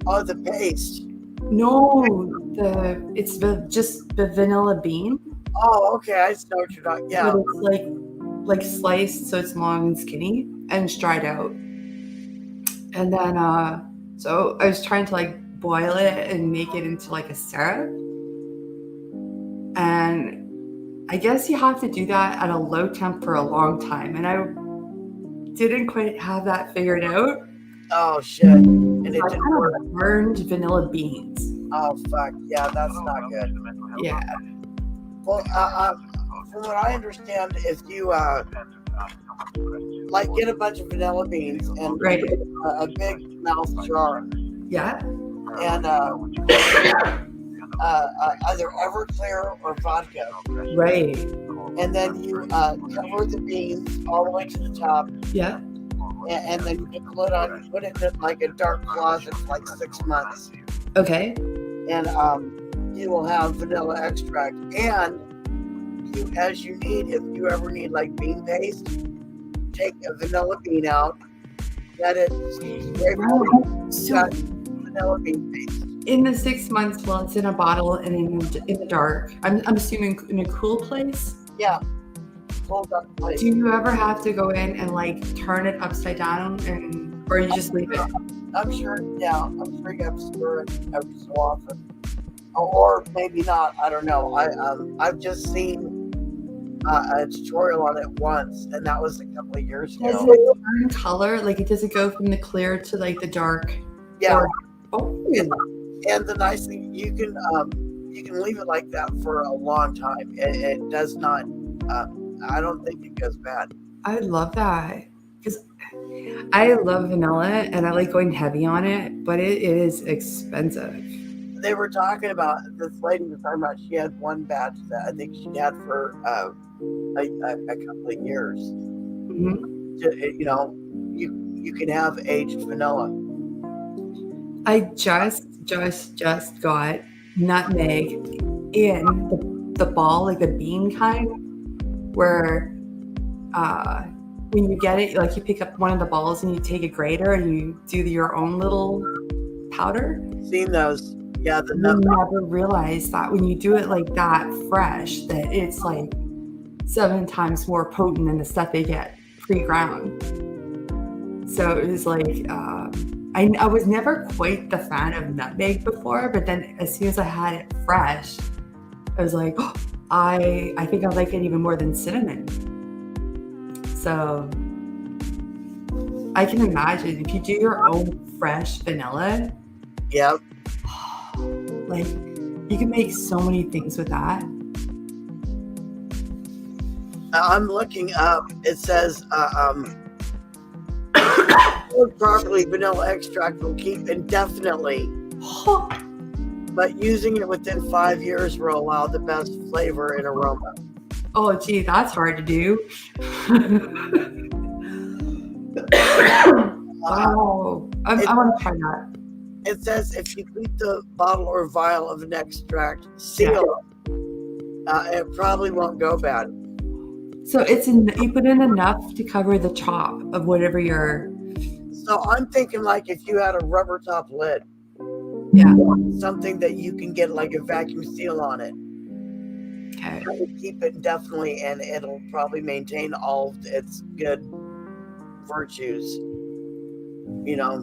Oh, the paste. No, it's just the vanilla bean. Oh, okay. I just know what you're talking. Yeah. But it's like sliced so it's long and skinny and it's dried out. And then so I was trying to like boil it and make it into like a syrup. And I guess you have to do that at a low temp for a long time. And I didn't quite have that figured out. Oh shit. And it I didn't kind work. of burned vanilla beans. Oh fuck. Yeah, that's not good. Yeah. Well, from what I understand, if you like get a bunch of vanilla beans and Right. a big mouth jar Yeah. and either Everclear or vodka, Right. and then you cover the beans all the way to the top, Yeah. and then you put the lid on, you put it in like a dark closet for like 6 months, Okay. and you will have vanilla extract. And you, as you need, if you ever need like bean paste, take a vanilla bean out, let it scrape out, So got vanilla bean paste. in the 6 months while it's in a bottle and in the dark, I'm assuming in a cool place. Yeah. Hold on, please. Do you ever have to go in and like turn it upside down or you just leave it? I'm sure you have to stir it every so often, or maybe not. I don't know. I've just seen a tutorial on it once, and that was a couple of years Does ago. it turn color? Like does it go from the clear to like the dark? Yeah, Oh. and the nice thing, you can leave it like that for a long time. It does not I don't think it goes bad. I would love that because I love vanilla and I like going heavy on it, but it is expensive. They were talking about, this lady was talking about, she had one batch that I think she had for a couple of years. Mhm. You know, you can have aged vanilla. I just got nutmeg in the ball, like the bean kind, where when you get it, like you pick up one of the balls and you take a grater and you do your own little powder. Seen those? Yeah, the You nutmeg. never realize that when you do it like that fresh, that it's like 7 times more potent than the stuff they get pre-ground. So it was like, I was never quite the fan of nutmeg before, but then as soon as I had it fresh, I was like, oh, I think I like it even more than cinnamon. So I can imagine if you do your own fresh vanilla, Yep. like you can make so many things with that. I'm looking up. It says, stored properly, vanilla extract will keep indefinitely, but using it within 5 years will allow the best flavor and aroma. Oh, gee, that's hard to do. Wow. I want to try that. It says if you keep the bottle or vial of an extract sealed, it probably won't go bad. So you put in enough to cover the top of whatever you're. So I'm thinking like if you had a rubber top lid, Yeah. something that you can get like a vacuum seal on it. Okay. That would keep it indefinitely, and it'll probably maintain all of its good virtues. You know.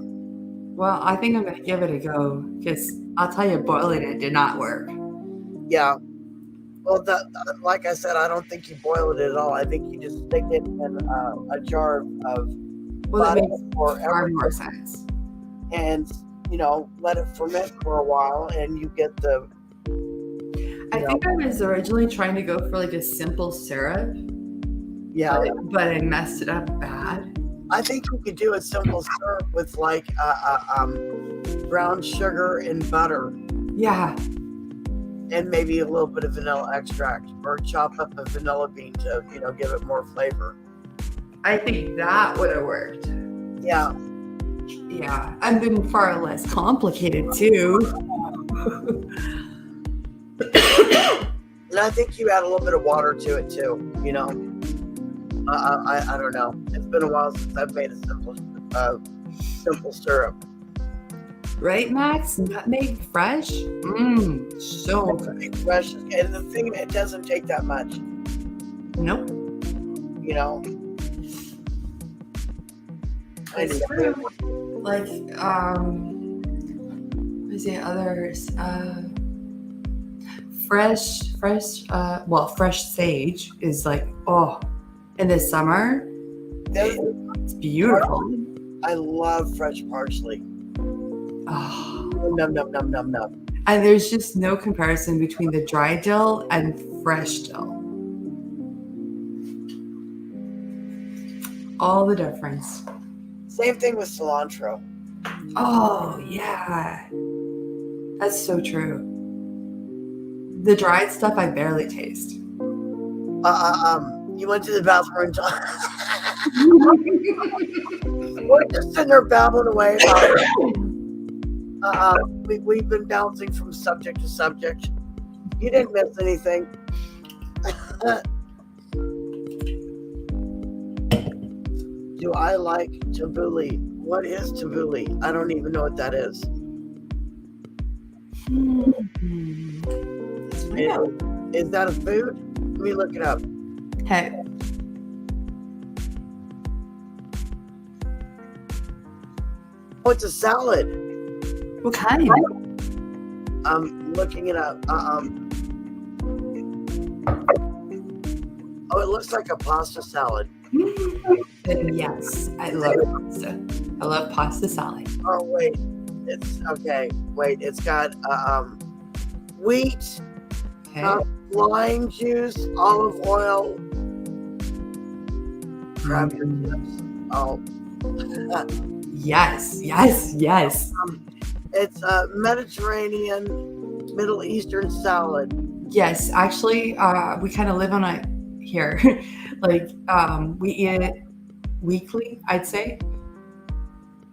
Well, I think I'm gonna give it a go because I'll tell you, boiling it did not work. Yeah. Well, like I said, I don't think you boil it at all. I think you just stick it in a jar of Well, it butter makes or far more sense. and let it ferment for a while, and you get the. I think I was originally trying to go for like a simple syrup. Yeah. But I messed it up bad. I think you could do a simple syrup with like brown sugar and butter. Yeah. And maybe a little bit of vanilla extract, or chop up a vanilla bean to, give it more flavor. I think that would have worked. Yeah. Yeah. And been far less complicated too. And I think you add a little bit of water to it too, I don't know. It's been a while since I've made a simple syrup. Right, Max? Nutmeg fresh? So good. Fresh, and the thing, it doesn't take that much. Nope. It's true. Like, what's the others? Fresh sage is like, in the summer, it's beautiful. I love fresh parsley. Oh. Num, num, num, num, num. And there's just no comparison between the dry dill and fresh dill. All the difference. Same thing with cilantro. Oh, yeah. That's so true. The dried stuff I barely taste. You went to the bathroom and we're just sitting there babbling away about it. We've been bouncing from subject to subject. You didn't miss anything. Do I like tabbouleh? What is tabbouleh? I don't even know what that is. Is that a food? Let me look it up. Hey. Oh, it's a salad. What kind? I'm looking it up. Oh, it looks like a pasta salad. Yes, I love pasta. I love pasta salad. Oh, wait. It's okay. Wait, it's got wheat, lime juice, olive oil, crab chips. Oh, Yes, yes, yes. it's a Mediterranean, Middle Eastern salad. Yes, actually, we kind of live on it here. Like, we eat it weekly, I'd say.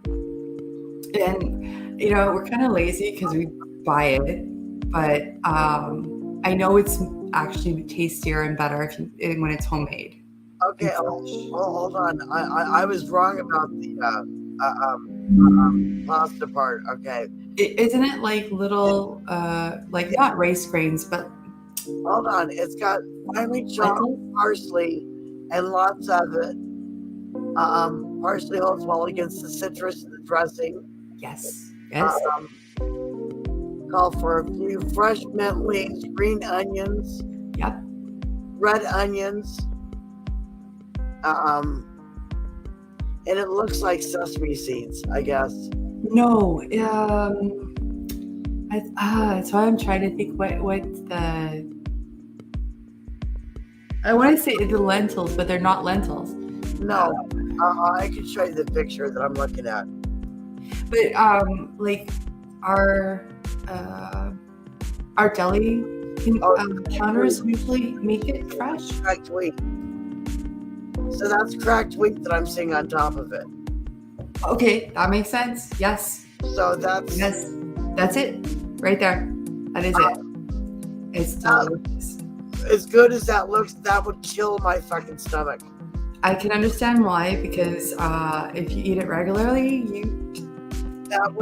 And, we're kind of lazy because we buy it. But I know it's actually tastier and better when it's homemade. Okay, hold on. I was wrong about the pasta part. Okay, Isn't it like little, like not rice grains, but hold on. It's got finely chopped lentils? parsley and lots of it. Parsley holds well against the citrus in the dressing. Yes, yes. Call for a few fresh mint leaves, green onions, Yep. red onions. And it looks like sesame seeds, I guess. No, so I'm trying to think what's the. I want to say the lentils, but they're not lentils. No, I can show you the picture that I'm looking at. But like our deli counters usually make it fresh. Cracked wheat. So that's cracked wheat that I'm seeing on top of it. Okay, that makes sense. Yes. So that's That's it, right there. That is it. It's delicious. as good as that looks. That would kill my fucking stomach. I can understand why, because if you eat it regularly, That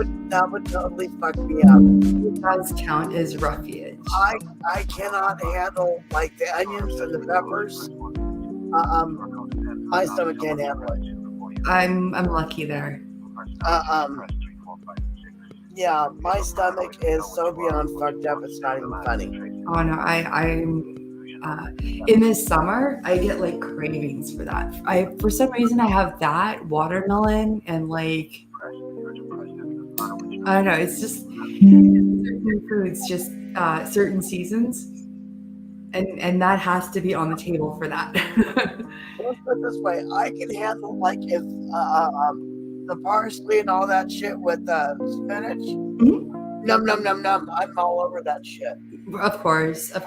would totally fuck me up. it does count as roughage. I cannot handle like the onions and the peppers. My stomach can't handle it. I'm lucky there. Yeah, my stomach is so beyond fucked up. It's not even funny. Oh no, I'm in this summer I get like cravings for that. For some reason I have that watermelon and like I don't know. It's just certain foods, just certain seasons, and that has to be on the table for that. Let's put it this way: I can handle like if the parsley and all that shit with spinach. Mhm. Num num num num. I'm all over that shit. Of course. Put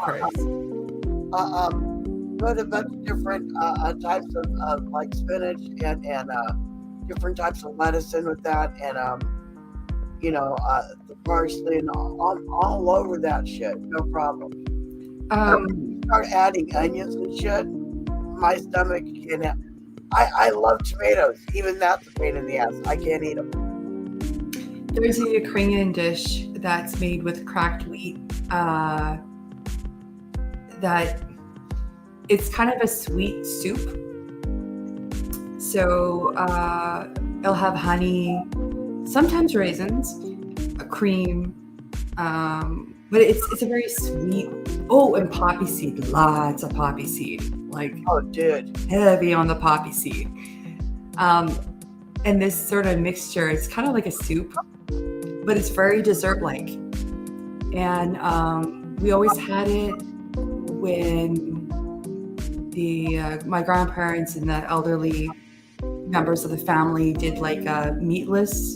a bunch of different types of like spinach and different types of lettuce in with that, and the parsley and all over that shit. No problem. Start adding onions and shit. My stomach can. I love tomatoes. Even that's a pain in the ass. I can't eat them. There's a Ukrainian dish that's made with cracked wheat. That it's kind of a sweet soup. So it'll have honey, sometimes raisins, a cream, but it's a very sweet. Oh, and poppy seed, lots of poppy seed, like Oh, dude. heavy on the poppy seed. And this sort of mixture, it's kind of like a soup, but it's very dessert-like. And we always had it when my grandparents and the elderly members of the family did like a meatless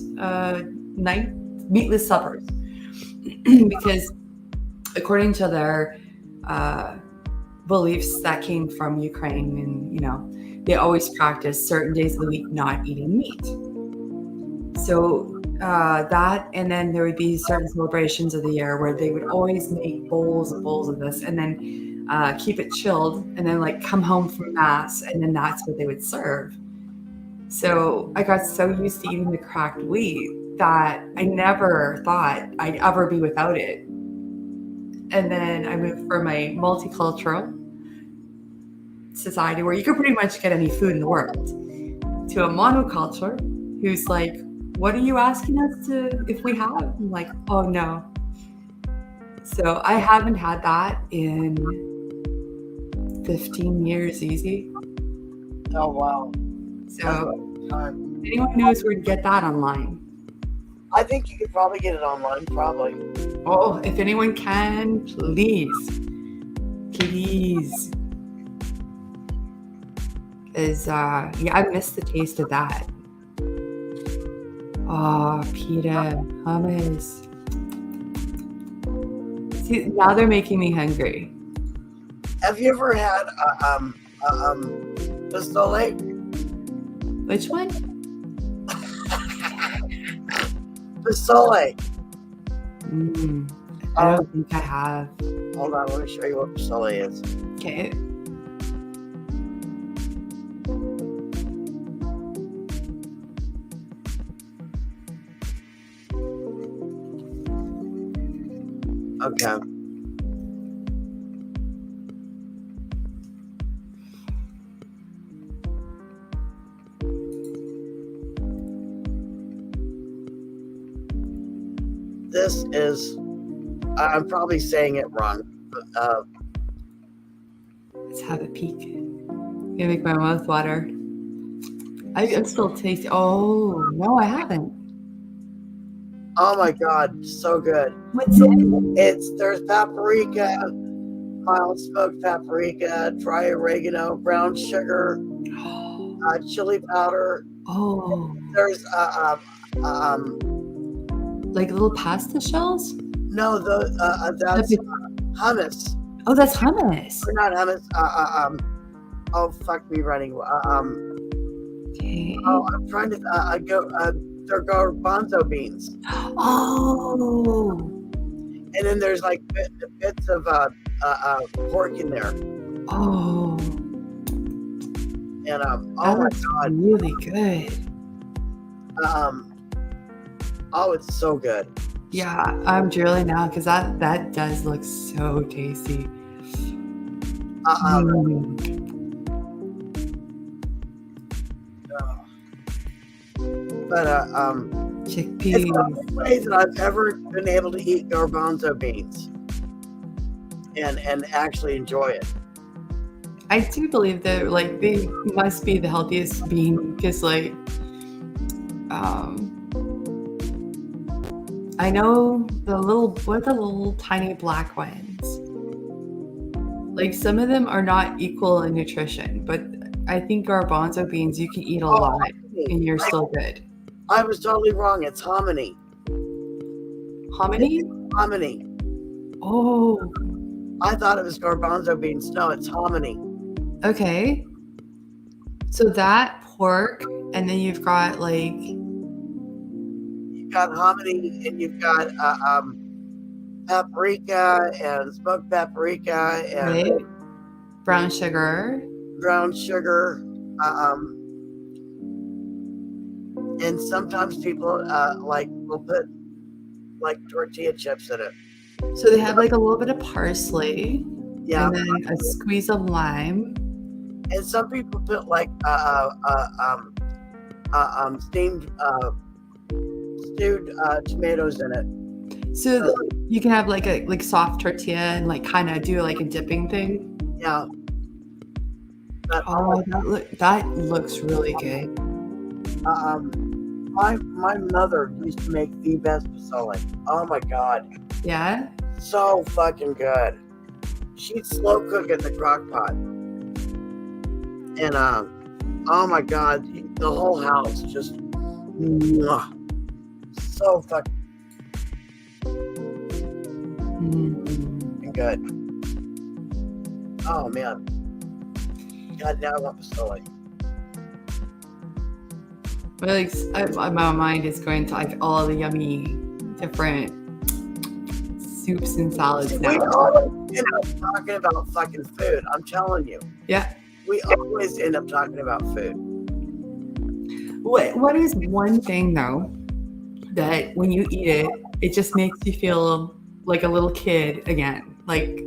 suppers, because according to their beliefs that came from Ukraine, and they always practice certain days of the week not eating meat. So that, and then there would be certain celebrations of the year where they would always make bowls and bowls of this, and then keep it chilled, and then like come home from mass, and then that's what they would serve. So I got so used to eating the cracked wheat that I never thought I'd ever be without it. And then I moved from a multicultural society where you could pretty much get any food in the world to a monoculture who's like, what are you asking us if we have? I'm like, oh no. So I haven't had that in 15 years easy. Oh, wow. So if anyone knows where to get that online. I think you could probably get it online, probably. Oh, if anyone can, please Please. Is I miss the taste of that. Oh, pita, hummus. See, now they're making me hungry. Have you ever had Pistole? Which one? Pistole. I don't think I have. Hold on, let me show you what Pistole is. Okay. Okay. This is, I'm probably saying it wrong. Let's have a peek. Gonna make my mouth water. I'm still tasting. Oh no, I haven't. Oh my God, so good. What's it? There's paprika, mild smoked paprika, dry oregano, brown sugar, chili powder. Oh, There's like little pasta shells? no, that's hummus. Oh, that's hummus. Or not hummus. Oh fuck me running. Okay. Oh, I'm trying to they're garbanzo beans. Oh. And then there's like bits of pork in there. Oh. And oh That my looks God. really good. Oh, it's so good. Yeah, I'm drilling now because that does look so tasty. But Chickpeas. it's the only way that I've ever been able to eat garbanzo beans and actually enjoy it. I do believe that like they must be the healthiest bean because like I know the little tiny black ones. Like some of them are not equal in nutrition, but I think garbanzo beans you can eat a lot and you're still good. I was totally wrong. It's hominy. Hominy? Hominy. Oh, I thought it was garbanzo beans. No, it's hominy. okay. So that pork, and then you've got like You've got hominy and you've got paprika and smoked paprika and right? Brown sugar. brown sugar. And sometimes people will put like tortilla chips in it. So they have like a little bit of parsley, Yeah. and then a squeeze of lime. And some people put like steamed stewed tomatoes in it. So you can have like a soft tortilla and like kind of do like a dipping thing. Yeah. But Oh, that looks really good. my mother used to make the best pozole. Oh my God, Yeah. so fucking good. She'd slow cook in the crock pot, and oh my God, the whole house just so fucking good. Oh man, God, now I want pozole. But like my mind is going to like all the yummy different soups and salads We now. always end up talking about fucking food. I'm telling you. Yeah. We always end up talking about food. What is one thing though that when you eat it, it just makes you feel like a little kid again, like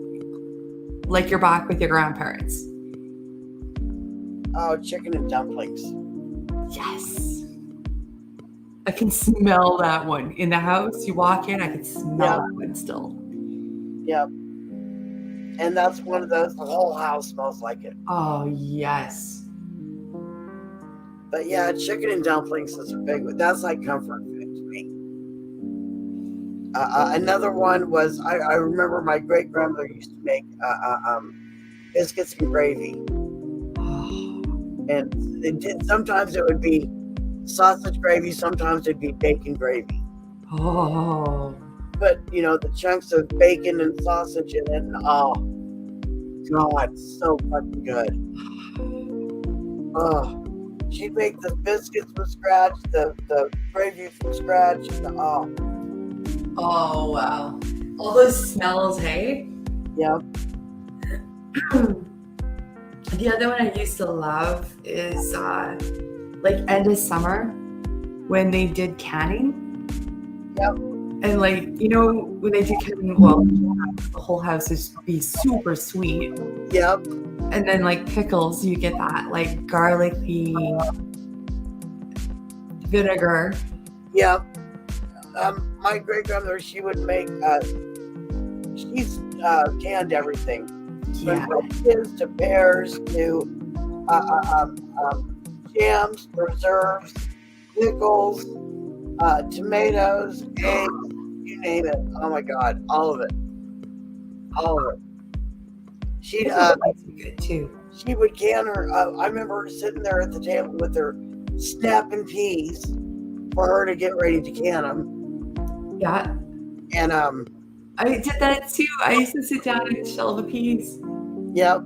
you're back with your grandparents? Oh, chicken and dumplings. Yes. I can smell that one in the house. You walk in, I can smell that one still. Yep. And that's one of those, the whole house smells like it. Oh, yes. But yeah, chicken and dumplings is a big one. That's like comfort food to me. Another one was I remember my great grandmother used to make biscuits and gravy, and sometimes it would be sausage gravy, sometimes it'd be bacon gravy. Oh, But the chunks of bacon and sausage in it, and oh god, so fucking good. Oh, she'd make the biscuits from scratch, the gravy from scratch, and oh wow! All those smells, hey. yeah. The other one I used to love is like end of summer when they did canning. Yep. And like, when they did canning, well, the whole house would be super sweet. Yep. And then like pickles, you get that like garlicky vinegar. Yep. My great grandmother, she would make. She's canned everything. Yeah. From pumpkins to pears to jams, preserves, pickles, tomatoes, eggs, you name it. Oh my god, all of it. She'd That's good too. she would can her. I remember her sitting there at the table with her snapping peas for her to get ready to can them. Yeah. And I did that too. I used to sit down and shell the peas. yep.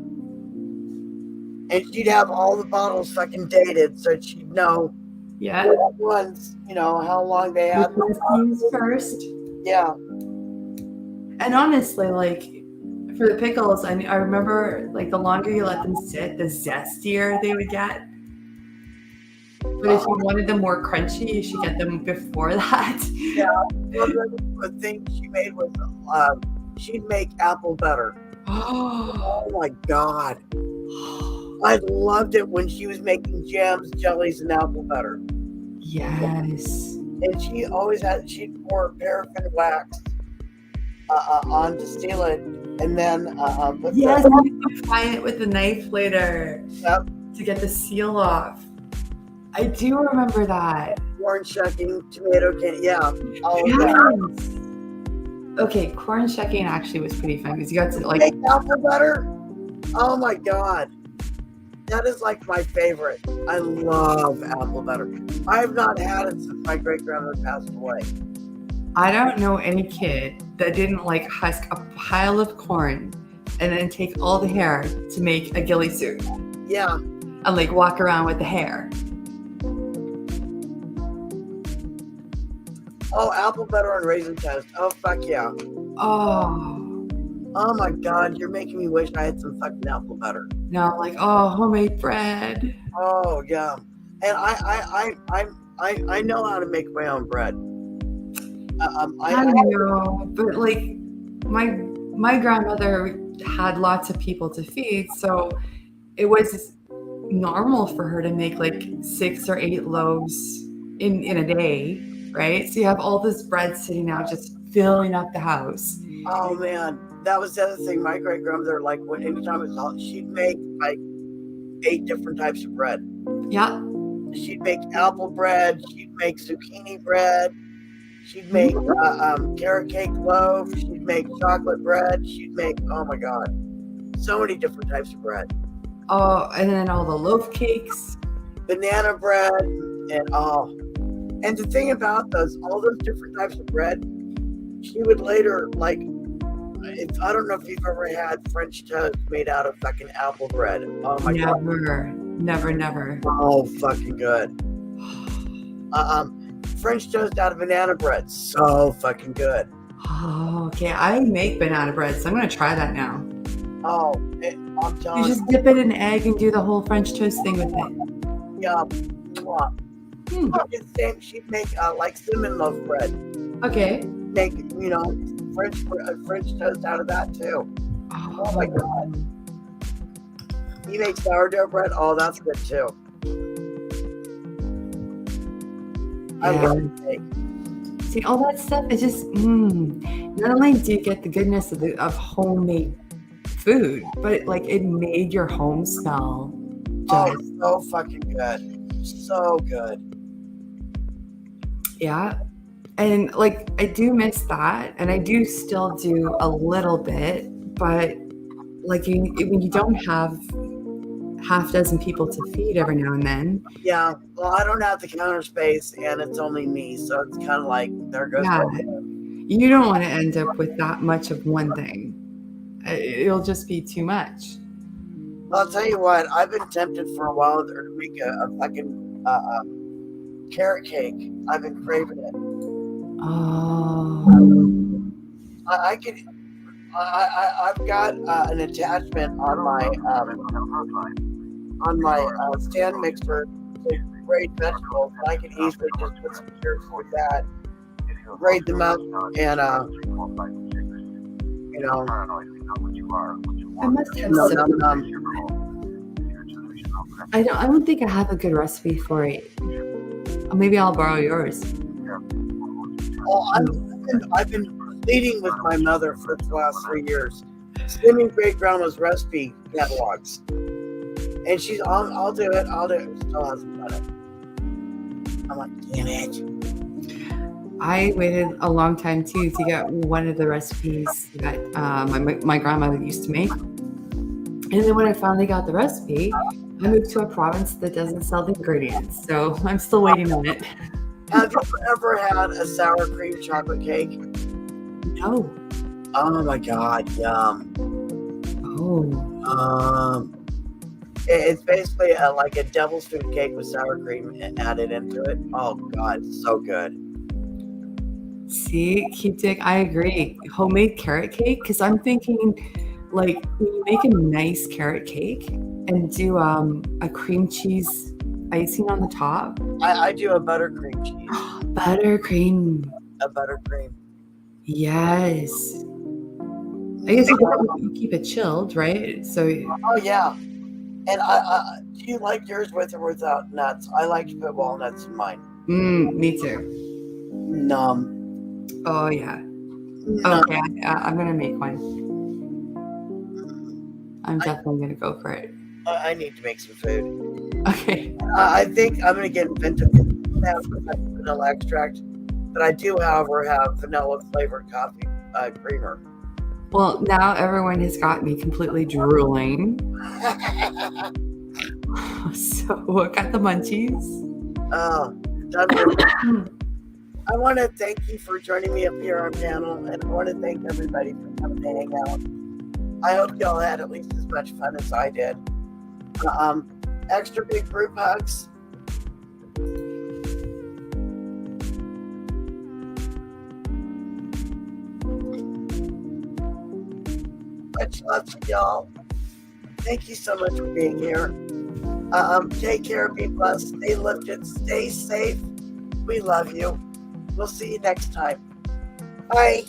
And she'd have all the bottles fucking dated, so she'd know Yeah. which ones, how long they had. With the peas first. Yeah. And honestly, like for the pickles, I remember like the longer you let them sit, the zestier they would get. But if you wanted them more crunchy, you should get them before that. Yeah. Well, the thing she made was she'd make apple butter. Oh my god. I loved it when she was making jams, jellies, and apple butter. Yes. And she'd pour paraffin wax on to seal it, and then put Yes, you can fry it with a knife later Yep. to get the seal off. I do remember that. corn shucking, tomato can, yeah, all of Yes. that. Okay, corn shucking actually was pretty fun because you got to like. Make apple butter. Oh my god, that is like my favorite. I love apple butter. I have not had it since my great grandmother passed away. I don't know any kid that didn't like husk a pile of corn and then take all the hair to make a ghillie suit Yeah. and like walk around with the hair. Oh, apple butter and raisin toast. Oh fuck yeah. Oh Oh my god, you're making me wish I had some fucking apple butter. no, like homemade bread. Oh yeah. And I know how to make my own bread. I don't know, but like my grandmother had lots of people to feed, so it was normal for her to make like 6 or 8 loaves in a day, right? So you have all this bread sitting out just filling up the house. Oh man, that was the other thing. My great grandmother, like anytime it was hot, she'd make like 8 different types of bread. Yeah. She'd make apple bread. She'd make zucchini bread. She'd make carrot cake loaf. She'd make chocolate bread. She'd make, oh my god, so many different types of bread. Oh, and then all the loaf cakes. Banana bread, and and the thing about all those different types of bread, she would later I don't know if you've ever had French toast made out of fucking apple bread. Oh my god. Never. Oh, fucking good. French toast out of banana bread. So fucking good. Oh, okay. I make banana bread, so I'm gonna try that now. Oh, I'm You telling just dip it in egg and do the whole French toast thing with it. yeah. She'd make like cinnamon loaf bread. Okay. Make French toast out of that too. Oh my god. You make sourdough bread. Oh, that's good too. I love cake. See, all that stuff is just, not only do you get the goodness of homemade food, but it made your home smell just, so fucking good. So good. yeah. And like, I do miss that, and I do still do a little bit, but like when you don't have half dozen people to feed every now and then. Yeah, well, I don't have the counter space, and it's only me, so it's kind of like there goes. Yeah, you don't want to end up with that much of one thing. It'll just be too much. I'll tell you what, I've been tempted for a while to make a fucking carrot cake. I've been craving it. Oh, I've got an attachment on my stand mixer to grate vegetables. I can easily just put some carrots with that, grate them up, and I must have some. I don't think I have a good recipe for it. Maybe I'll borrow yours. Oh, I've been pleading with my mother for the last 3 years, sending great grandma's recipe catalogs, and she's I'll do it. Still hasn't done it. I'm like, damn it. I waited a long time too to get one of the recipes that my grandmother used to make. And then when I finally got the recipe, I moved to a province that doesn't sell the ingredients. So I'm still waiting on it. Have you ever had a sour cream chocolate cake? No. Oh my God, yum. Oh. It's basically like a devil's food cake with sour cream added into it. Oh God, it's so good. See, I agree. Homemade carrot cake, because I'm thinking like when you make a nice carrot cake and do a cream cheese icing on the top. I do a buttercream cheese. Buttercream. A buttercream. Yes. I guess you keep it chilled, right? So. Oh yeah. And do you like yours with or without nuts? I like to put walnuts in mine. Me too. Numb. Oh yeah. Okay, I'm gonna make one. I'm definitely gonna go for it. I need to make some food. Okay. I think I'm gonna get inventive and have vanilla extract, but I do, however, have vanilla flavored coffee creamer. Well, now everyone has got me completely drooling. So I got the munchies. Oh, I want to thank you for joining me up here on panel, and I want to thank everybody for coming to hang out. I hope y'all had at least as much fun as I did. Extra big group hugs. Much love to y'all. Thank you so much for being here. Take care, be blessed, stay lifted, stay safe. We love you. We'll see you next time. Bye.